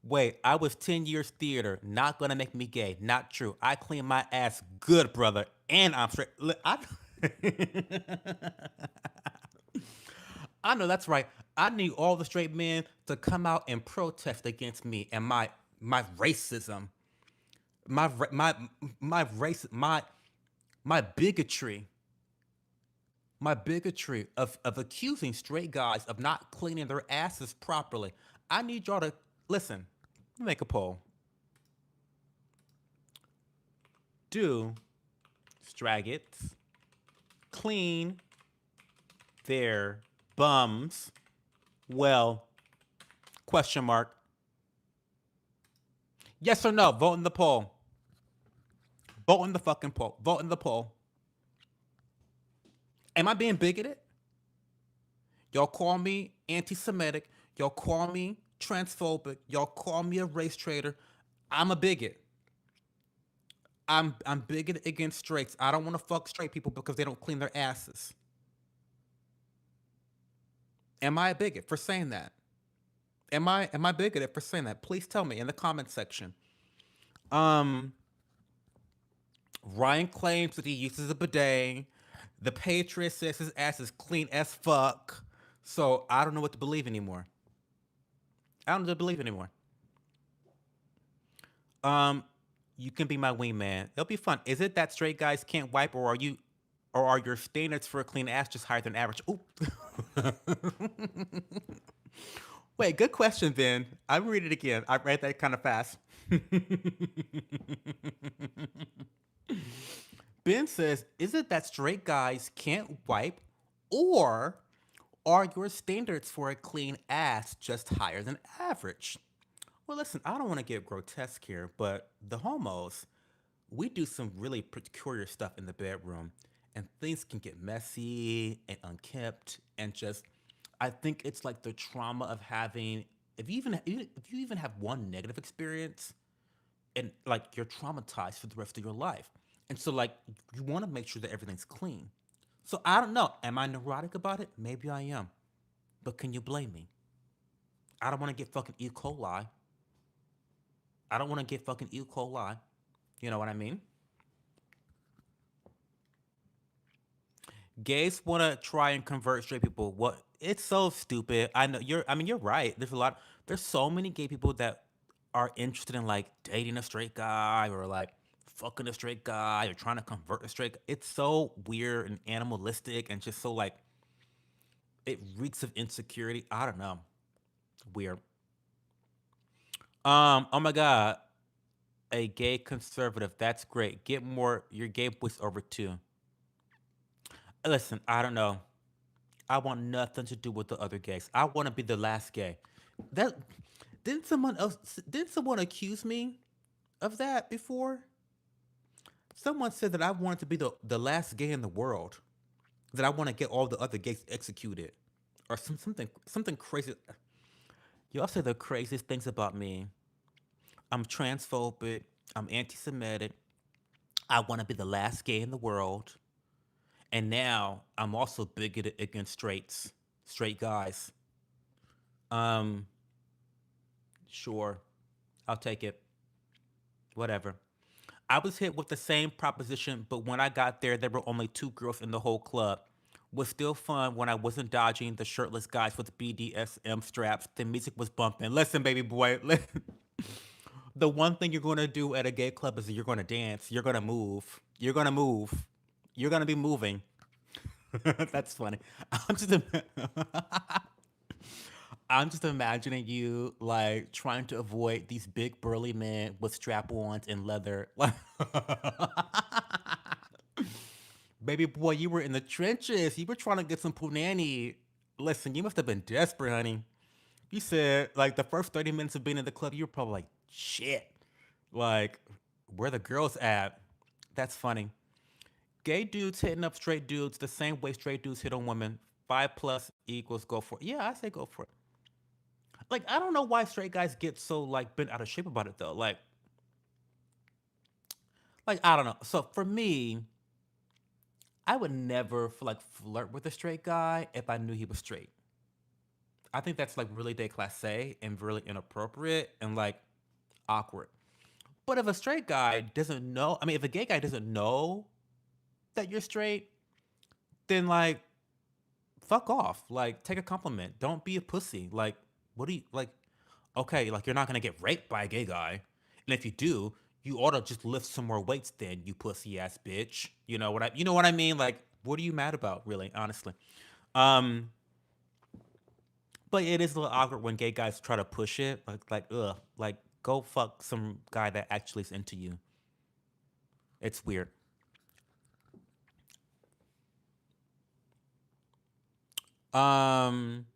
Wait, I was 10 years theater. Not gonna make me gay. Not true. I clean my ass good, brother. And I'm straight. I know that's right. I need all the straight men to come out and protest against me and my racism, my my race, my bigotry, my bigotry of accusing straight guys of not cleaning their asses properly. I need y'all to listen. Make a poll. Do Straggets clean their bums well? Question mark. Yes or no? Vote in the poll. Vote in the fucking poll. Vote in the poll. Am I being bigoted? Y'all call me anti-Semitic. Y'all call me transphobic. Y'all call me a race traitor. I'm a bigot. I'm bigoted against straights. I don't want to fuck straight people because they don't clean their asses. Am I a bigot for saying that? Am I bigoted for saying that? Please tell me in the comment section. Um, Ryan claims that he uses a bidet. The Patriot says his ass is clean as fuck. So I don't know what to believe anymore. I don't know what to believe anymore. Um, you can be my wingman. It'll be fun. Is it that straight guys can't wipe, or are your standards for a clean ass just higher than average? Ooh. Wait, good question, Ben. I'll read it again. I read that kind of fast. Ben says, is it that straight guys can't wipe, or are your standards for a clean ass just higher than average? Well, listen, I don't want to get grotesque here, but the homos, we do some really peculiar stuff in the bedroom, and things can get messy and unkept, and just, I think it's like the trauma of having, if you even have one negative experience, and like you're traumatized for the rest of your life. And so like you want to make sure that everything's clean. So I don't know. Am I neurotic about it? Maybe I am. But can you blame me? I don't want to get fucking E. coli. I don't want to get fucking E. coli. You know what I mean? Gays want to try and convert straight people. What? It's so stupid. I know you're. I mean, you're right. There's a lot. There's so many gay people that are interested in like dating a straight guy or like fucking a straight guy or trying to convert a straight. It's so weird and animalistic and just so like it reeks of insecurity. I don't know. Weird. Oh my god. A gay conservative. That's great. Get more your gay voice over too. Listen, I don't know. I want nothing to do with the other gays. I want to be the last gay. That didn't someone accuse me of that before? Someone said that I wanted to be the last gay in the world. That I want to get all the other gays executed. Or something crazy. Y'all say the craziest things about me. I'm transphobic. I'm anti-Semitic. I want to be the last gay in the world. And now I'm also bigoted against straight guys. Um, sure, I'll take it. Whatever. I was hit with the same proposition, but when I got there, there were only two girls in the whole club. Was still fun when I wasn't dodging the shirtless guys with BDSM straps. The music was bumping. Listen, baby boy, the one thing you're gonna do at a gay club is you're gonna dance. You're gonna move. You're gonna move. You're gonna be moving. That's funny. I'm just, I'm just imagining you like trying to avoid these big burly men with strap-ons and leather. Like, baby boy, you were in the trenches. You were trying to get some punani. Listen, you must have been desperate, honey. You said like the first 30 minutes of being in the club, you were probably like, shit. Like, where the girls at? That's funny. Gay dudes hitting up straight dudes the same way straight dudes hit on women. Five plus equals go for it. Yeah, I say go for it. Like, I don't know why straight guys get so like bent out of shape about it though. Like I don't know. So for me, I would never like flirt with a straight guy if I knew he was straight. I think that's like really déclassé and really inappropriate and like awkward. But if a straight guy doesn't know, I mean, if a gay guy doesn't know that you're straight, then like fuck off. Like take a compliment. Don't be a pussy. Like what do you like? Okay, like you're not gonna get raped by a gay guy, and if you do, you ought to just lift some more weights. Then you pussy ass bitch. You know what I mean? Like what are you mad about, really? Honestly. Um, but it is a little awkward when gay guys try to push it. Like ugh. Like go fuck some guy that actually is into you. It's weird. Um,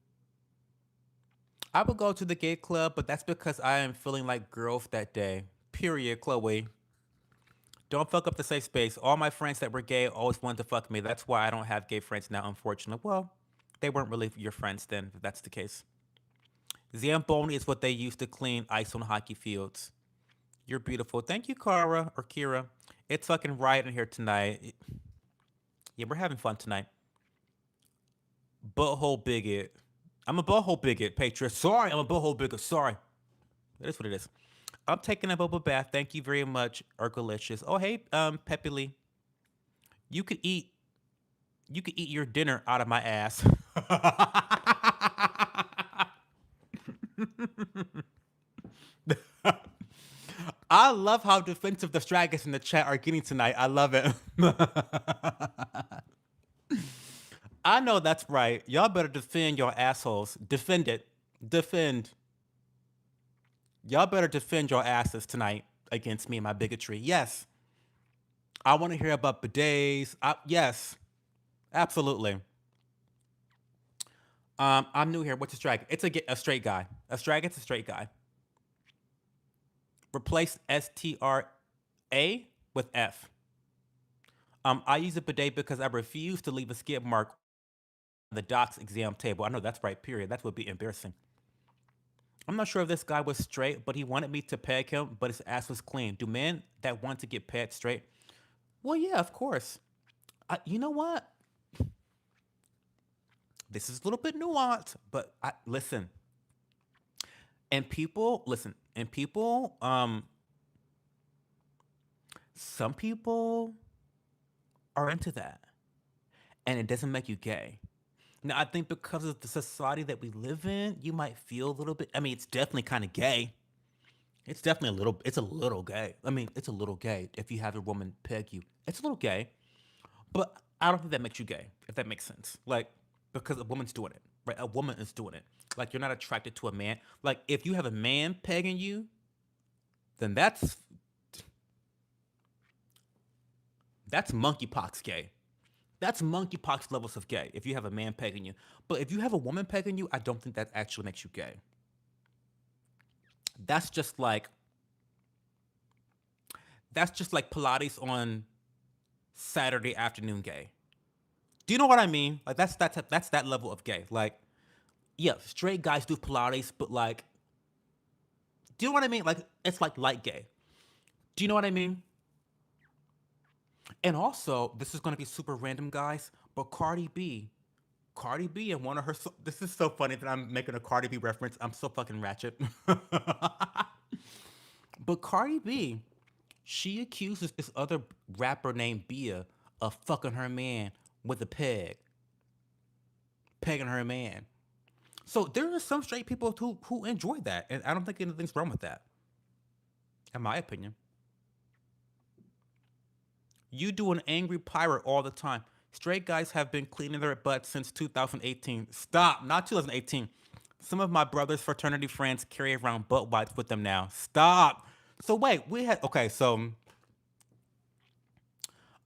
I would go to the gay club, but that's because I am feeling like girls that day. Period, Chloe. Don't fuck up the safe space. All my friends that were gay always wanted to fuck me. That's why I don't have gay friends now, unfortunately. Well, they weren't really your friends then, if that's the case. Zamboni is what they use to clean ice on hockey fields. You're beautiful. Thank you, Kara or Kira. It's fucking riot in here tonight. Yeah, we're having fun tonight. Butthole bigot. I'm a butthole bigot, Patriot. Sorry, I'm a butthole bigot. Sorry. That is what it is. I'm taking a bubble bath. Thank you very much, Urkalicious. Oh, hey, Pepe Lee. You could eat you could eat your dinner out of my ass. I love how defensive the Straggers in the chat are getting tonight. I love it. I know that's right. Y'all better defend your assholes. Defend it. Defend. Y'all better defend your asses tonight against me and my bigotry. Yes. I want to hear about bidets. Yes. Absolutely. I'm new here. What's a strag? It's a straight guy. A strag. It's a straight guy. Replace STRA with F. I use a bidet because I refuse to leave a skid mark on the docs exam table. I know that's right. Period. That would be embarrassing. I'm not sure if this guy was straight, but he wanted me to peg him, but his ass was clean. Do men that want to get pegged straight? Well, yeah, of course. You know what? This is a little bit nuanced, but listen. And people, listen, and people, some people are into that, and it doesn't make you gay. Now, I think because of the society that we live in, you might feel a little bit. I mean, it's definitely kind of gay. It's definitely a little. It's a little gay. I mean, it's a little gay if you have a woman peg you. It's a little gay, but I don't think that makes you gay. If that makes sense, like because a woman's doing it, right? A woman is doing it. Like you're not attracted to a man. Like if you have a man pegging you, then that's monkeypox gay. That's monkeypox levels of gay. If you have a man pegging you, but if you have a woman pegging you, I don't think that actually makes you gay. That's just like that's just like Pilates on Saturday afternoon gay. Do you know what I mean? Like that's that level of gay. Like yeah, straight guys do Pilates, but like, do you know what I mean? Like it's like light gay. Do you know what I mean? And also, this is gonna be super random, guys. But Cardi B, and one of her. This is so funny that I'm making a Cardi B reference. I'm so fucking ratchet. But Cardi B, she accuses this other rapper named Bia of fucking her man with a pegging her man. So there are some straight people who enjoy that, and I don't think anything's wrong with that, in my opinion. You do an angry pirate all the time. Straight guys have been cleaning their butts since 2018. Stop, not 2018. Some of my brother's fraternity friends carry around butt wipes with them now. Stop. So wait, we had okay. So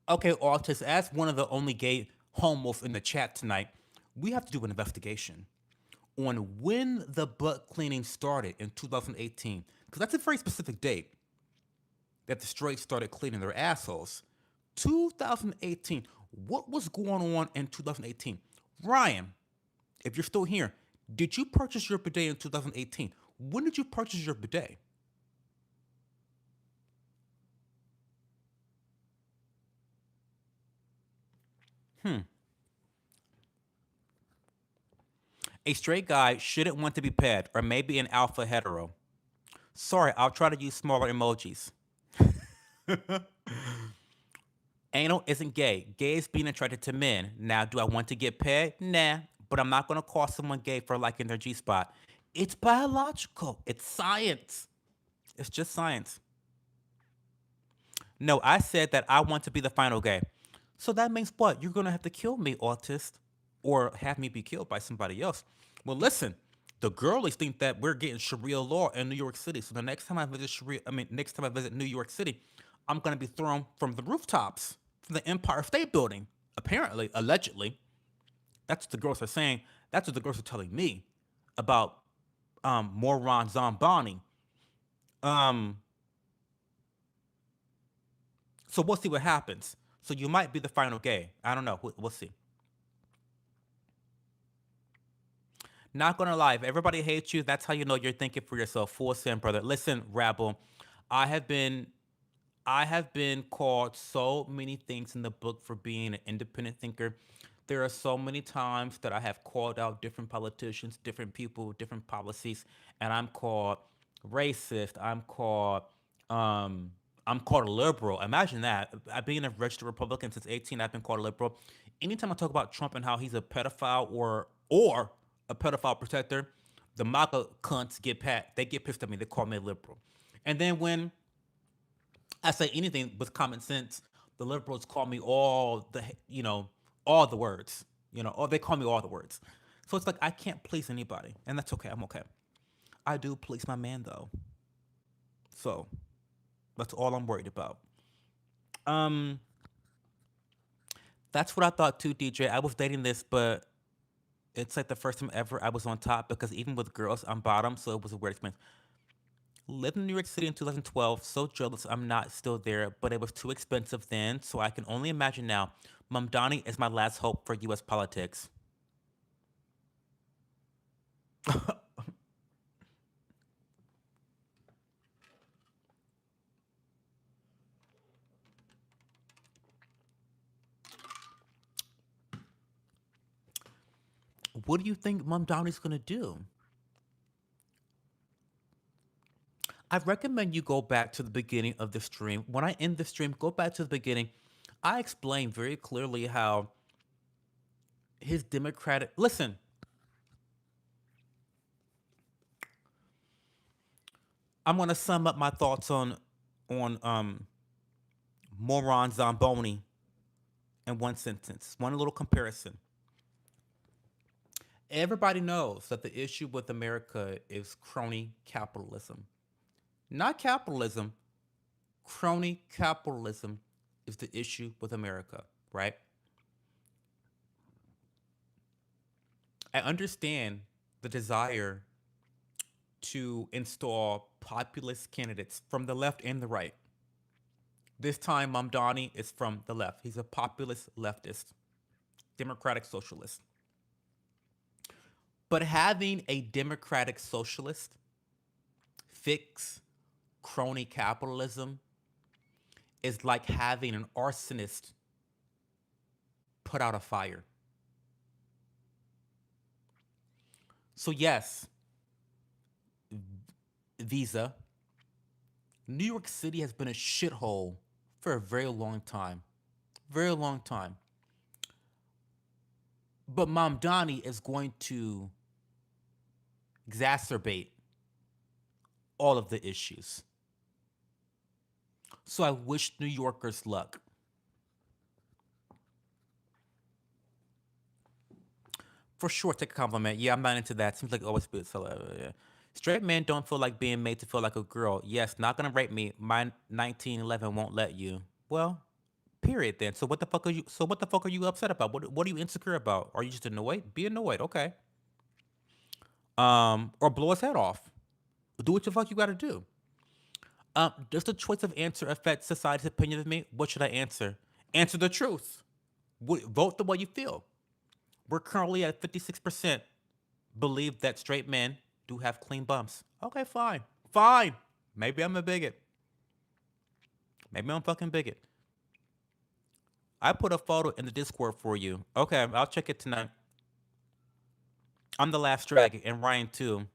okay, Artist, as one of the only gay homos in the chat tonight, we have to do an investigation on when the butt cleaning started in 2018, because that's a very specific date that the straights started cleaning their assholes. 2018. What was going on in 2018? Ryan, if you're still here, did you purchase your bidet in 2018? When did you purchase your bidet? Hmm. A straight guy shouldn't want to be paired, or maybe an alpha hetero. Sorry, I'll try to use smaller emojis. Anal isn't gay. Gay is being attracted to men. Now, do I want to get paired? Nah, but I'm not gonna call someone gay for liking their G spot. It's biological. It's science. It's just science. No, I said that I want to be the final gay. So that means what? You're gonna have to kill me, autist, or have me be killed by somebody else. Well, listen, the girlies think that we're getting Sharia law in New York City. So the next time I visit next time I visit New York City, I'm gonna be thrown from the rooftops from the Empire State Building. Apparently, allegedly, that's what the girls are saying. That's what the girls are telling me about Moron Zombani. Um, so we'll see what happens. So you might be the final gay. I don't know. We'll see. Not gonna lie, if everybody hates you, that's how you know you're thinking for yourself. Full send, brother. Listen, Rabble, I have been I have been called so many things in the book for being an independent thinker. There are so many times that I have called out different politicians, different people, different policies, and I'm called racist. Um, I'm called a liberal. Imagine that. I've been a registered Republican since 18. I've been called a liberal. Anytime I talk about Trump and how he's a pedophile or a pedophile protector, the MAGA cunts get pat. They get pissed at me. They call me a liberal. And then when I say anything with common sense, the liberals call me all the words, or they call me all the words. So it's like I can't please anybody, and that's okay. I'm okay. I do please my man though, so that's all I'm worried about. Um, that's what I thought too, DJ. I was dating this, but it's like the first time ever I was on top because even with girls, I'm bottom, so it was a weird experience. Lived in New York City in 2012. So jealous I'm not still there, but it was too expensive then, so I can only imagine now. Mamdani is my last hope for U.S. politics. What do you think Mamdani's gonna do? I recommend you go back to the beginning of the stream. When I end the stream, go back to the beginning. I explained very clearly how his Democratic. Listen, I'm gonna sum up my thoughts on Moron Zamboni in one sentence, one little comparison. Everybody knows that the issue with America is crony capitalism. Not capitalism, crony capitalism is the issue with America, right? I understand the desire to install populist candidates from the left and the right. This time, Mamdani is from the left. He's a populist leftist, democratic socialist. But having a democratic socialist fix crony capitalism is like having an arsonist put out a fire. So, yes, Visa, New York City has been a shithole for a very long time. Very long time. But Mamdani is going to exacerbate all of the issues. So I wish New Yorkers luck. For sure, take a compliment. Yeah, I'm not into that. Seems like always be so. Yeah. Straight men don't feel like being made to feel like a girl. Yes, not gonna rape me. My 1911 won't let you. Well, period. Then. So what the fuck are you? So what the fuck are you upset about? What are you insecure about? Are you just annoyed? Be annoyed. Okay. Or blow his head off. Do what the fuck you gotta do. Does the choice of answer affect society's opinion of me? What should I answer? Answer the truth. Vote the way you feel. We're currently at 56% believe that straight men do have clean bumps. Okay, fine. Fine. Maybe I'm a bigot. Maybe I'm a fucking bigot. I put a photo in the Discord for you. Okay, I'll check it tonight. I'm the last dragon, and Ryan too.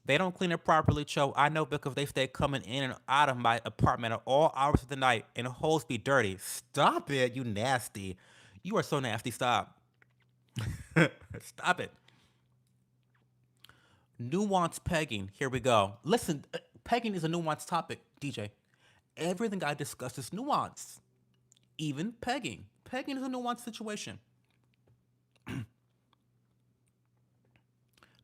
They don't clean it properly, Cho. I know because they stay coming in and out of my apartment at all hours of the night, and the holes be dirty. Stop it, you nasty. You are so nasty. Stop. Stop it. Nuance pegging. Here we go. Listen, pegging is a nuanced topic, DJ. Everything I discuss is nuanced. Even pegging. Pegging is a nuanced situation.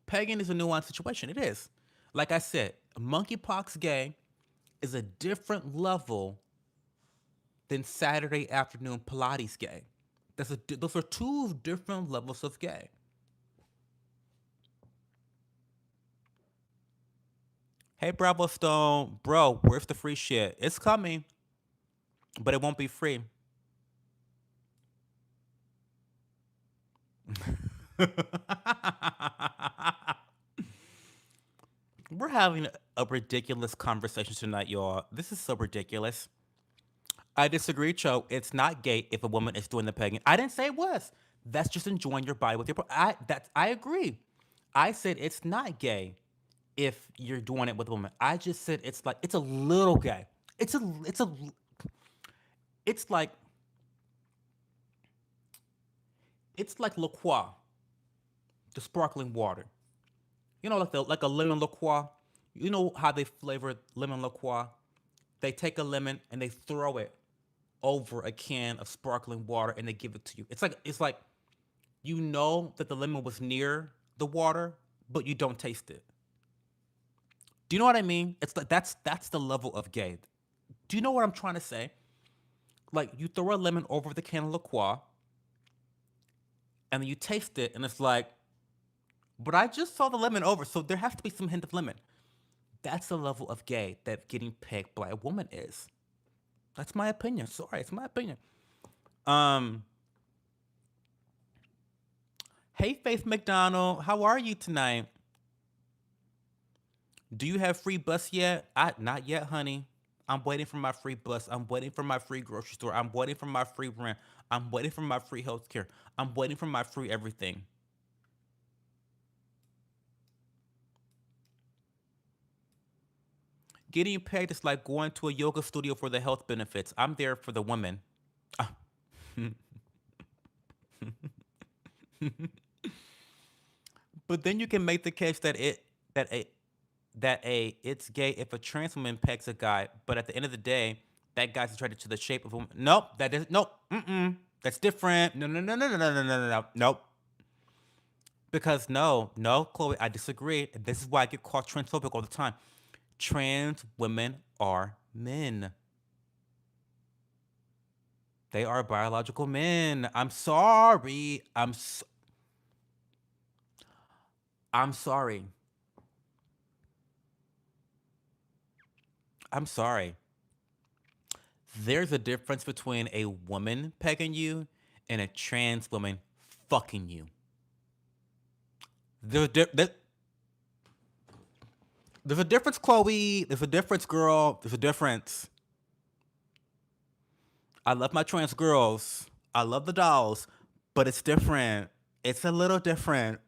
Pegging is a nuanced situation. It is. Like I said, monkeypox gay is a different level than Saturday afternoon Pilates gay. Those are two different levels of gay. Hey, Bravo Stone, bro, where's the free shit? It's coming, but it won't be free. We're having a ridiculous conversation tonight, y'all. This is so ridiculous. I disagree, Cho. It's not gay if a woman is doing the pegging. I didn't say it was. That's just enjoying your body with your. I agree. I said it's not gay if you're doing it with a woman. I just said it's like it's a little gay. It's like it's like La Croix, the sparkling water. You know, like a lemon La Croix. You know how they flavor lemon La Croix? They take a lemon and they throw it over a can of sparkling water and they give it to you. It's like you know that the lemon was near the water, but you don't taste it. Do you know what I mean? It's like that's the level of gay. Do you know what I'm trying to say? Like you throw a lemon over the can of La Croix and then you taste it and it's like, but I just saw the lemon over, so there has to be some hint of lemon. That's the level of gay that getting pegged by a woman is. That's my opinion. Sorry, it's my opinion. Um, hey Faith McDonald, how are you tonight? Do you have free bus yet? I not yet, honey. I'm waiting for my free bus. I'm waiting for my free grocery store. I'm waiting for my free rent. I'm waiting for my free health care. I'm waiting for my free everything. Getting pegged is like going to a yoga studio for the health benefits. I'm there for the women. But then you can make the case that a that a it's gay if a trans woman pegs a guy, but at the end of the day, that guy's attracted to the shape of a woman. Nope, that is nope. Mm-mm. That's different. No, no, no, no, no, no, no, no, no, no. Nope. Because no, Chloe, I disagree. This is why I get called transphobic all the time. Trans women are men. They are biological men. I'm sorry. I'm sorry. I'm sorry. There's a difference between a woman pegging you and a trans woman fucking you. There's a, there's a difference, Chloe. There's a difference, girl. There's a difference. I love my trans girls. I love the dolls, but it's different. It's a little different.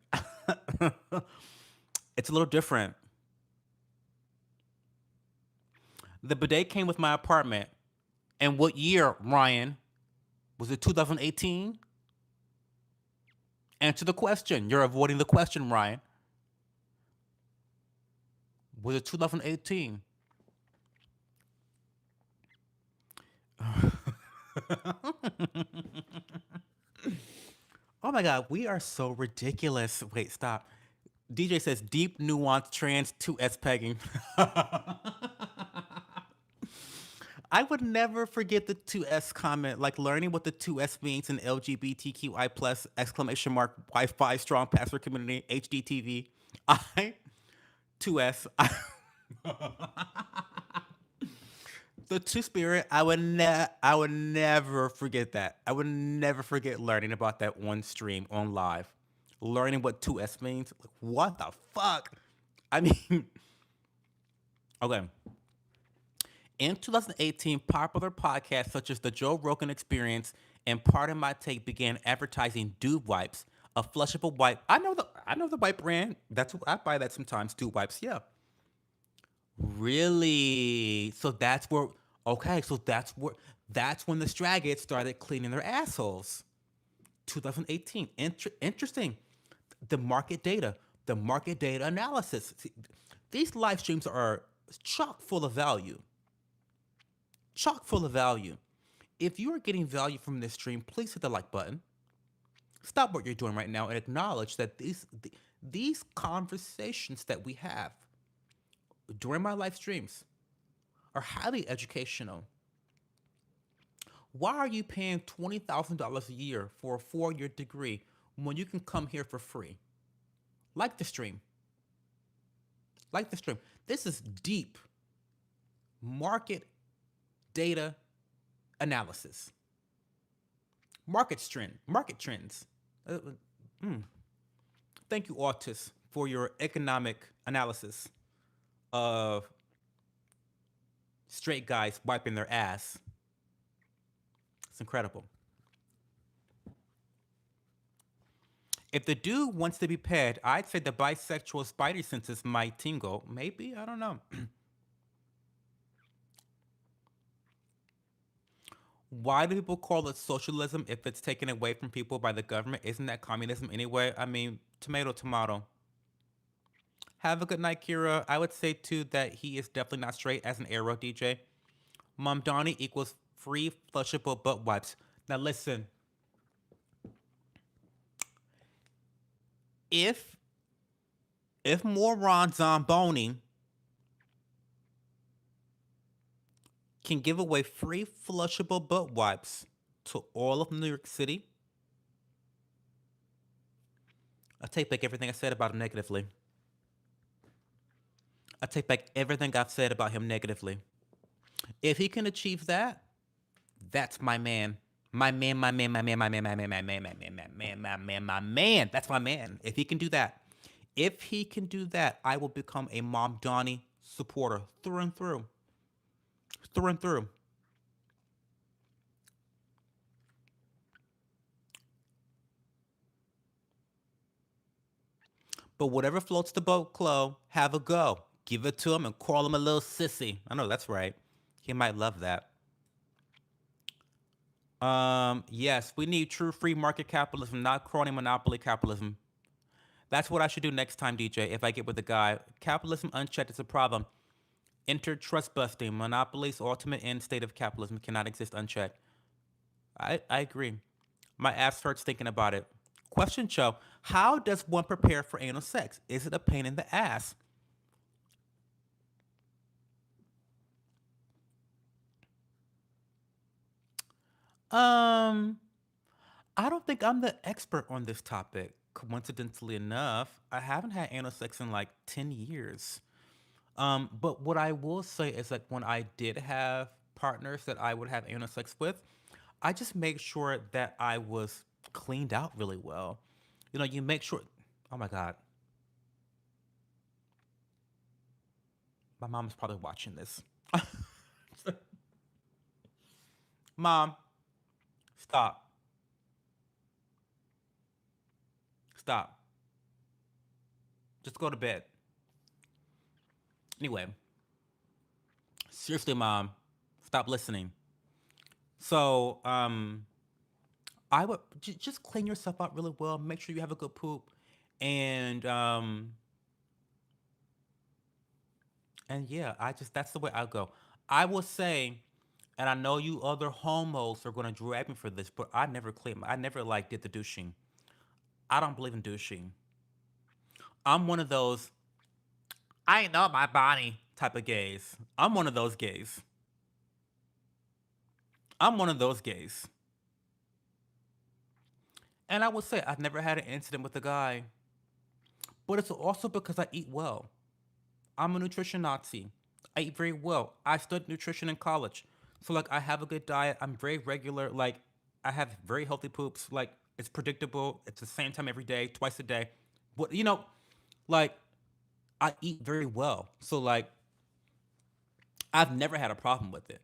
It's a little different. The bidet came with my apartment. And what year, Ryan? Was it 2018? Answer the question. You're avoiding the question, Ryan. Was it 2018? Oh my God, we are so ridiculous. Wait, stop. DJ says deep, nuanced, trans 2S pegging. I would never forget the 2S comment, like learning what the 2S means in LGBTQI plus exclamation mark Wi-Fi strong password community HDTV. I 2S. The two spirit. I would never forget that. I would never forget learning about that on stream on live. Learning what 2S means. Like, what the fuck? I mean, okay. In 2018, popular podcasts such as The Joe Rogan Experience and Part of My Take began advertising Dude Wipes, a flushable wipe. I know the wipe brand. That's I buy that sometimes. Dude Wipes, yeah. Really? So that's where okay, so that's when the Straggots started cleaning their assholes. 2018. Interesting. The market data, the market data analysis. See, these live streams are chock full of value. Chock full of value. If you are getting value from this stream, please hit the like button. Stop what you're doing right now and acknowledge that these conversations that we have during my live streams are highly educational. Why are you paying $20,000 a year for a 4-year degree when you can come here for free? Like the stream. Like the stream. This is deep market data analysis. Market trends. Mm. Thank you, Autis, for your economic analysis of straight guys wiping their ass. It's incredible. If the dude wants to be paired, I'd say the bisexual spidey senses might tingle. Maybe, I don't know. Why do people call it socialism if it's taken away from people by the government? Isn't that communism anyway? I mean, tomato, tomato. Have a good night, Kira. I would say too that he is definitely not straight as an arrow DJ. Mamdani equals free flushable butt wipes. Now listen, if moron Zomboni can give away free flushable butt wipes to all of New York City, I take back everything I said about him negatively. I take back everything I've said about him negatively. If he can achieve that, that's my man. My man, my man, my man, my man, my man, my man, my man, my man, my man, my man. That's my man. If he can do that, if he can do that, I will become a Mom Donnie supporter through and through. Through and through. But whatever floats the boat, Chloe, have a go. Give it to him and call him a little sissy. I know that's right. He might love that. Yes, we need true free market capitalism, not crony monopoly capitalism. That's what I should do next time, DJ, if I get with the guy. Capitalism unchecked is a problem. Enter trust busting. Monopoly's ultimate end state of capitalism cannot exist unchecked. I agree. My ass hurts thinking about it. Question, Cho. How does one prepare for anal sex? Is it a pain in the ass? Um, I don't think I'm the expert on this topic. Coincidentally enough, I haven't had anal sex in like 10 years. But what I will say is like when I did have partners that I would have anal sex with, I just make sure that I was cleaned out really well. You know, you make sure. Oh my God, my mom is probably watching this. Mom, stop, stop. Just go to bed. Anyway, seriously, mom, stop listening. So, I would just clean yourself out really well. Make sure you have a good poop, and and yeah, I just that's the way I go. I will say, and I know you other homos are gonna drag me for this, but I never clean. I never like did the douching. I don't believe in douching. I'm one of those I know my body type of gays. I'm one of those gays. I'm one of those gays. And I would say I've never had an incident with a guy, but it's also because I eat well. I'm a nutrition Nazi. I eat very well. I studied nutrition in college. So like I have a good diet. I'm very regular. Like I have very healthy poops. Like it's predictable. It's the same time every day, twice a day. But like I eat very well. So like I've never had a problem with it.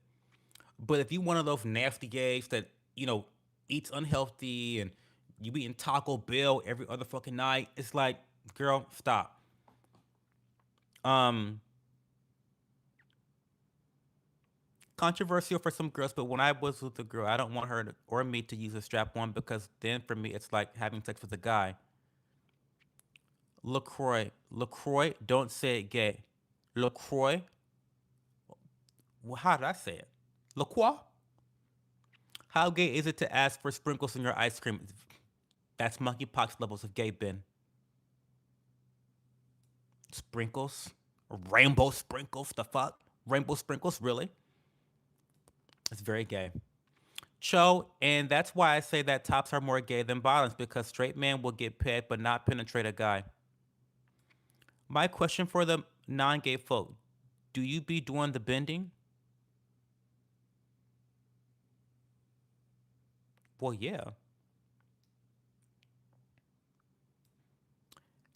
But if you one of those nasty gays that, you know, eats unhealthy and you eating Taco Bell every other fucking night, it's like, girl, stop. Um, Controversial for some girls, but when I was with a girl, I don't want her to, or me to use a strap on because then for me it's like having sex with a guy. LaCroix, LaCroix, don't say it gay. LaCroix, well, how did I say it? LaCroix. How gay is it to ask for sprinkles in your ice cream? That's monkeypox levels of gay, Ben. Sprinkles, rainbow sprinkles. The fuck, rainbow sprinkles, really? It's very gay. Cho, and that's why I say that tops are more gay than bottoms because straight men will get pet but not penetrate a guy. My question for the non-gay folk: do you be doing the bending? Well, yeah.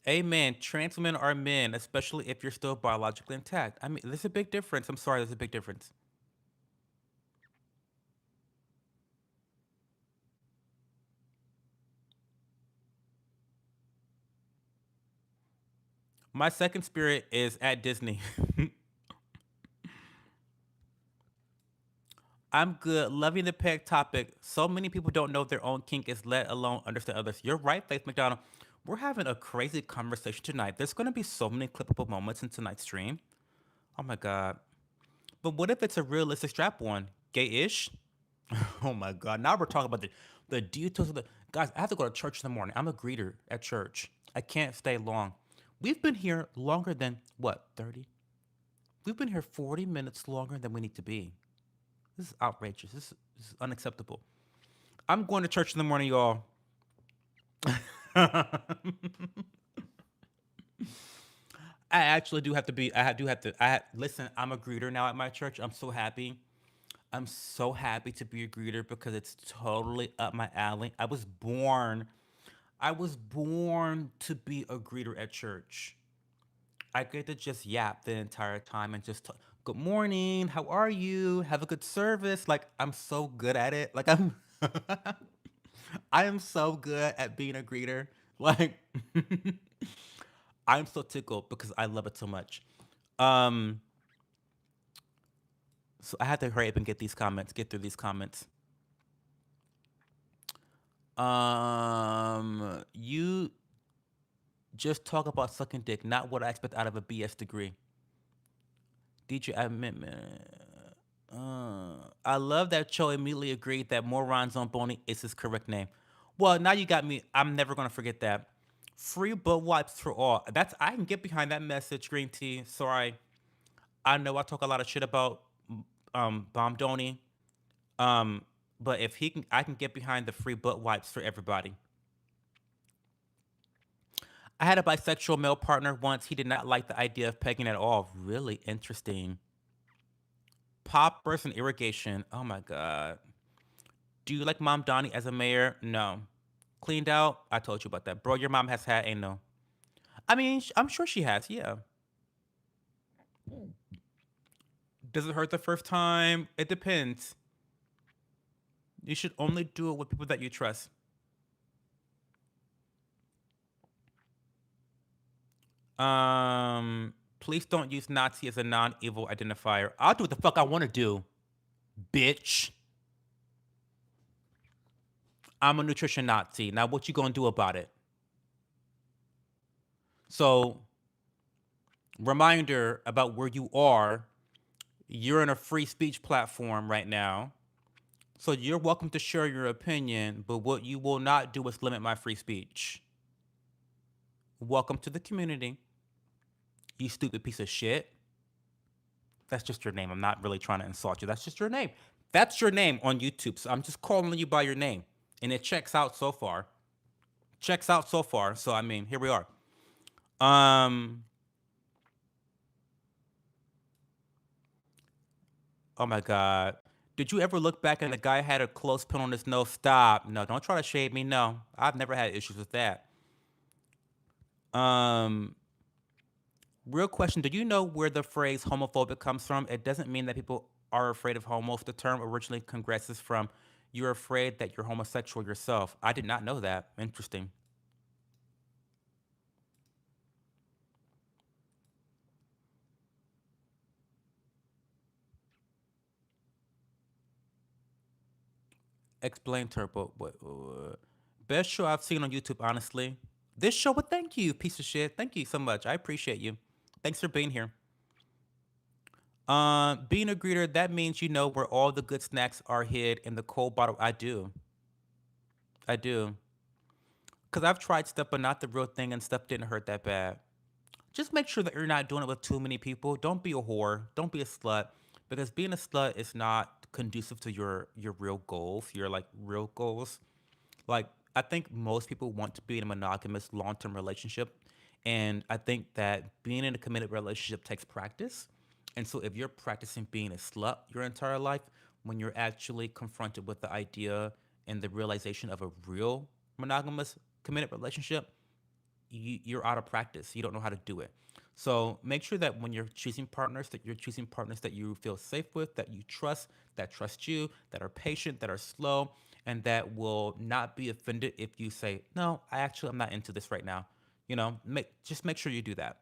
Amen. Trans women are men, especially if you're still biologically intact. I mean, there's a big difference. I'm sorry, there's a big difference. My second spirit is at Disney. I'm good. Loving the peg topic. So many people don't know their own kink is, let alone understand others. You're right, Faith McDonald. We're having a crazy conversation tonight. There's going to be so many clippable moments in tonight's stream. Oh my God. But what if it's a realistic strap on? Gay ish? Oh my God. Now we're talking about the details of the. Guys, I have to go to church in the morning. I'm a greeter at church. I can't stay long. We've been here longer than, what, 30? We've been here 40 minutes longer than we need to be. This is outrageous. This is unacceptable. I'm going to church in the morning, y'all. I actually do have to be. I do have to. Listen. I'm a greeter now at my church. I'm so happy. I'm so happy to be a greeter because it's totally up my alley. I was born. I was born to be a greeter at church. I get to just yap the entire time and just talk. Good morning. How are you? Have a good service. Like I'm so good at it. Like I'm. I am so good at being a greeter. Like I'm so tickled because I love it so much. Um, so I had to hurry up and get through these comments. You just talk about sucking dick, not what I expect out of a BS degree. DJ Amendment. I love that Cho immediately agreed that Moron Zomboni is his correct name. Well, now you got me. I'm never gonna forget that. Free butt wipes for all. That's I can get behind that message. Green tea. Sorry, I know I talk a lot of shit about Bomdoni. Um, but if he can, I can get behind the free butt wipes for everybody. I had a bisexual male partner once. He did not like the idea of pegging at all. Really interesting. Poppers and irrigation. Oh my god. Do you like Mom Donnie as a mayor? No. Cleaned out? I told you about that. Bro, your mom has had a no. I mean, I'm sure she has, yeah. Does it hurt the first time? It depends. You should only do it with people that you trust. Please don't use Nazi as a non-evil identifier. I'll do what the fuck I want to do, bitch. I'm a nutrition Nazi. Now what you gonna do about it? So, reminder about where you are. You're in a free speech platform right now. So you're welcome to share your opinion, but what you will not do is limit my free speech. Welcome to the community. You stupid piece of shit. That's just your name. I'm not really trying to insult you. That's just your name. That's your name on YouTube. So I'm just calling you by your name. And it checks out so far. Checks out so far. So I mean, here we are. Um oh my god. Did you ever look back and the guy had a close pin on his nose? Stop. No, don't try to shade me. No. I've never had issues with that. Um Real question, do you know where the phrase homophobic comes from? It doesn't mean that people are afraid of homos. The term originally progresses from you're afraid that you're homosexual yourself. I did not know that. Interesting. Explain Turbo. Best show I've seen on YouTube, honestly. This show, but thank you, piece of shit. Thank you so much. I appreciate you. Thanks for being here. Being a greeter, that means you know where all the good snacks are hid in the cold bottle. I do. I do. Because I've tried stuff, but not the real thing, and stuff didn't hurt that bad. Just make sure that you're not doing it with too many people. Don't be a whore. Don't be a slut. Because being a slut is not conducive to your real goals, your like real goals. Like I think most people want to be in a monogamous long-term relationship, and I think that being in a committed relationship takes practice. And so if you're practicing being a slut your entire life, when you're actually confronted with the idea and the realization of a real monogamous committed relationship, you're out of practice. You don't know how to do it. So make sure that when you're choosing partners, that you're choosing partners that you feel safe with, that you trust, that trust you, that are patient, that are slow, and that will not be offended if you say, "No, I'm not into this right now." Just make sure you do that.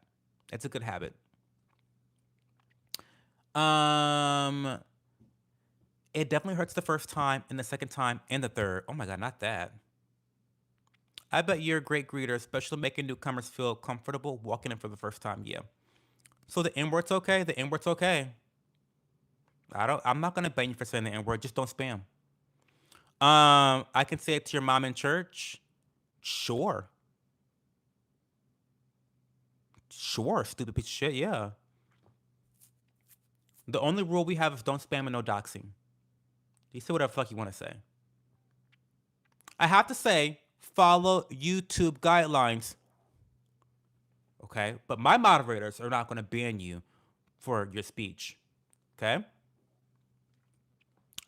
It's a good habit. Um, it definitely hurts the first time, and the second time, and the third. Oh my god, not that. I bet you're a great greeter, especially making newcomers feel comfortable walking in for the first time. Yeah. So the N word's okay. The N word's okay. I'm not gonna ban you for saying the N word. Just don't spam. I can say it to your mom in church. Sure. Sure. Stupid piece of shit. Yeah. The only rule we have is don't spam and no doxing. You say whatever the fuck you want to say. I have to say, follow YouTube guidelines. Okay. But my moderators are not gonna ban you for your speech. Okay.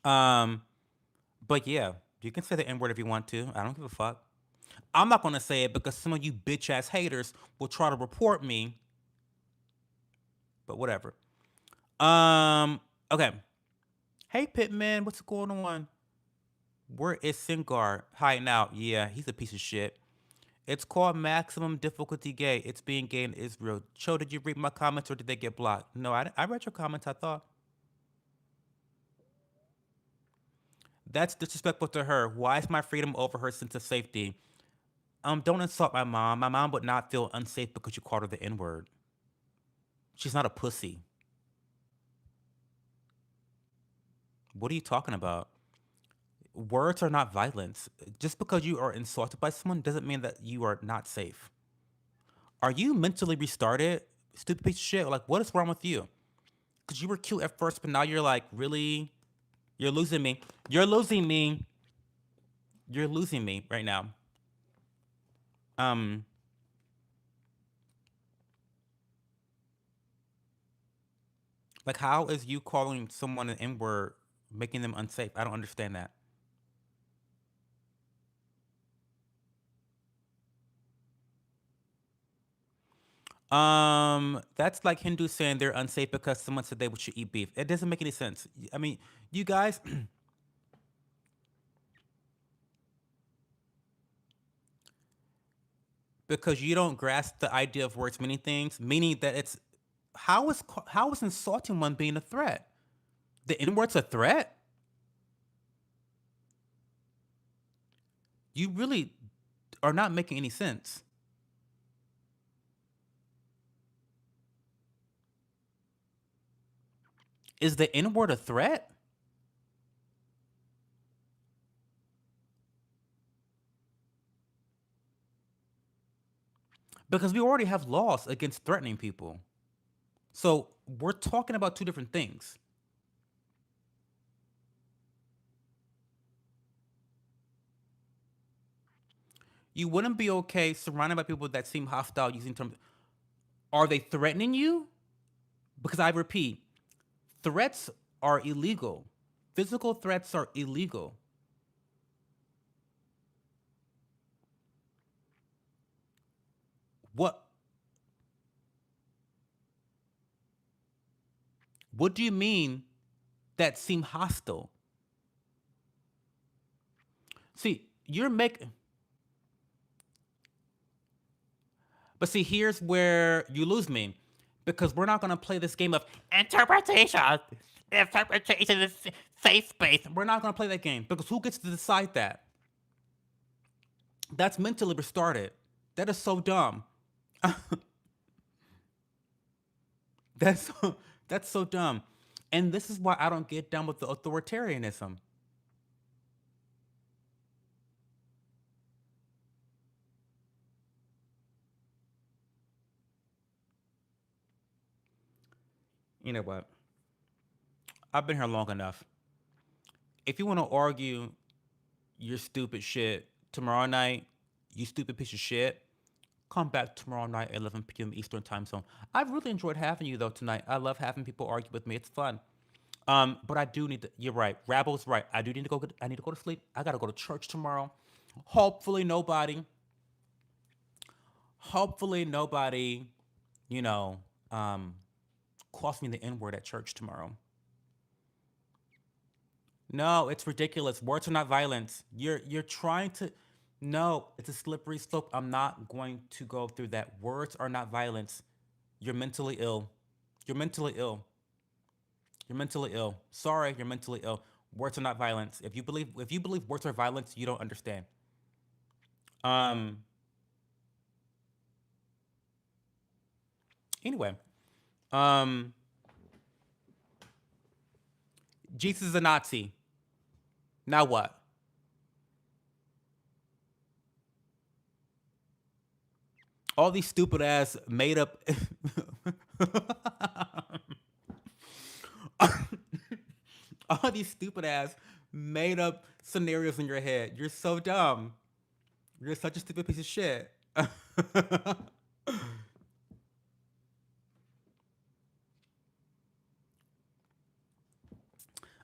Um, but yeah, you can say the N word if you want to. I don't give a fuck. I'm not gonna say it because some of you bitch ass haters will try to report me. But whatever. Um. Okay. Hey Pitman, what's going on? Where is Singar hiding out? Yeah, he's a piece of shit. It's called maximum difficulty gay. It's being gay in Israel. Cho, did you read my comments or did they get blocked? No, I read your comments. I thought that's disrespectful to her. Why is my freedom over her sense of safety? Don't insult my mom. My mom would not feel unsafe because you called her the N word. She's not a pussy. What are you talking about? Words are not violence. Just because you are insulted by someone doesn't mean that you are not safe. Are you mentally restarted? Stupid piece of shit. Like, what is wrong with you? Because you were cute at first, but now you're like, really? You're losing me. You're losing me. You're losing me right now. Um, like, how is you calling someone an N word making them unsafe? I don't understand that. That's like Hindus saying they're unsafe because someone said they should eat beef. It doesn't make any sense. I mean, you guys, because you don't grasp the idea of words meaning things, meaning that it's how is insulting one being a threat? The N word's a threat? You really are not making any sense. Is the N word a threat? Because we already have laws against threatening people. So we're talking about two different things. You wouldn't be okay surrounded by people that seem hostile using terms. Are they threatening you? Because I repeat, threats are illegal. Physical threats are illegal. What what do you mean that seem hostile? See, you're making but see, here's where you lose me. Because we're not gonna play this game of interpretation. Interpretation is safe space. We're not gonna play that game. Because who gets to decide that? That's mentally retarded. That is so dumb. That's that's so dumb. And this is why I don't get down with the authoritarianism. You know what? I've been here long enough. If you want to argue your stupid shit tomorrow night, you stupid piece of shit, come back tomorrow night at 11 p.m. Eastern time zone. I've really enjoyed having you though tonight. I love having people argue with me. It's fun. But I do need to. You're right. Rabble's right. I do need to go. I need to go to sleep. I gotta go to church tomorrow. Hopefully nobody. Hopefully nobody. You know. Um, calls me the N word at church tomorrow. No, it's ridiculous. Words are not violence. You're trying to. No, it's a slippery slope. I'm not going to go through that. Words are not violence. You're mentally ill. You're mentally ill. You're mentally ill. Sorry, you're mentally ill. Words are not violence. If you believe words are violence, you don't understand. Um. Anyway. Um. Jesus is a Nazi. Now what? All these stupid ass made up. All these stupid ass made up scenarios in your head. You're so dumb. You're such a stupid piece of shit.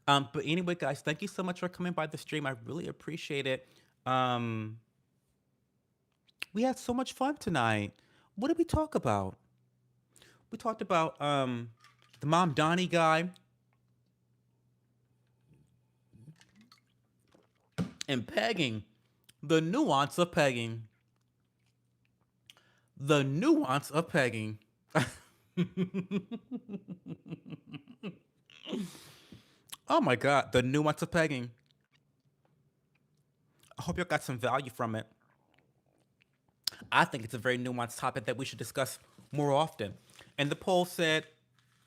But anyway, guys, thank you so much for coming by the stream. I really appreciate it. Um, we had so much fun tonight. What did we talk about? We talked about the Mamdani guy and pegging, the nuance of pegging. The nuance of pegging. Oh my God, the nuance of pegging. I hope you got some value from it. I think it's a very nuanced topic that we should discuss more often. And the poll said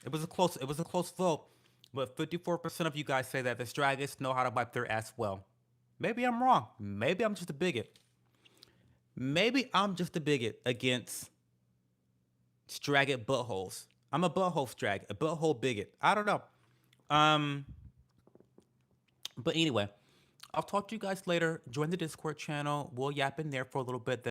it was a close vote, but 54% of you guys say that the straggers know how to wipe their ass well. Maybe I'm wrong. Maybe I'm just a bigot. Maybe I'm just a bigot against stragged buttholes. I'm a butthole strag, a butthole bigot. I don't know. Um, but anyway, I'll talk to you guys later. Join the Discord channel. We'll yap in there for a little bit.